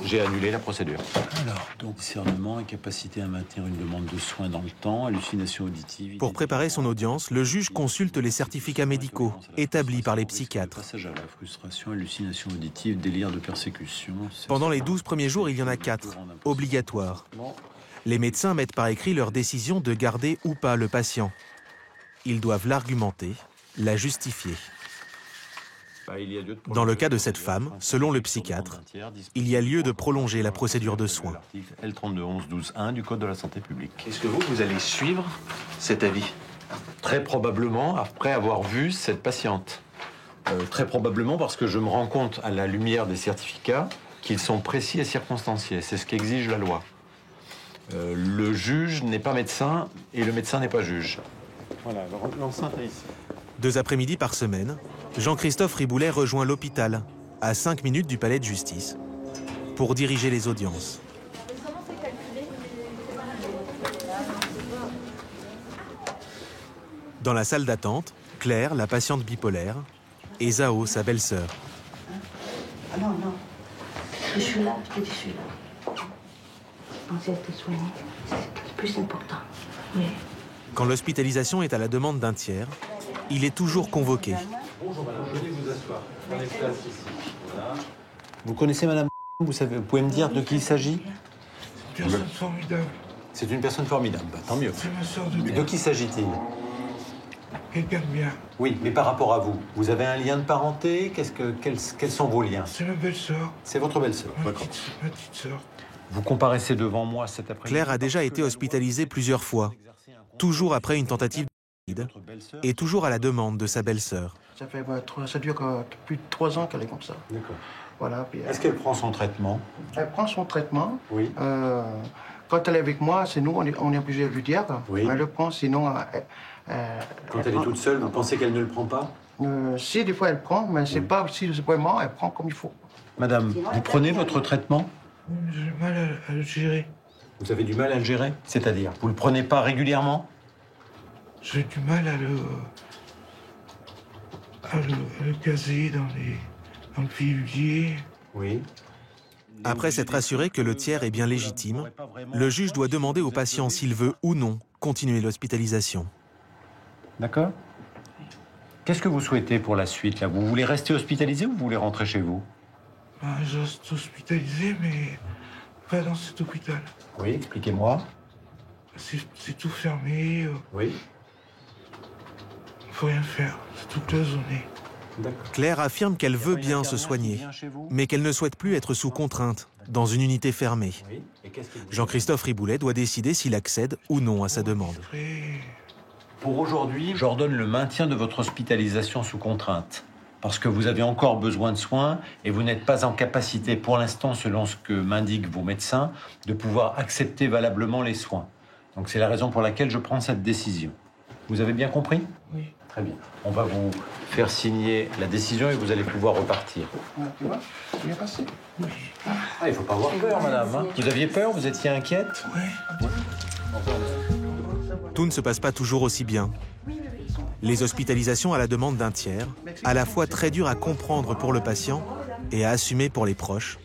J'ai annulé la procédure. Alors, donc discernement et capacité à maintenir une demande de soins dans le temps, hallucination auditive... Pour préparer son audience, le juge consulte les certificats médicaux établis par les psychiatres. Passage à la frustration, hallucination auditive, délire de persécution... Pendant les 12 premiers jours, il y en a 4, obligatoires. Les médecins mettent par écrit leur décision de garder ou pas le patient. Ils doivent l'argumenter, la justifier. Dans le cas de cette femme, selon le psychiatre, il y a lieu de prolonger la procédure de soins. L3211-12-1 du Code de la santé publique. Est-ce que vous allez suivre cet avis? Très probablement après avoir vu cette patiente. Très probablement parce que je me rends compte à la lumière des certificats qu'ils sont précis et circonstanciés. C'est ce qu'exige la loi. Le juge n'est pas médecin et le médecin n'est pas juge. Voilà, l'enceinte est ici. 2 après-midi par semaine, Jean-Christophe Riboulet rejoint l'hôpital, à 5 minutes du palais de justice, pour diriger les audiences. Dans la salle d'attente, Claire, la patiente bipolaire, et Zao, sa belle-sœur. Ah non, non. Je suis là, je te dis, je suis là. Pensez à te soigner, c'est le plus important. Oui. Quand l'hospitalisation est à la demande d'un tiers, il est toujours convoqué. Bonjour madame, venez vous asseoir. Prenez place ici. Voilà. Vous connaissez madame? Vous pouvez me dire de qui il s'agit? C'est une personne formidable. C'est une personne formidable, bah, tant mieux. C'est ma sœur de De qui s'agit-il? Quelqu'un de bien. Oui, mais par rapport à vous, vous avez un lien de parenté? Quels sont vos liens? C'est ma belle-sœur. C'est votre belle-sœur. Ma petite sœur. Vous comparaissez devant moi cet après-midi. Claire a déjà été hospitalisée plusieurs fois, toujours après une tentative de suicide et toujours à la demande de sa belle-sœur. Ça dure plus de 3 ans qu'elle est comme ça. D'accord. Voilà, est-ce qu'elle prend son traitement? Elle prend son traitement. Oui. Quand elle est avec moi, c'est nous, on est obligé de lui dire. Oui. Elle le prend, sinon... Quand elle est toute seule, vous pensez qu'elle ne le prend pas? Si, des fois elle prend, mais c'est pas aussi vraiment, elle prend comme il faut. Madame, vous prenez votre traitement? J'ai du mal à le gérer. Vous avez du mal à le gérer? C'est-à-dire, vous le prenez pas régulièrement? J'ai du mal à le caser dans le pilulier. Oui. Après s'être assuré que le tiers est bien légitime, le juge doit demander au patient s'il veut ou non continuer l'hospitalisation. D'accord. Qu'est-ce que vous souhaitez pour la suite là? Vous voulez rester hospitalisé ou vous voulez rentrer chez vous? Je reste hospitalisé, mais pas dans cet hôpital. Oui, expliquez-moi. C'est tout fermé. Oui. Faut rien faire, c'est tout cloisonné. Claire affirme qu'elle veut bien se soigner, mais qu'elle ne souhaite plus être sous contrainte, dans une unité fermée. Jean-Christophe Riboulet doit décider s'il accède ou non à sa demande. Pour aujourd'hui, j'ordonne le maintien de votre hospitalisation sous contrainte, parce que vous avez encore besoin de soins et vous n'êtes pas en capacité, pour l'instant, selon ce que m'indiquent vos médecins, de pouvoir accepter valablement les soins. Donc c'est la raison pour laquelle je prends cette décision. Vous avez bien compris? Oui. Très bien. On va vous faire signer la décision et vous allez pouvoir repartir. Tu vois, c'est bien passé. Oui. Ah, il ne faut pas avoir peur, madame. Hein. Vous aviez peur? Vous étiez inquiète? Oui. Tout ne se passe pas toujours aussi bien. Les hospitalisations à la demande d'un tiers, à la fois très dures à comprendre pour le patient et à assumer pour les proches,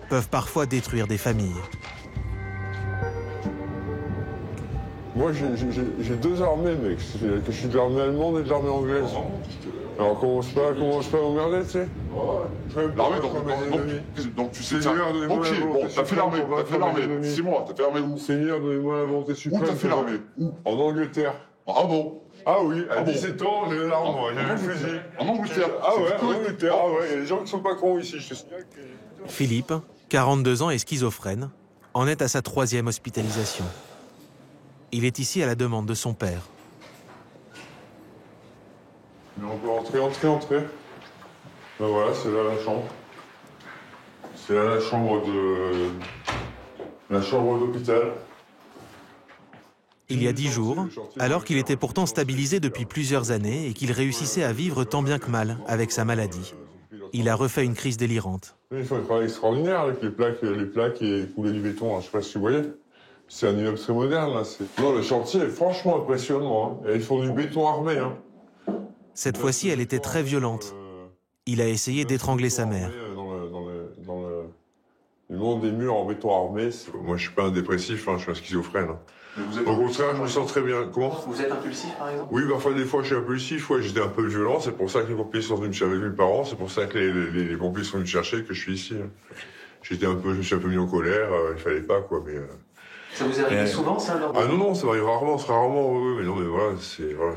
peuvent parfois détruire des familles. Moi, j'ai deux armées, mec. Je suis de l'armée allemande et de l'armée anglaise. Alors, commence pas à m'emmerder, tu sais. L'armée, donc tu sais... Seigneur, donnez-moi la volonté. Bon, t'as fait l'armée. 6 mois, t'as fait l'armée où? Seigneur, donnez-moi la volonté suprême. Où t'as fait l'armée? Où? En Angleterre. Ah bon? Ah oui, à 17 ans, j'avais l'arme, moi. J'avais le fusil. En Angleterre? Ah ouais, en Angleterre. Ah ouais, il y a des gens qui sont pas cons ici, je te signale. Philippe, 42 ans et schizophrène, en est à sa 3e hospitalisation. Il est ici à la demande de son père. Mais on peut entrer. Ben voilà, c'est là la chambre. C'est là la chambre d'hôpital. Il y a 10 jours, alors qu'il était pourtant stabilisé depuis plusieurs années et qu'il réussissait à vivre tant bien que mal avec sa maladie, il a refait une crise délirante. Ils font un travail extraordinaire avec les plaques et couler du béton, hein. Je sais pas si vous voyez. C'est un immeuble très moderne, là. Non, le chantier est franchement impressionnant, hein. Et ils font du béton armé, hein. Cette fois-ci, elle était très violente. Il a essayé d'étrangler sa mère. Dans le monde des murs en béton armé, moi je suis pas un dépressif, hein, je suis un schizophrène. Au contraire, je me sens très bien. Comment? Vous êtes impulsif, par exemple? Oui, parfois, des fois, je suis impulsif. Ouais, j'étais un peu violent. C'est pour ça que les pompiers sont venus me chercher avec mes parents. C'est pour ça que les pompiers sont venus me chercher, que je suis ici. Je me suis un peu mis en colère. Il fallait pas, quoi. Mais ça vous arrive souvent, ça? Ah non, ça m'arrive rarement. C'est rarement. Oui, mais non, mais voilà, voilà.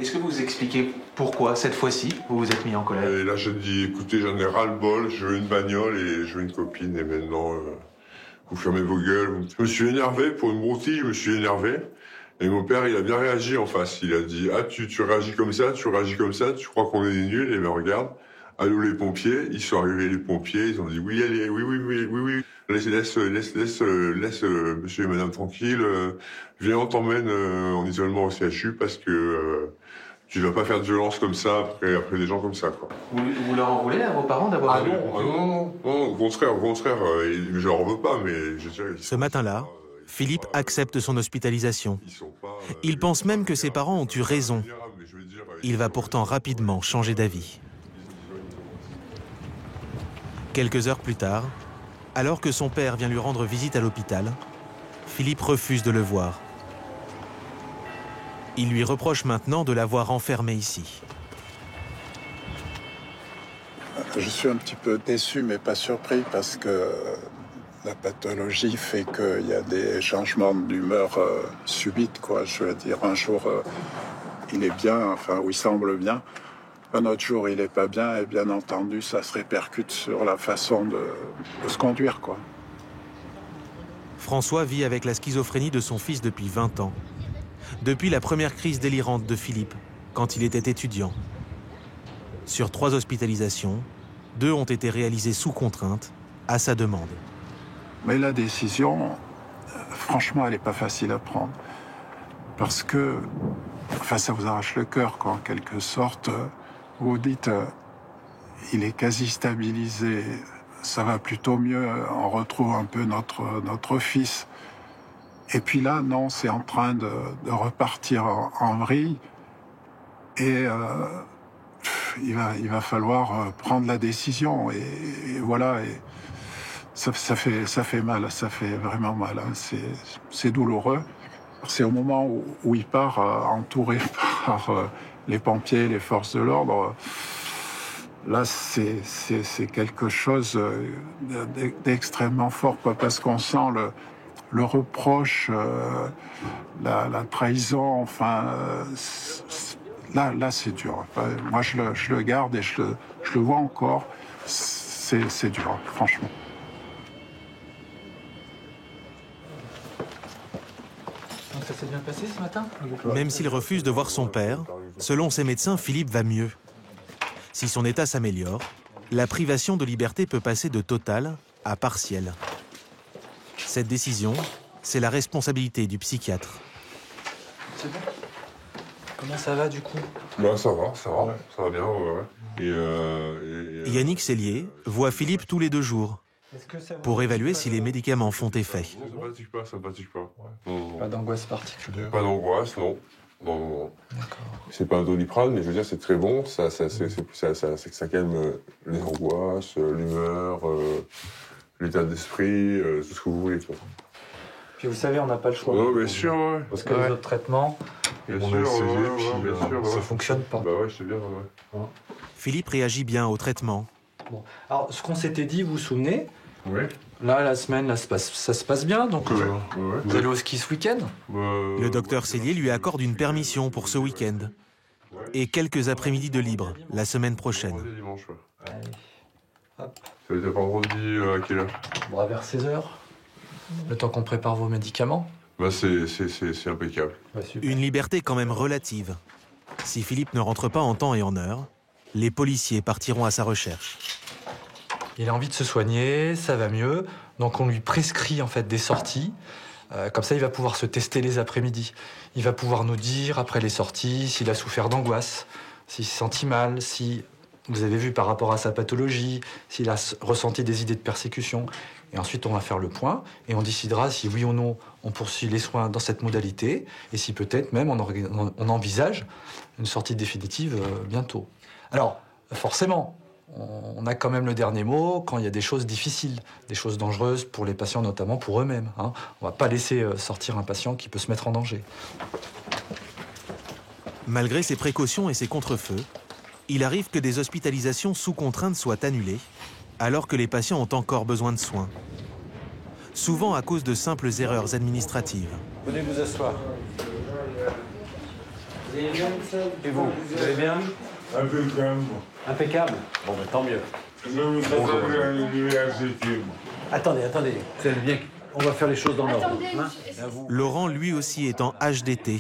Est-ce que vous expliquez pourquoi cette fois-ci vous vous êtes mis en colère? Et là, je dis, écoutez, j'en ai ras-le-bol. Je veux une bagnole et je veux une copine. Et maintenant. Vous fermez vos gueules. Je me suis énervé pour une broutille, je me suis énervé. Et mon père, il a bien réagi en face. Il a dit, ah, tu réagis comme ça, tu crois qu'on est des nuls, et ben regarde. Allô les pompiers, ils sont arrivés les pompiers, ils ont dit, oui, allez, oui. Laisse monsieur et madame tranquille, viens, on t'emmène en isolement au CHU parce que tu vas pas faire de violence comme ça après des gens comme ça, quoi. Vous leur en voulez à vos parents d'avoir... non, au contraire, je leur en veux pas, mais je dirais... Ce matin-là, Philippe accepte son hospitalisation. Il pense même que ses parents ont eu raison. Il va pourtant rapidement changer d'avis. Quelques heures plus tard, alors que son père vient lui rendre visite à l'hôpital, Philippe refuse de le voir. Il lui reproche maintenant de l'avoir enfermé ici. Je suis un petit peu déçu, mais pas surpris, parce que la pathologie fait qu'il y a des changements d'humeur subites, quoi. Je veux dire, un jour, il est bien, enfin, ou il semble bien. Un autre jour, il n'est pas bien, et bien entendu, ça se répercute sur la façon de se conduire, quoi. François vit avec la schizophrénie de son fils depuis 20 ans. Depuis la première crise délirante de Philippe, quand il était étudiant. Sur 3 hospitalisations, 2 ont été réalisées sous contrainte, à sa demande. Mais la décision, franchement, elle n'est pas facile à prendre. Parce que, enfin, ça vous arrache le cœur, quoi, en quelque sorte. Vous dites, il est quasi stabilisé, ça va plutôt mieux, on retrouve un peu notre fils. Et puis là, non, c'est en train de repartir en vrille. Et il va falloir prendre la décision. Et voilà, et ça fait mal, ça fait vraiment mal. Hein. C'est douloureux. C'est au moment où il part entouré par les pompiers, les forces de l'ordre. Là, c'est quelque chose d'extrêmement fort, quoi, parce qu'on sent le reproche, la trahison, enfin, là c'est dur. Moi, je le garde et je le vois encore. C'est dur, franchement. Donc ça s'est bien passé ce matin? Même s'il refuse de voir son père, selon ses médecins, Philippe va mieux. Si son état s'améliore, la privation de liberté peut passer de totale à partielle. Cette décision, c'est la responsabilité du psychiatre. C'est bon? Comment ça va du coup? Ben, ça va bien, ouais. Et Yannick Sellier voit Philippe tous les 2 jours pour évaluer si les médicaments font effet. Ça ne fatigue pas. Non. Pas d'angoisse particulière? Pas d'angoisse, non. Non. C'est pas un Doliprane, mais je veux dire, c'est très bon. Ça calme les angoisses, l'humeur, l'état d'esprit, tout ce que vous voulez, quoi. Puis vous savez, on n'a pas le choix. Ouais, bien sûr, ouais. Parce que les autres traitements, bien on sûr, a essayé, bien sûr, ça fonctionne pas. Bah ouais, je sais bien, ouais. Philippe réagit bien au traitement. Bon. Alors, ce qu'on s'était dit, vous vous souvenez? Oui. Là, la semaine, là, ça se passe bien, donc vous allez au ski ce week-end? Le docteur Cellier lui accorde une permission pour ce week-end. Et quelques après-midi de libre, la semaine prochaine. Dimanche, ouais. Allez. Hop. Ça va être vendredi à quelle heure? Bon, vers 16h. Le temps qu'on prépare vos médicaments. Bah c'est impeccable. Ouais, une liberté quand même relative. Si Philippe ne rentre pas en temps et en heure, les policiers partiront à sa recherche. Il a envie de se soigner, ça va mieux, donc on lui prescrit en fait des sorties. Comme ça, il va pouvoir se tester les après-midi. Il va pouvoir nous dire, après les sorties, s'il a souffert d'angoisse, s'il s'est senti mal, si, vous avez vu par rapport à sa pathologie, s'il a ressenti des idées de persécution. Et ensuite, on va faire le point et on décidera si oui ou non on poursuit les soins dans cette modalité et si peut-être même on envisage une sortie définitive bientôt. Alors, forcément, on a quand même le dernier mot quand il y a des choses difficiles, des choses dangereuses pour les patients, notamment pour eux-mêmes. Hein. On ne va pas laisser sortir un patient qui peut se mettre en danger. Malgré ses précautions et ses contrefeux, il arrive que des hospitalisations sous contrainte soient annulées, alors que les patients ont encore besoin de soins. Souvent à cause de simples erreurs administratives. Venez vous asseoir. Et vous, vous allez bien? Impeccable. Impeccable? Bon, ben, tant mieux. Attendez, vous allez bien. On va faire les choses dans l'ordre. Hein? Laurent, lui aussi, est en HDT,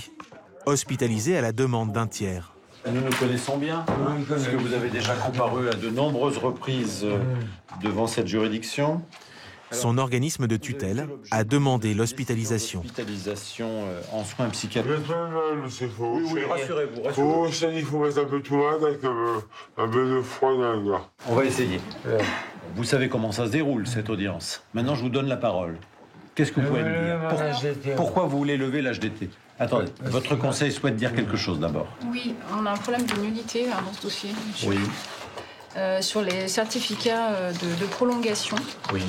hospitalisé à la demande d'un tiers. Nous nous connaissons bien, parce que vous avez déjà comparu à de nombreuses reprises devant cette juridiction. Son organisme de tutelle a demandé l'hospitalisation. En soins psychiatriques. Oui, rassurez-vous. Il faut mettre un peu de tomate avec un peu de froid dans la gorge. On va essayer. Vous savez comment ça se déroule, cette audience. Maintenant, je vous donne la parole. Qu'est-ce que vous pouvez me dire? Pourquoi vous voulez lever l'HDT? Attendez, votre conseil souhaite dire quelque chose d'abord. Oui, on a un problème de nullité dans ce dossier. Monsieur. Oui. Sur les certificats de prolongation. Oui.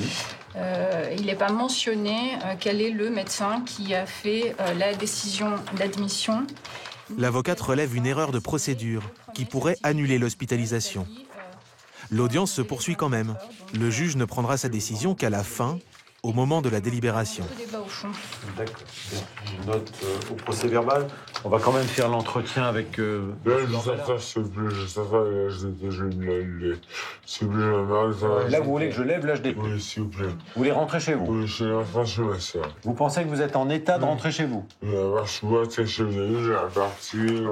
Il n'est pas mentionné quel est le médecin qui a fait la décision d'admission. L'avocate relève une erreur de procédure qui pourrait annuler l'hospitalisation. L'audience se poursuit quand même. Le juge ne prendra sa décision qu'à la fin, au moment de la délibération. D'accord. Je note au procès verbal. On va quand même faire l'entretien avec... Là, vous voulez que je lève l'HDT? Oui, s'il vous plaît. Vous voulez rentrer chez vous? Oui, je suis rentré chez ma soeur. Vous pensez que vous êtes en état de rentrer chez vous? Oui, parce que moi, tu sais, chez vous, j'ai la partie,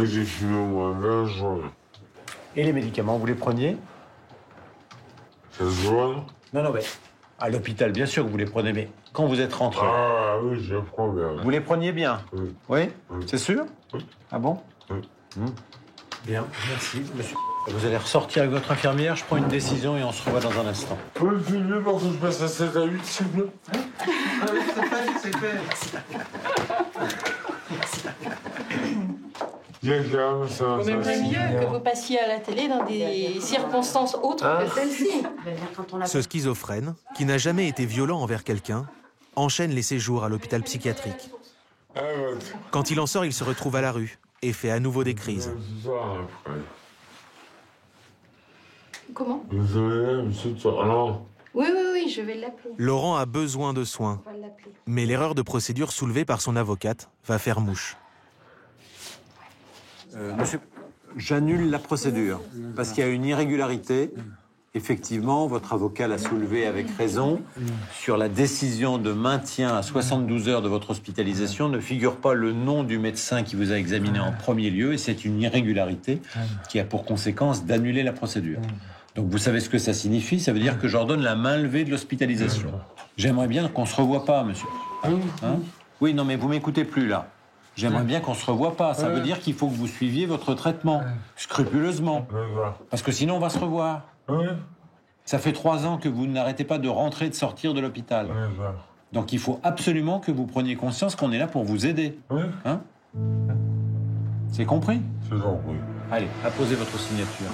j'ai fumé au moins 20 jours. Et les médicaments, vous les preniez? Ça se voit? Non, mais à l'hôpital, bien sûr que vous les prenez, mais quand vous êtes rentré... Ah oui, je les prends bien. Vous les preniez bien? Oui. Oui? C'est sûr? Oui. Ah bon? Oui. Bien, merci, monsieur. Vous allez ressortir avec votre infirmière, je prends une décision et on se revoit dans un instant. Vous pouvez me filmer pour que je passe à 7 à 8, s'il vous plaît? C'est fait. On aimerait mieux que vous passiez à la télé dans des circonstances autres que celle-ci. Ce schizophrène, qui n'a jamais été violent envers quelqu'un, enchaîne les séjours à l'hôpital psychiatrique. Quand il en sort, il se retrouve à la rue et fait à nouveau des crises. Comment? Oui, je vais l'appeler. Laurent a besoin de soins, mais l'erreur de procédure soulevée par son avocate va faire mouche. Monsieur, j'annule la procédure parce qu'il y a une irrégularité. Effectivement, votre avocat l'a soulevé avec raison. Sur la décision de maintien à 72 heures de votre hospitalisation ne figure pas le nom du médecin qui vous a examiné en premier lieu et c'est une irrégularité qui a pour conséquence d'annuler la procédure. Donc vous savez ce que ça signifie? Ça veut dire que j'ordonne la main levée de l'hospitalisation. J'aimerais bien qu'on ne se revoie pas, monsieur. Hein? Oui, non, mais vous m'écoutez plus, là. J'aimerais bien qu'on ne se revoie pas. Ça veut dire qu'il faut que vous suiviez votre traitement, scrupuleusement. Parce que sinon, on va se revoir. Ça fait 3 ans que vous n'arrêtez pas de rentrer et de sortir de l'hôpital. Donc il faut absolument que vous preniez conscience qu'on est là pour vous aider. Hein? C'est compris? C'est compris. Allez, apposez votre signature.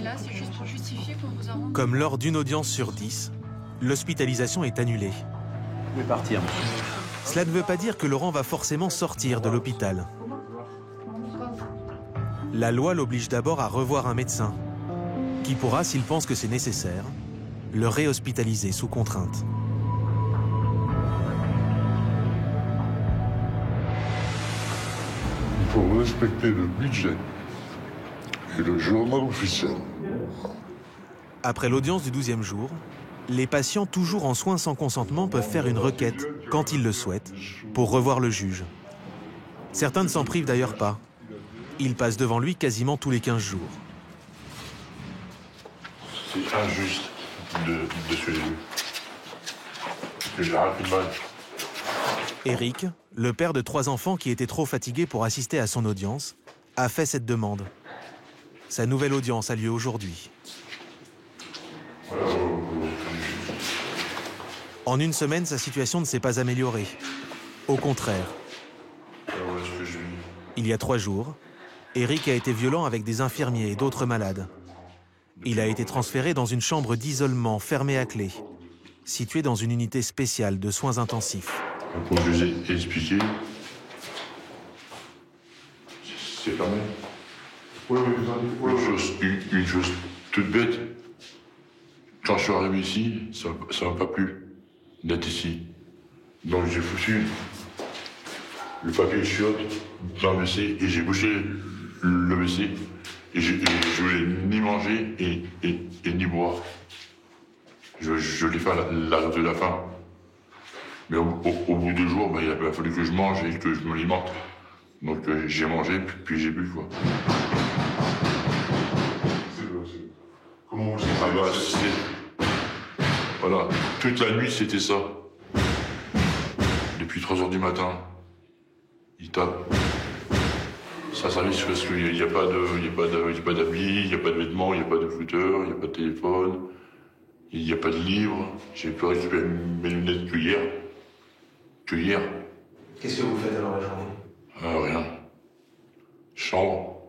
Là, c'est juste pour justifier qu'on vous a rendu. Comme lors d'une audience sur 10, l'hospitalisation est annulée. pouvez partir. Cela ne veut pas dire que Laurent va forcément sortir de l'hôpital. La loi l'oblige d'abord à revoir un médecin, qui pourra, s'il pense que c'est nécessaire, le réhospitaliser sous contrainte. Il faut respecter le budget et le journal officiel. Après l'audience du 12e jour, les patients toujours en soins sans consentement peuvent faire une requête, quand ils le souhaitent, pour revoir le juge. Certains ne s'en privent d'ailleurs pas. Ils passent devant lui quasiment tous les 15 jours. C'est injuste de ce début. J'ai rien fait de mal. Eric, le père de 3 enfants qui était trop fatigué pour assister à son audience, a fait cette demande. Sa nouvelle audience a lieu aujourd'hui. En une semaine, sa situation ne s'est pas améliorée. Au contraire. Il y a 3 jours, Eric a été violent avec des infirmiers et d'autres malades. Il a été transféré dans une chambre d'isolement fermée à clé, située dans une unité spéciale de soins intensifs. Comme je vous ai expliqué, c'est fermé. Une chose toute bête. Quand je suis arrivé ici, ça m'a pas plu d'être ici. Donc j'ai foutu le papier chiotte dans le WC et j'ai bouché le WC. Et je voulais ni manger et ni boire. Je l'ai fait à la de la faim. Mais au bout de 2 jours, il a fallu que je mange et que je m'alimente. Donc j'ai mangé, puis j'ai bu, quoi. Comment vous voilà, toute la nuit, c'était ça. Depuis 3 h du matin, il tape. Ça service parce qu'il n'y a pas d'appli, il n'y a pas de vêtements, il n'y a pas de footer, il n'y a pas de téléphone, il n'y a pas de livre. J'ai pu récupérer mes lunettes que hier. Qu'est-ce que vous faites alors la journée? Rien. Chambre.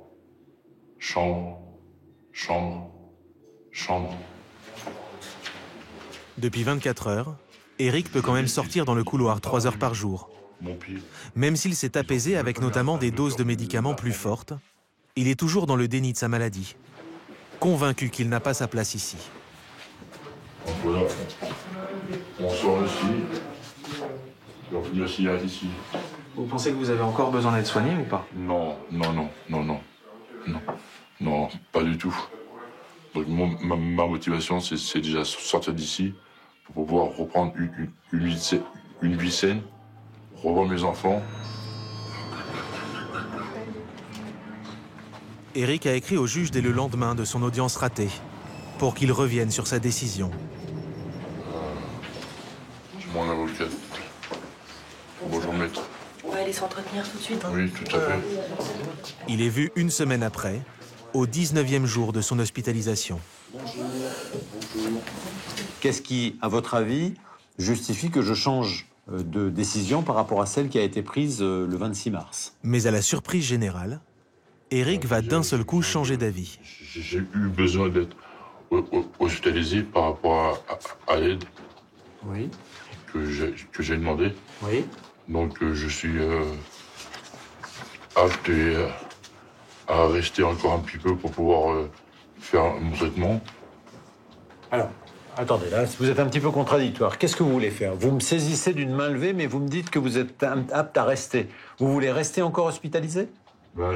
Depuis 24 heures, Eric peut quand même sortir dans le couloir 3 heures par jour. Même s'il s'est apaisé avec notamment des doses de médicaments plus fortes, il est toujours dans le déni de sa maladie, convaincu qu'il n'a pas sa place ici. Donc voilà, on sort ici, et on finit la cigarette ici. Vous pensez que vous avez encore besoin d'être soigné ou pas? Non, pas du tout. Donc ma motivation, c'est déjà sortir d'ici pour pouvoir reprendre une vie saine, revoir mes enfants. Eric a écrit au juge dès le lendemain de son audience ratée, pour qu'il revienne sur sa décision. C'est mon avocat. Bonjour maître. On va aller s'entretenir tout de suite. Hein. Oui, tout à fait. Il est vu une semaine après, au 19e jour de son hospitalisation. Bonjour. Qu'est-ce qui, à votre avis, justifie que je change de décision par rapport à celle qui a été prise le 26 mars? Mais à la surprise générale, Eric va d'un seul coup changer d'avis. J'ai eu besoin d'être hospitalisé par rapport à l'aide que j'ai demandé. Oui. Donc je suis apte à rester encore un petit peu pour pouvoir faire mon traitement. Alors, attendez, là, vous êtes un petit peu contradictoire. Qu'est-ce que vous voulez faire? Vous me saisissez d'une main levée, mais vous me dites que vous êtes apte à rester. Vous voulez rester encore hospitalisé?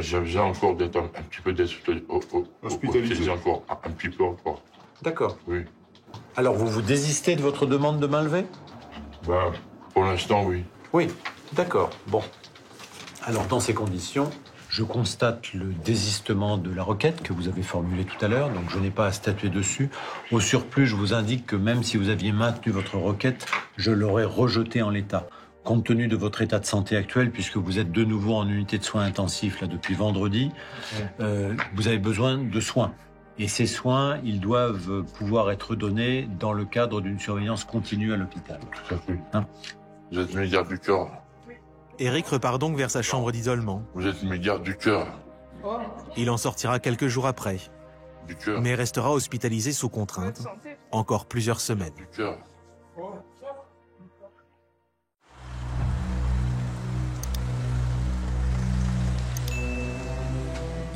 J'ai besoin encore d'être un petit peu hospitalisé encore, un petit peu encore. D'accord. Oui. Alors, vous désistez de votre demande de main levée? Pour l'instant, oui. Oui, d'accord. Bon. Alors, dans ces conditions, je constate le désistement de la requête que vous avez formulée tout à l'heure, donc je n'ai pas à statuer dessus. Au surplus, je vous indique que même si vous aviez maintenu votre requête, je l'aurais rejetée en l'état. Compte tenu de votre état de santé actuel, puisque vous êtes de nouveau en unité de soins intensifs là, depuis vendredi, vous avez besoin de soins. Et ces soins, ils doivent pouvoir être donnés dans le cadre d'une surveillance continue à l'hôpital. Tout à fait. Hein? Vous êtes mes gardes du cœur. Eric repart donc vers sa chambre d'isolement. Vous êtes mes gardes du cœur. Il en sortira quelques jours après, mais restera hospitalisé sous contrainte, encore plusieurs semaines. Du cœur.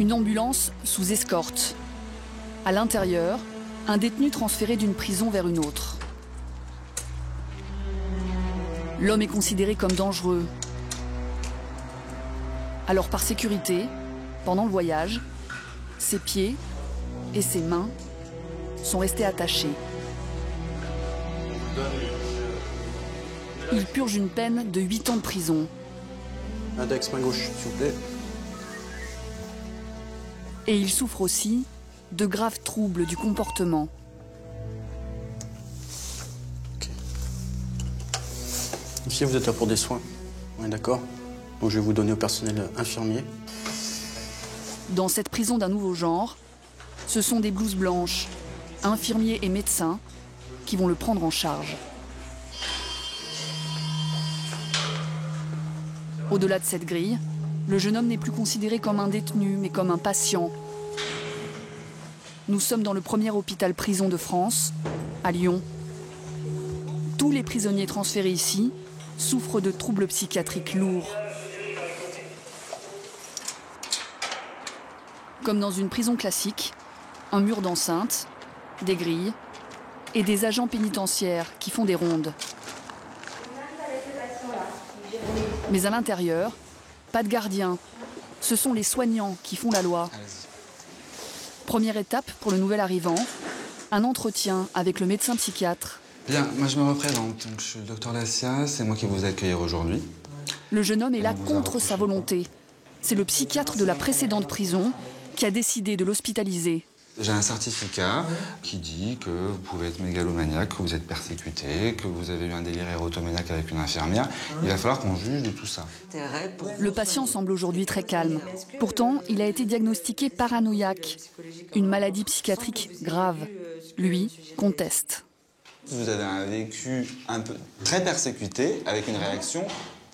Une ambulance sous escorte. À l'intérieur, un détenu transféré d'une prison vers une autre. L'homme est considéré comme dangereux. Alors par sécurité, pendant le voyage, ses pieds et ses mains sont restés attachés. Il purge une peine de 8 ans de prison. Index, main gauche, s'il vous plaît. Et il souffre aussi de graves troubles du comportement. Ici, vous êtes là pour des soins. On est d'accord? Donc je vais vous donner au personnel infirmier. Dans cette prison d'un nouveau genre, ce sont des blouses blanches, infirmiers et médecins, qui vont le prendre en charge. Au-delà de cette grille, le jeune homme n'est plus considéré comme un détenu, mais comme un patient. Nous sommes dans le premier hôpital-prison de France, à Lyon. Tous les prisonniers transférés ici souffrent de troubles psychiatriques lourds. Comme dans une prison classique, un mur d'enceinte, des grilles et des agents pénitentiaires qui font des rondes. Mais à l'intérieur, pas de gardien. Ce sont les soignants qui font la loi. Première étape pour le nouvel arrivant, un entretien avec le médecin psychiatre. Bien, moi je me représente. Donc, je suis le docteur Lassia, c'est moi qui vous accueille aujourd'hui. Le jeune homme est là contre sa volonté. C'est le psychiatre de la précédente prison qui a décidé de l'hospitaliser. J'ai un certificat qui dit que vous pouvez être mégalomaniaque, que vous êtes persécuté, que vous avez eu un délire érotomaniaque avec une infirmière. Il va falloir qu'on juge de tout ça. Le patient semble aujourd'hui très calme. Pourtant, il a été diagnostiqué paranoïaque, une maladie psychiatrique grave. Lui conteste. Vous avez un vécu un peu très persécuté avec une réaction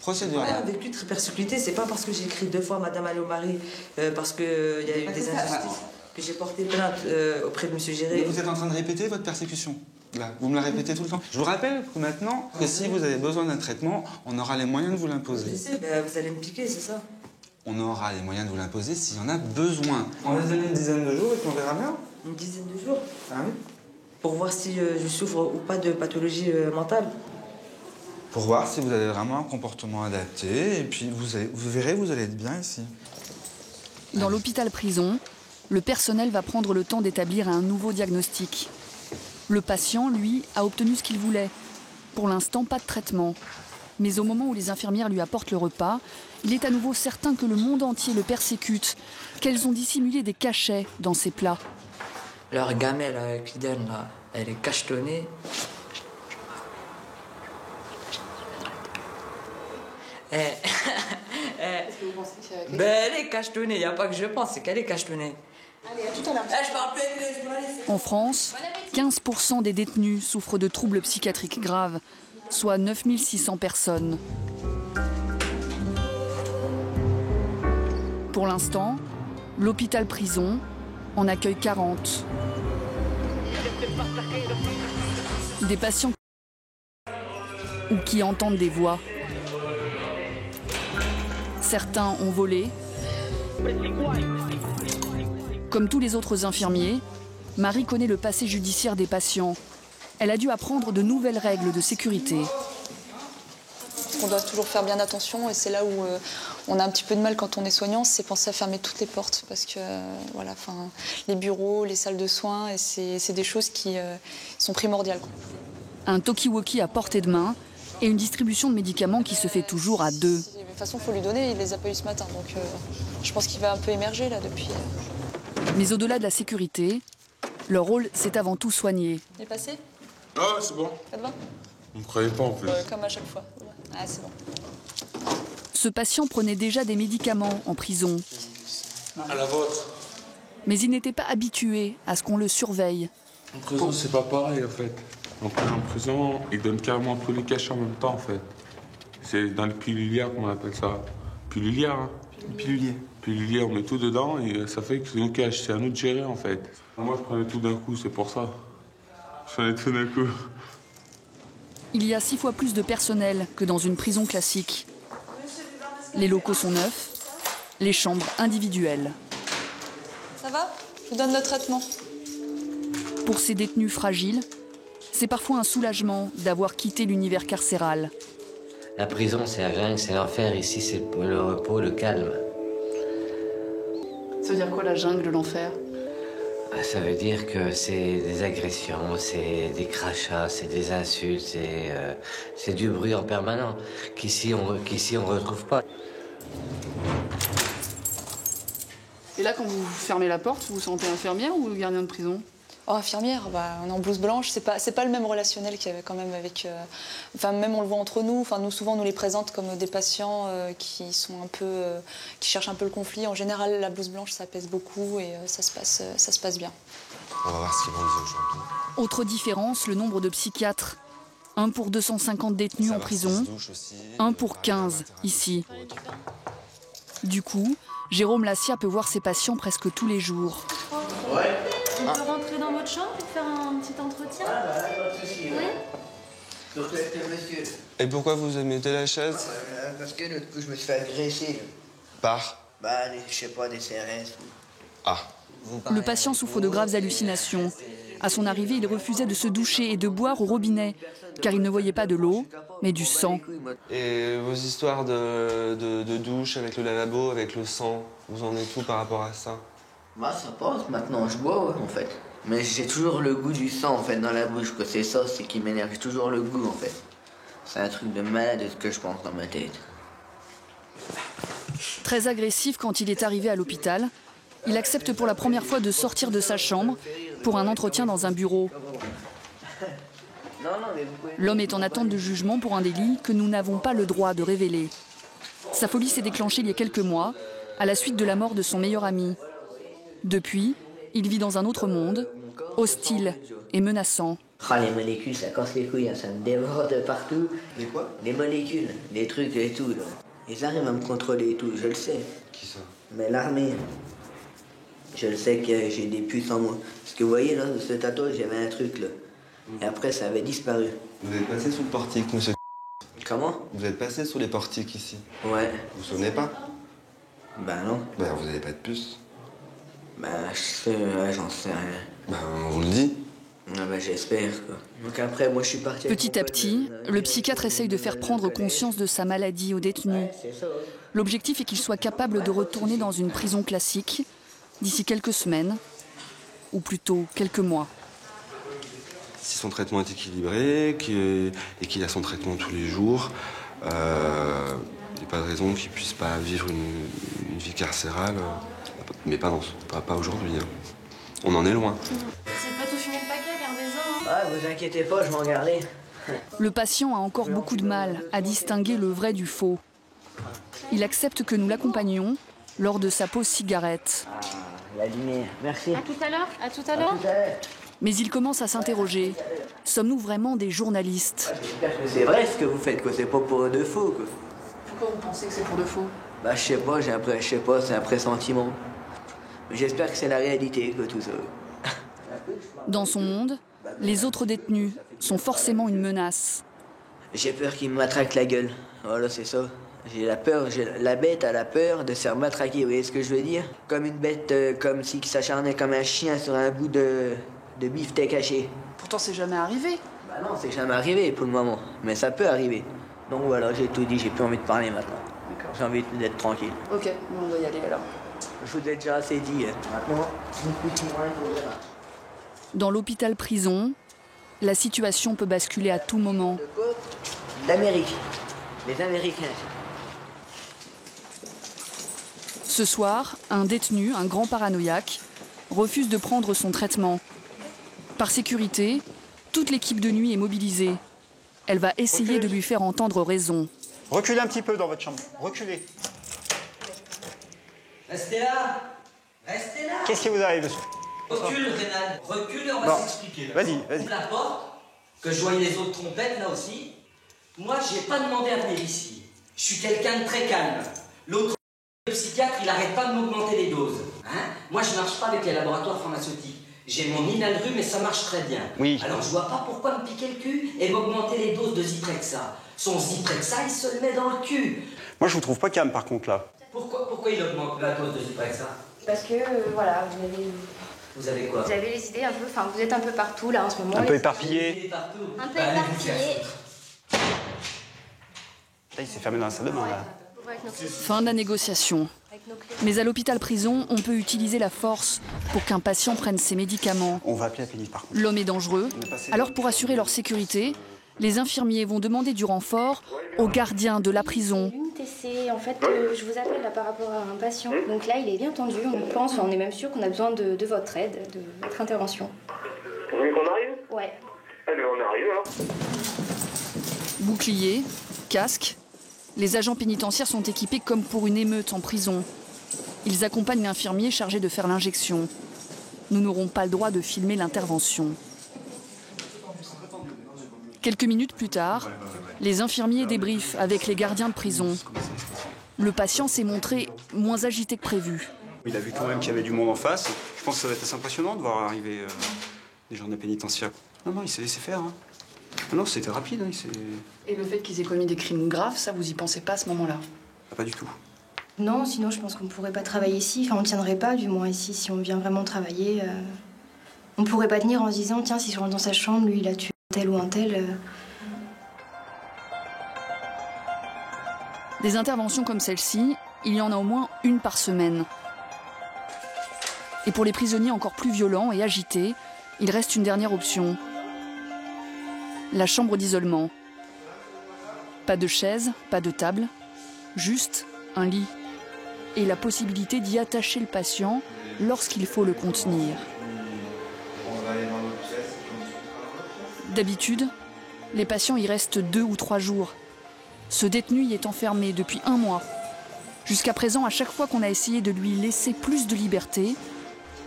procédurale. Un vécu très persécuté, c'est pas parce que j'ai écrit 2 fois Madame Allomari, parce qu'il y a eu des injustices. Que j'ai porté plainte auprès de M. Géré. Mais vous êtes en train de répéter votre persécution. Là, vous me la répétez tout le temps. Je vous rappelle que maintenant, que si vous avez besoin d'un traitement, on aura les moyens de vous l'imposer. Je sais, vous allez me piquer, c'est ça? On aura les moyens de vous l'imposer s'il y en a besoin. On va se donner une dizaine de jours et puis on verra bien. Une dizaine de jours? Ah oui. Pour voir si je souffre ou pas de pathologie mentale. Pour voir si vous avez vraiment un comportement adapté et puis vous verrez, vous allez être bien ici. Dans l'hôpital-prison, le personnel va prendre le temps d'établir un nouveau diagnostic. Le patient, lui, a obtenu ce qu'il voulait. Pour l'instant, pas de traitement. Mais au moment où les infirmières lui apportent le repas, il est à nouveau certain que le monde entier le persécute, qu'elles ont dissimulé des cachets dans ses plats. Leur gamelle qu'ils donnent, là, elle est cachetonnée. Est-ce que vous pensez qu'il y a quelque... Elle est cachetonnée, il n'y a pas que je pense, c'est qu'elle est cachetonnée. Allez, à tout à l'heure. Je parle plus anglais, je dois laisser. En France, 15% des détenus souffrent de troubles psychiatriques graves, soit 9600 personnes. Pour l'instant, l'hôpital-prison en accueille 40. Des patients ou qui entendent des voix. Certains ont volé. Comme tous les autres infirmiers, Marie connaît le passé judiciaire des patients. Elle a dû apprendre de nouvelles règles de sécurité. On doit toujours faire bien attention et c'est là où on a un petit peu de mal quand on est soignant, c'est penser à fermer toutes les portes parce que voilà, les bureaux, les salles de soins, et c'est des choses qui sont primordiales. Un talkie-walkie à portée de main et une distribution de médicaments qui se fait toujours à 2. De toute façon, il faut lui donner, il les a pas eu ce matin, donc je pense qu'il va un peu émerger là depuis. Mais au-delà de la sécurité, leur rôle, c'est avant tout soigner. Il est passé? Ah, c'est bon. Ça te va? Vous ne croyez pas en plus. Comme à chaque fois. Ah, c'est bon. Ce patient prenait déjà des médicaments en prison. À la vôtre. Mais il n'était pas habitué à ce qu'on le surveille. En prison, c'est pas pareil, en fait. En prison, ils donnent carrément tous les cachets en même temps, en fait. C'est dans le pilulière qu'on appelle ça. Pilulière, hein. Pilulier. Pilulier, on met tout dedans et ça fait que c'est nous cache. C'est à nous de gérer, en fait. Moi, je prenais tout d'un coup, c'est pour ça. Je prenais tout d'un coup. Il y a 6 fois plus de personnel que dans une prison classique. Les locaux sont neufs, les chambres individuelles. Ça va? Je vous donne le traitement. Pour ces détenus fragiles, c'est parfois un soulagement d'avoir quitté l'univers carcéral. La prison, c'est la jungle, c'est l'enfer. Ici, c'est le repos, le calme. Ça veut dire quoi, la jungle, l'enfer? Ça veut dire que c'est des agressions, c'est des crachats, c'est des insultes, c'est du bruit en permanent qu'ici on retrouve pas. Et là, quand vous fermez la porte, vous vous sentez infirmière ou gardien de prison? Oh, infirmière, on est en blouse blanche, c'est pas le même relationnel qu'il y avait quand même avec... Enfin, même on le voit entre nous, enfin, nous, souvent, on nous les présente comme des patients qui sont un peu... qui cherchent un peu le conflit. En général, la blouse blanche, ça pèse beaucoup et ça se passe bien. On va voir ce qu'ils vont dire aujourd'hui. Autre différence, le nombre de psychiatres. 1 pour 250 détenus en prison, 1 pour 15 ici. Du coup, Jérôme Lassia peut voir ses patients presque tous les jours. Ouais. On peut rentrer dans votre chambre pour faire un petit entretien? Pas de souci. Oui. Donc, monsieur. Et pourquoi vous mettez la chaise? Parce que l'autre coup, je me suis fait agresser. Par? Je sais pas, des CRS. Ah. Le patient souffre de graves hallucinations. À son arrivée, il refusait de se doucher et de boire au robinet, car il ne voyait pas de l'eau, mais du sang. Et vos histoires de douche avec le lavabo, avec le sang, vous en êtes où par rapport à ça? Ça passe, maintenant je bois en fait. Mais j'ai toujours le goût du sang en fait dans la bouche, que c'est ça, c'est qui m'énerve. J'ai toujours le goût en fait. C'est un truc de malade ce que je pense dans ma tête. Très agressif quand il est arrivé à l'hôpital, il accepte pour la première fois de sortir de sa chambre pour un entretien dans un bureau. L'homme est en attente de jugement pour un délit que nous n'avons pas le droit de révéler. Sa folie s'est déclenchée il y a quelques mois, à la suite de la mort de son meilleur ami. Depuis, il vit dans un autre monde, hostile et menaçant. Les molécules, ça casse les couilles, ça me dévore de partout. Les quoi? Les molécules, les trucs et tout. Là. Ils arrivent à me contrôler et tout, je le sais. Qui ça? Mais l'armée, je le sais que j'ai des puces en moi. Parce que vous voyez, là, ce tatouage, j'avais un truc là. Et après, ça avait disparu. Vous êtes passé sous le portique, monsieur. Comment? Vous êtes passé sous les portiques ici. Ouais. Vous vous souvenez pas? Non. Vous n'avez pas de puce. Je sais, j'en sais rien. On vous le dit. J'espère, quoi. Donc après, moi, je suis parti... Petit à petit, le psychiatre essaye de faire prendre conscience de sa maladie aux détenus. L'objectif est qu'il soit capable de retourner dans une prison classique d'ici quelques semaines, ou plutôt quelques mois. Si son traitement est équilibré et qu'il a son traitement tous les jours, il n'y a pas de raison qu'il ne puisse pas vivre une vie carcérale. Mais pas aujourd'hui. Hein. On en est loin. C'est pas tout fini le paquet, gardez-en. Vous inquiétez pas, je m'en gardais. Le patient a encore beaucoup de mal à distinguer le vrai du faux. Il accepte que nous l'accompagnions lors de sa pause cigarette. La lumière, merci. À tout à l'heure. À tout à l'heure. Mais il commence à s'interroger. Sommes-nous vraiment des journalistes? J'espère que c'est vrai ce que vous faites, que c'est pas pour de faux. Quoi. Pourquoi vous pensez que c'est pour de faux? Je sais pas, c'est un pressentiment. Mais j'espère que c'est la réalité, que tout ça. Dans son monde, les autres détenus sont forcément une menace. J'ai peur qu'il me matraque la gueule. Voilà, c'est ça. J'ai la peur, la bête a la peur de se faire matraquer, vous voyez ce que je veux dire? Comme une bête, comme si s'acharnait comme un chien sur un bout de beefsteak haché. Pourtant, c'est jamais arrivé. Non, c'est jamais arrivé pour le moment. Mais ça peut arriver. Donc voilà, j'ai tout dit, j'ai plus envie de parler maintenant. J'ai envie d'être tranquille. Ok, on va y aller alors. Je vous ai déjà assez dit. Maintenant, dans l'hôpital-prison, la situation peut basculer à tout moment. L'Amérique. Les Américains. Ce soir, un détenu, un grand paranoïaque, refuse de prendre son traitement. Par sécurité, toute l'équipe de nuit est mobilisée. Elle va essayer de lui faire entendre raison. Reculez un petit peu dans votre chambre. Reculez. Restez là. Restez là. Qu'est-ce qui vous arrive, monsieur? Recule, Rénal. Recule et on va s'expliquer. Vas-y. Ouvre la porte, que je voyais les autres trompettes là aussi. Moi, j'ai pas demandé à venir ici. Je suis quelqu'un de très calme. L'autre psychiatre, il arrête pas de m'augmenter les doses. Moi, je marche pas avec les laboratoires pharmaceutiques. J'ai mon Inalrum et ça marche très bien. Oui. Alors, je vois pas pourquoi me piquer le cul et m'augmenter les doses de Zyprexa. Son Zyprexa, il se le met dans le cul. Moi, je vous trouve pas calme, par contre, là. Pourquoi il augmente la dose de Zyprexa? Parce que, voilà, Vous avez quoi? vous avez les idées un peu... Enfin, vous êtes un peu partout, là, en ce moment. Un peu éparpillé. Un peu éparpillé. Là, il s'est fermé dans la salle de bain, là. Fin de la négociation. Mais à l'hôpital-prison, on peut utiliser la force pour qu'un patient prenne ses médicaments. On va appeler la péniche, par contre. L'homme est dangereux. Alors pour assurer leur sécurité, les infirmiers vont demander du renfort aux gardiens de la prison. En fait, je vous appelle là par rapport à un patient. Donc là, il est bien tendu. On est même sûr qu'on a besoin de votre aide, de votre intervention. Vous voulez qu'on arrive? Ouais. Allez, on arrive, hein. Boucliers, casques. Les agents pénitentiaires sont équipés comme pour une émeute en prison. Ils accompagnent l'infirmier chargé de faire l'injection. Nous n'aurons pas le droit de filmer l'intervention. Quelques minutes plus tard, les infirmiers débriefent avec les gardiens de prison. Le patient s'est montré moins agité que prévu. Il a vu quand même qu'il y avait du monde en face. Je pense que ça va être assez impressionnant de voir arriver des gens de la pénitentiaire. Non, il s'est laissé faire. Hein. Non, c'était rapide. Hein, Et le fait qu'ils aient commis des crimes graves, ça, vous y pensez pas à ce moment-là? Pas du tout. Non, sinon, je pense qu'on ne pourrait pas travailler ici. Enfin, on ne tiendrait pas, du moins, ici, si on vient vraiment travailler. On ne pourrait pas tenir en se disant, tiens, si je rentre dans sa chambre, lui, il a tué un tel ou un tel. Des interventions comme celle-ci, il y en a au moins une par semaine. Et pour les prisonniers encore plus violents et agités, il reste une dernière option. La chambre d'isolement. Pas de chaise, pas de table, juste un lit. Et la possibilité d'y attacher le patient lorsqu'il faut le contenir. D'habitude, les patients y restent 2 ou 3 jours. Ce détenu y est enfermé depuis 1 mois. Jusqu'à présent, à chaque fois qu'on a essayé de lui laisser plus de liberté,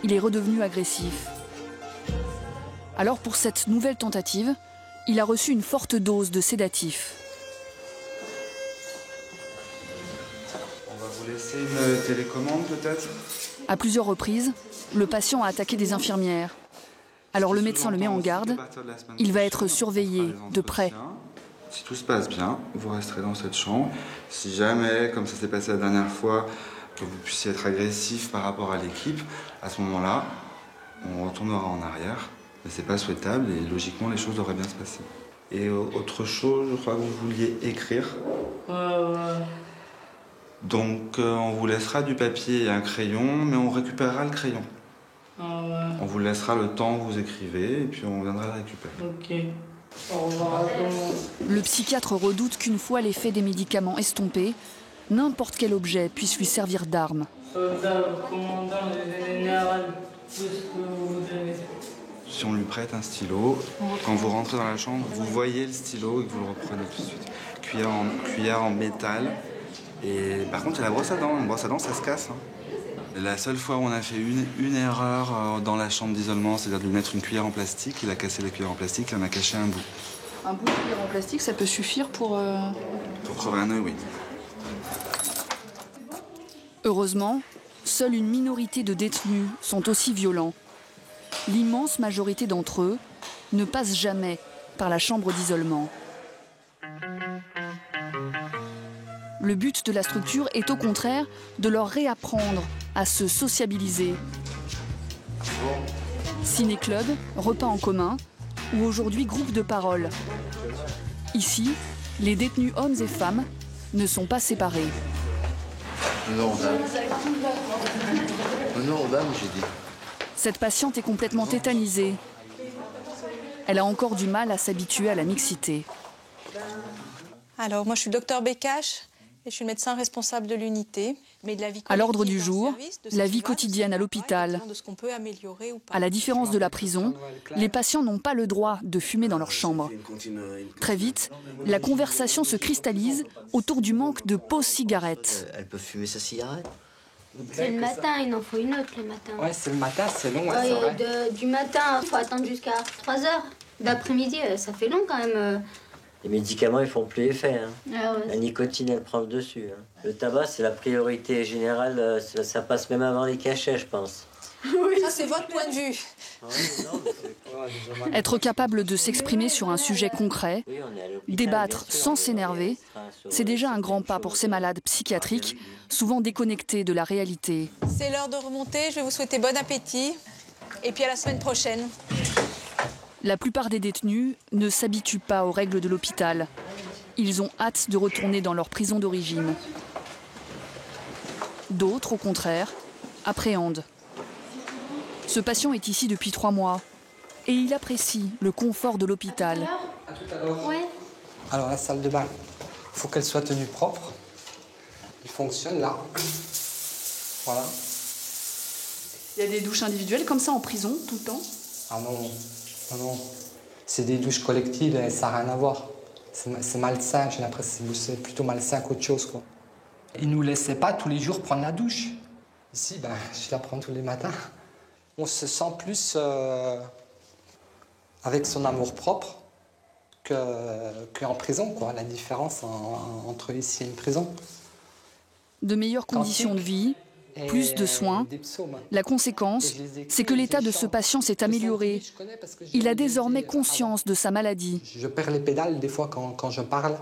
il est redevenu agressif. Alors pour cette nouvelle tentative, il a reçu une forte dose de sédatifs. On va vous laisser une télécommande peut-être? À plusieurs reprises, le patient a attaqué des infirmières. Alors le médecin le met en garde, il va être surveillé de près. Si tout se passe bien, vous resterez dans cette chambre. Si jamais, comme ça s'est passé la dernière fois, que vous puissiez être agressif par rapport à l'équipe, à ce moment-là, on retournera en arrière. Mais c'est pas souhaitable et logiquement les choses devraient bien se passer. Et autre chose, je crois que vous vouliez écrire. Donc on vous laissera du papier et un crayon, mais on récupérera le crayon. On vous laissera le temps où vous écrivez et puis on viendra le récupérer. Ok. Le psychiatre redoute qu'une fois l'effet des médicaments estompé, n'importe quel objet puisse lui servir d'arme. Commandant général, tout ce que vous devez. Si on lui prête un stylo, quand vous rentrez dans la chambre, vous voyez le stylo et que vous le reprenez tout de suite. Cuillère en métal. Et par contre, il y a la brosse à dents. Une brosse à dents, ça se casse. Hein. La seule fois où on a fait une erreur dans la chambre d'isolement, c'est-à-dire de lui mettre une cuillère en plastique, il a cassé la cuillère en plastique, il en a caché un bout. Un bout de cuillère en plastique, ça peut suffire pour... Pour crever un œil, oui. Heureusement, seule une minorité de détenus sont aussi violents. L'immense majorité d'entre eux ne passent jamais par la chambre d'isolement. Le but de la structure est au contraire de leur réapprendre à se sociabiliser. Ciné-club, repas en commun ou aujourd'hui groupe de parole. Ici, les détenus hommes et femmes ne sont pas séparés. Non, dame, j'ai dit. Cette patiente est complètement tétanisée. Elle a encore du mal à s'habituer à la mixité. Alors, moi, je suis le docteur Bécache et je suis le médecin responsable de l'unité. Mais de la vie à l'ordre du jour, la vie quotidienne à l'hôpital. À la différence de la prison, les patients n'ont pas le droit de fumer dans leur chambre. Très vite, la conversation se cristallise autour du manque de pauses cigarettes. Elle peut fumer sa cigarette? C'est le matin, il en faut une autre le matin. Ouais, c'est le matin, c'est long. Ouais, c'est vrai. Du matin, il faut attendre jusqu'à 3 heures. D'après-midi, ça fait long quand même. Les médicaments, ils font plus effet. Hein. Ah ouais, la nicotine, elle prend le dessus. Hein. Le tabac, c'est la priorité générale. Ça passe même avant les cachets, je pense. Ça, c'est votre point de vue. Être capable de s'exprimer sur un sujet concret, débattre sans s'énerver, c'est déjà un grand pas pour ces malades psychiatriques, souvent déconnectés de la réalité. C'est l'heure de remonter. Je vais vous souhaiter bon appétit. Et puis à la semaine prochaine. La plupart des détenus ne s'habituent pas aux règles de l'hôpital. Ils ont hâte de retourner dans leur prison d'origine. D'autres, au contraire, appréhendent. Ce patient est ici depuis 3 mois et il apprécie le confort de l'hôpital. À tout à l'heure. Oui. Alors la salle de bain, il faut qu'elle soit tenue propre. Il fonctionne là. Voilà. Il y a des douches individuelles comme ça en prison tout le temps? Ah non, non. C'est des douches collectives et ça n'a rien à voir. C'est malsain, j'ai l'impression que c'est plutôt malsain qu'autre chose, quoi. Ils ne nous laissaient pas tous les jours prendre la douche. Ici, je la prends tous les matins. On se sent plus avec son amour-propre qu'en prison, quoi. La différence entre ici et une prison. De meilleures conditions de vie, plus de soins. La conséquence, c'est que l'état de ce patient s'est amélioré. Il a désormais conscience de sa maladie. Je perds les pédales des fois quand je parle,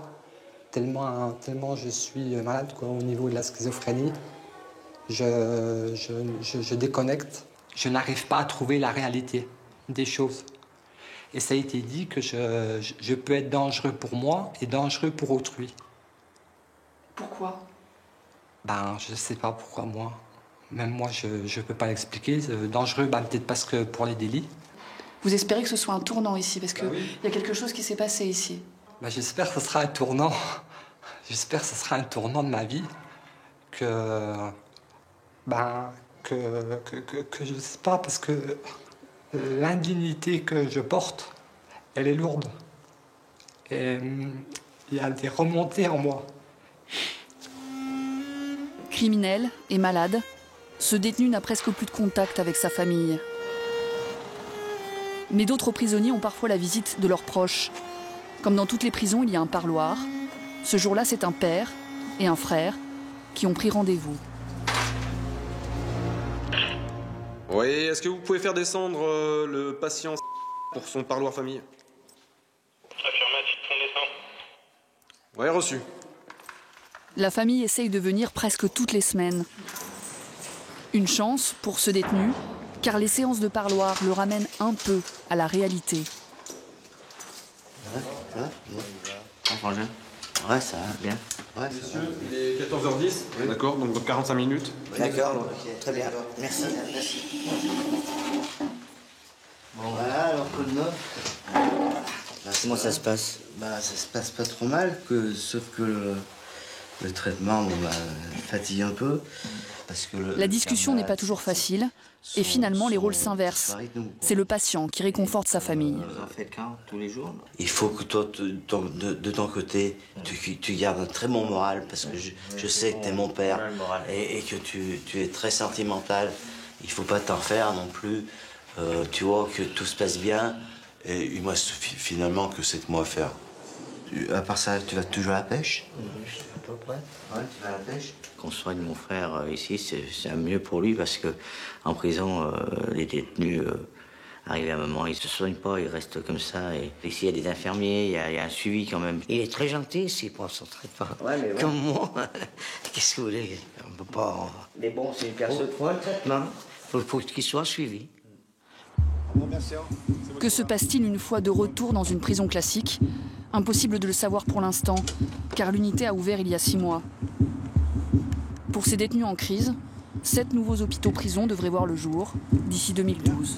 tellement je suis malade, quoi, au niveau de la schizophrénie. Je déconnecte. Je n'arrive pas à trouver la réalité des choses. Et ça a été dit que je peux être dangereux pour moi et dangereux pour autrui. Pourquoi ? Je ne sais pas pourquoi moi. Même moi, je ne peux pas l'expliquer. Dangereux, peut-être parce que pour les délits. Vous espérez que ce soit un tournant ici, parce qu'il y a quelque chose qui s'est passé ici. J'espère que ce sera un tournant. J'espère que ce sera un tournant de ma vie. Que je ne sais pas, parce que l'indignité que je porte, elle est lourde. Et il y a des remontées en moi. Criminel et malade, ce détenu n'a presque plus de contact avec sa famille. Mais d'autres prisonniers ont parfois la visite de leurs proches. Comme dans toutes les prisons, il y a un parloir. Ce jour-là, c'est un père et un frère qui ont pris rendez-vous. Oui, est-ce que vous pouvez faire descendre le patient pour son parloir famille? Affirmatif, on descend. Oui, reçu. La famille essaye de venir presque toutes les semaines. Une chance pour ce détenu, car les séances de parloir le ramènent un peu à la réalité. Ouais, ça va, bien. Ouais, monsieur, il est 14h10, oui. D'accord, donc dans 45 minutes. D'accord, ok, très bien. Merci. Bon, voilà, alors coup de neuf. Comment ça se passe? Ça se passe pas trop mal, sauf que le traitement m'a fatigué un peu. Parce que la discussion n'est pas toujours facile, et finalement les rôles s'inversent. C'est le patient qui réconforte sa famille. Vous en faites quand? Tous les jours? Il faut que toi, de ton côté, tu gardes un très bon moral, parce que je sais que tu es mon père, et que tu es très sentimental. Il faut pas t'en faire non plus. Tu vois que tout se passe bien, et il me reste finalement que 7 mois à faire. À part ça, tu vas toujours à la pêche? À peu près. Ouais, tu vas à la pêche? Qu'on soigne mon frère ici, c'est mieux pour lui, parce que en prison, les détenus arrivent à un moment, ils ne se soignent pas, ils restent comme ça. Et ici, il y a des infirmiers, il y a un suivi quand même. Il est très gentil s'il prend son traitement. Ouais, mais comme moi. Qu'est-ce que vous voulez? On peut pas. Mais bon, c'est une personne pour un traitement. Il faut qu'il soit suivi. Que se passe-t-il une fois de retour dans une prison classique? Impossible de le savoir pour l'instant, car l'unité a ouvert il y a 6 mois. Pour ces détenus en crise, 7 nouveaux hôpitaux-prisons devraient voir le jour d'ici 2012.